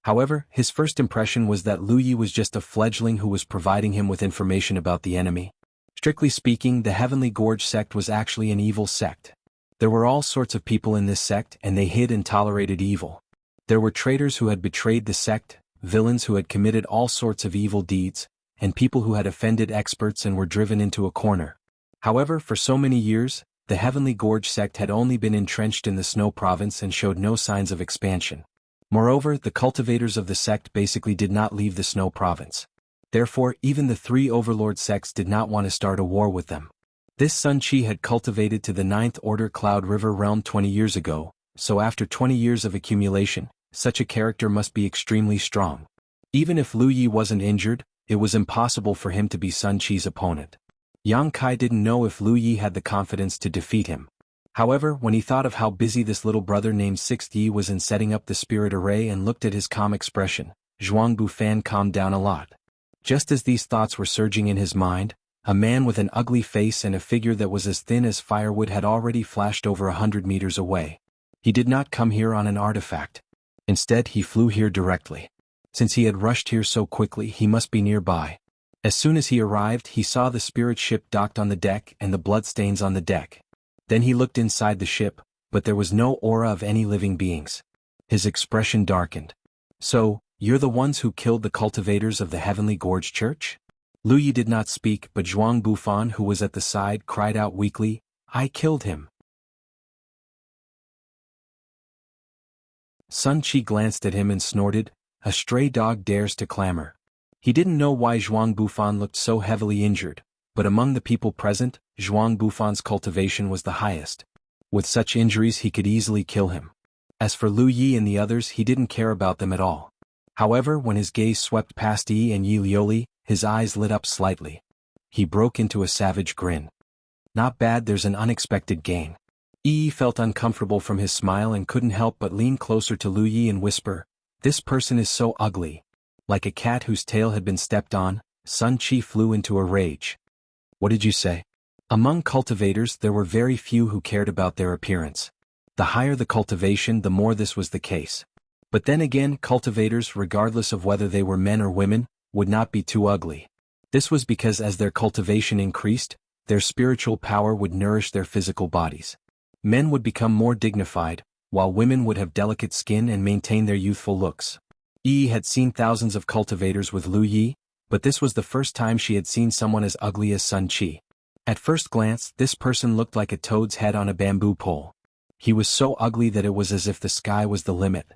However, his first impression was that Lu Yi was just a fledgling who was providing him with information about the enemy. Strictly speaking, the Heavenly Gorge sect was actually an evil sect. There were all sorts of people in this sect and they hid and tolerated evil. There were traitors who had betrayed the sect, villains who had committed all sorts of evil deeds, and people who had offended experts and were driven into a corner. However, for so many years, the Heavenly Gorge sect had only been entrenched in the Snow Province and showed no signs of expansion. Moreover, the cultivators of the sect basically did not leave the Snow Province. Therefore, even the 3 overlord sects did not want to start a war with them. This Sun Chi had cultivated to the Ninth Order Cloud River realm 20 years ago, so after 20 years of accumulation, such a character must be extremely strong. Even if Lu Yi wasn't injured, it was impossible for him to be Sun Chi's opponent. Yang Kai didn't know if Lu Yi had the confidence to defeat him. However, when he thought of how busy this little brother named Sixth Yi was in setting up the spirit array and looked at his calm expression, Zhuang Bufan calmed down a lot. Just as these thoughts were surging in his mind, a man with an ugly face and a figure that was as thin as firewood had already flashed over 100 meters away. He did not come here on an artifact. Instead, he flew here directly. Since he had rushed here so quickly, he must be nearby. As soon as he arrived, he saw the spirit ship docked on the deck and the bloodstains on the deck. Then he looked inside the ship, but there was no aura of any living beings. His expression darkened. So, you're the ones who killed the cultivators of the Heavenly Gorge Church? Lu Yi did not speak, but Zhuang Bufan, who was at the side, cried out weakly, I killed him. Sun Chi glanced at him and snorted, a stray dog dares to clamor. He didn't know why Zhuang Bufan looked so heavily injured, but among the people present, Zhuang Bufan's cultivation was the highest. With such injuries he could easily kill him. As for Lu Yi and the others, he didn't care about them at all. However, when his gaze swept past Yi and Yi Lioli, his eyes lit up slightly. He broke into a savage grin. Not bad, there's an unexpected gain. Yi felt uncomfortable from his smile and couldn't help but lean closer to Lu Yi and whisper, this person is so ugly. Like a cat whose tail had been stepped on, Sun Chi flew into a rage. What did you say? Among cultivators there were very few who cared about their appearance. The higher the cultivation, the more this was the case. But then again, cultivators, regardless of whether they were men or women, would not be too ugly. This was because as their cultivation increased, their spiritual power would nourish their physical bodies. Men would become more dignified, while women would have delicate skin and maintain their youthful looks. Yi had seen thousands of cultivators with Lu Yi, but this was the first time she had seen someone as ugly as Sun Chi. At first glance, this person looked like a toad's head on a bamboo pole. He was so ugly that it was as if the sky was the limit.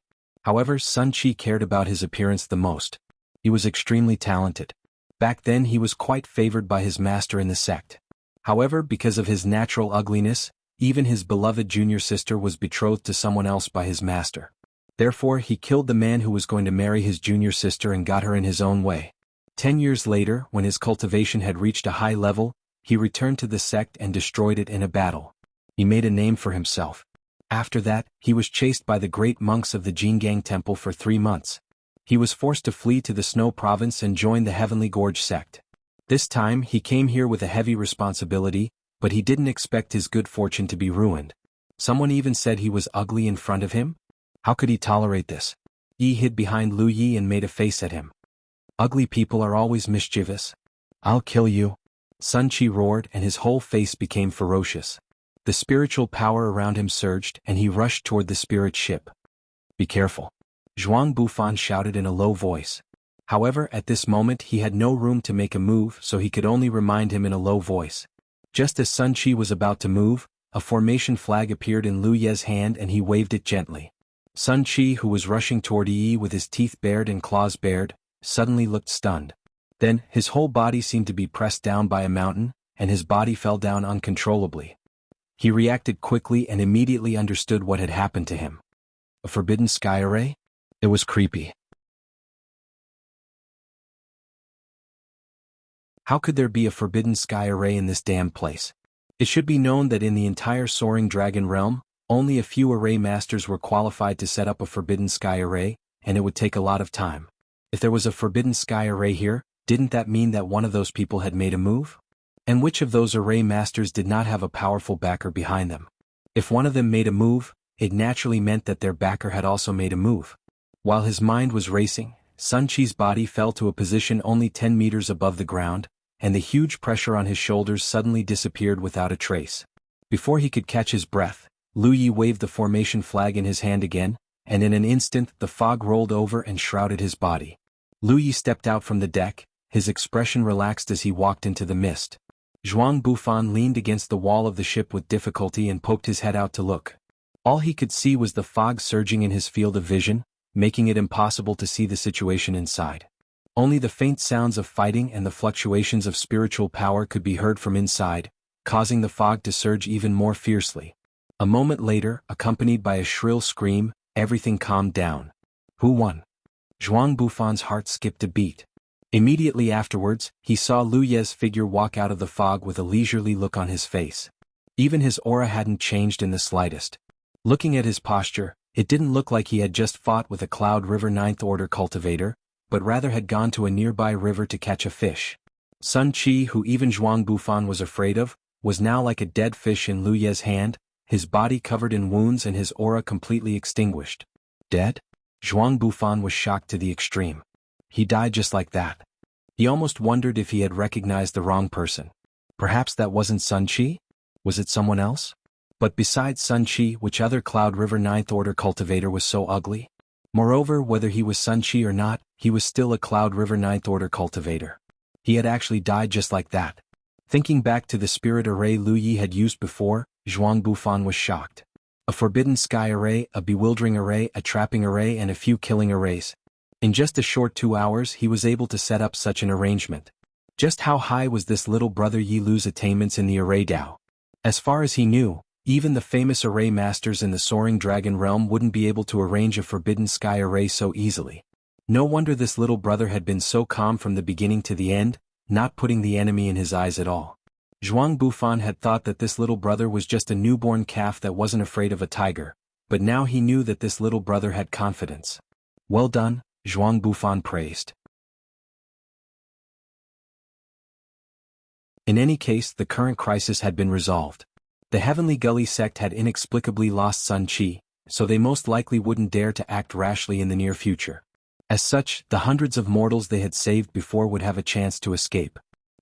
However, Sun Chi cared about his appearance the most. He was extremely talented. Back then he was quite favored by his master in the sect. However, because of his natural ugliness, even his beloved junior sister was betrothed to someone else by his master. Therefore, he killed the man who was going to marry his junior sister and got her in his own way. 10 years later, when his cultivation had reached a high level, he returned to the sect and destroyed it in a battle. He made a name for himself. After that, he was chased by the great monks of the Jianghu temple for 3 months. He was forced to flee to the Snow Province and join the Heavenly Gorge sect. This time, he came here with a heavy responsibility, but he didn't expect his good fortune to be ruined. Someone even said he was ugly in front of him? How could he tolerate this? Yi hid behind Lu Yi and made a face at him. Ugly people are always mischievous. I'll kill you. Sun Chi roared and his whole face became ferocious. The spiritual power around him surged and he rushed toward the spirit ship. Be careful. Zhuang Bufan shouted in a low voice. However, at this moment he had no room to make a move, so he could only remind him in a low voice. Just as Sun Chi was about to move, a formation flag appeared in Lu Ye's hand and he waved it gently. Sun Chi, who was rushing toward Yi with his teeth bared and claws bared, suddenly looked stunned. Then, his whole body seemed to be pressed down by a mountain, and his body fell down uncontrollably. He reacted quickly and immediately understood what had happened to him. A forbidden sky array? It was creepy. How could there be a forbidden sky array in this damned place? It should be known that in the entire Soaring Dragon realm, Only a few array masters were qualified to set up a Forbidden Sky array, and it would take a lot of time. If there was a Forbidden Sky array here, didn't that mean that one of those people had made a move? And which of those array masters did not have a powerful backer behind them? If one of them made a move, it naturally meant that their backer had also made a move. While his mind was racing, Sun Qi's body fell to a position only 10 meters above the ground, and the huge pressure on his shoulders suddenly disappeared without a trace. Before he could catch his breath, Lu Yi waved the formation flag in his hand again, and in an instant the fog rolled over and shrouded his body. Lu Yi stepped out from the deck, his expression relaxed as he walked into the mist. Zhuang Bufan leaned against the wall of the ship with difficulty and poked his head out to look. All he could see was the fog surging in his field of vision, making it impossible to see the situation inside. Only the faint sounds of fighting and the fluctuations of spiritual power could be heard from inside, causing the fog to surge even more fiercely. A moment later, accompanied by a shrill scream, everything calmed down. Who won? Zhuang Bufan's heart skipped a beat. Immediately afterwards, he saw Lu Ye's figure walk out of the fog with a leisurely look on his face. Even his aura hadn't changed in the slightest. Looking at his posture, it didn't look like he had just fought with a Cloud River 9th Order cultivator, but rather had gone to a nearby river to catch a fish. Sun Qi, who even Zhuang Bufan was afraid of, was now like a dead fish in Lu Ye's hand, his body covered in wounds and his aura completely extinguished. Dead? Zhuang Bufan was shocked to the extreme. He died just like that. He almost wondered if he had recognized the wrong person. Perhaps that wasn't Sun Qi? Was it someone else? But besides Sun Qi, which other Cloud River 9th Order cultivator was so ugly? Moreover, whether he was Sun Qi or not, he was still a Cloud River 9th Order cultivator. He had actually died just like that. Thinking back to the spirit array Lu Yi had used before, Zhuang Bufan was shocked. A Forbidden Sky array, a Bewildering array, a Trapping array and a few Killing arrays. In just a short 2 hours he was able to set up such an arrangement. Just how high was this little brother Yi Lu's attainments in the array Dao? As far as he knew, even the famous array masters in the Soaring Dragon realm wouldn't be able to arrange a Forbidden Sky array so easily. No wonder this little brother had been so calm from the beginning to the end, not putting the enemy in his eyes at all. Zhuang Bufan had thought that this little brother was just a newborn calf that wasn't afraid of a tiger, but now he knew that this little brother had confidence. Well done, Zhuang Bufan praised. In any case, the current crisis had been resolved. The Heavenly Gully sect had inexplicably lost Sun Qi, so they most likely wouldn't dare to act rashly in the near future. As such, the hundreds of mortals they had saved before would have a chance to escape.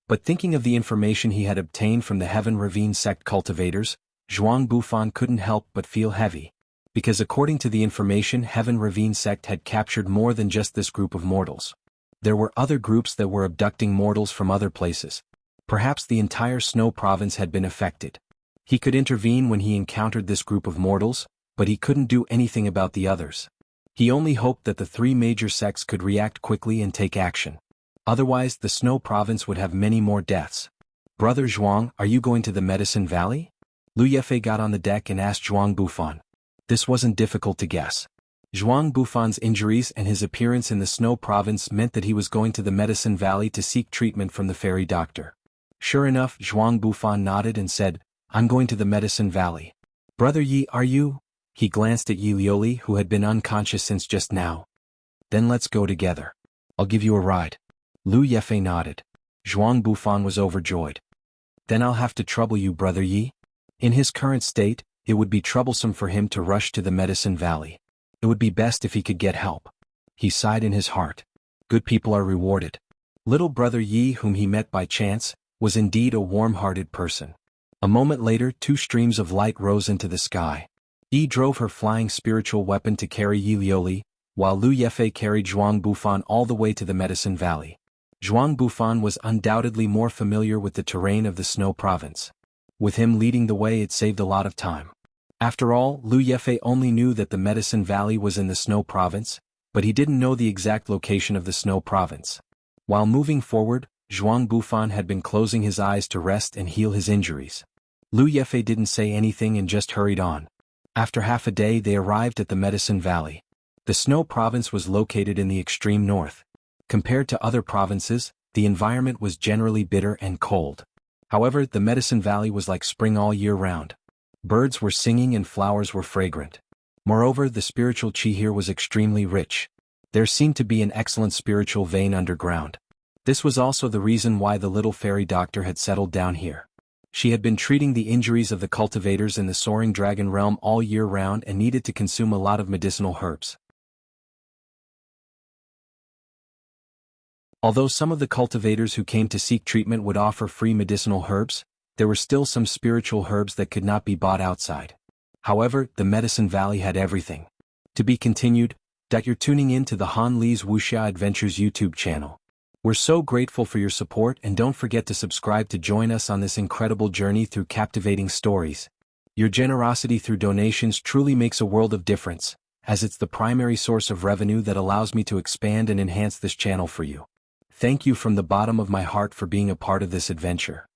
But thinking of the information he had obtained from the Heaven Ravine sect cultivators, Zhuang Bufan couldn't help but feel heavy. Because according to the information, Heaven Ravine sect had captured more than just this group of mortals. There were other groups that were abducting mortals from other places. Perhaps the entire Snow Province had been affected. He could intervene when he encountered this group of mortals, but he couldn't do anything about the others. He only hoped that the 3 major sects could react quickly and take action. Otherwise, the Snow Province would have many more deaths. Brother Zhuang, are you going to the Medicine Valley? Lu Yefei got on the deck and asked Zhuang Bufan. This wasn't difficult to guess. Zhuang Bufan's injuries and his appearance in the Snow Province meant that he was going to the Medicine Valley to seek treatment from the fairy doctor. Sure enough, Zhuang Bufan nodded and said, I'm going to the Medicine Valley. Brother Yi, are you? He glanced at Yi Lioli, who had been unconscious since just now. Then let's go together. I'll give you a ride. Lu Yefei nodded. Zhuang Bufan was overjoyed. Then I'll have to trouble you, Brother Yi. In his current state, it would be troublesome for him to rush to the Medicine Valley. It would be best if he could get help. He sighed in his heart. Good people are rewarded. Little Brother Yi, whom he met by chance, was indeed a warm-hearted person. A moment later, 2 streams of light rose into the sky. Yi drove her flying spiritual weapon to carry Yi Lioli, while Lu Yefei carried Zhuang Bufan all the way to the Medicine Valley. Zhuang Bufan was undoubtedly more familiar with the terrain of the Snow Province. With him leading the way, it saved a lot of time. After all, Lu Yefei only knew that the Medicine Valley was in the Snow Province, but he didn't know the exact location of the Snow Province. While moving forward, Zhuang Bufan had been closing his eyes to rest and heal his injuries. Lu Yefei didn't say anything and just hurried on. After half a day they arrived at the Medicine Valley. The Snow Province was located in the extreme north. Compared to other provinces, the environment was generally bitter and cold. However, the Medicine Valley was like spring all year round. Birds were singing and flowers were fragrant. Moreover, the spiritual chi here was extremely rich. There seemed to be an excellent spiritual vein underground. This was also the reason why the little fairy doctor had settled down here. She had been treating the injuries of the cultivators in the soaring dragon realm all year round and needed to consume a lot of medicinal herbs. Although some of the cultivators who came to seek treatment would offer free medicinal herbs, there were still some spiritual herbs that could not be bought outside. However, the Medicine Valley had everything. To be continued. You're tuning in to the Han Li's Wuxia Adventures YouTube channel. We're so grateful for your support, and don't forget to subscribe to join us on this incredible journey through captivating stories. Your generosity through donations truly makes a world of difference, as it's the primary source of revenue that allows me to expand and enhance this channel for you. Thank you from the bottom of my heart for being a part of this adventure.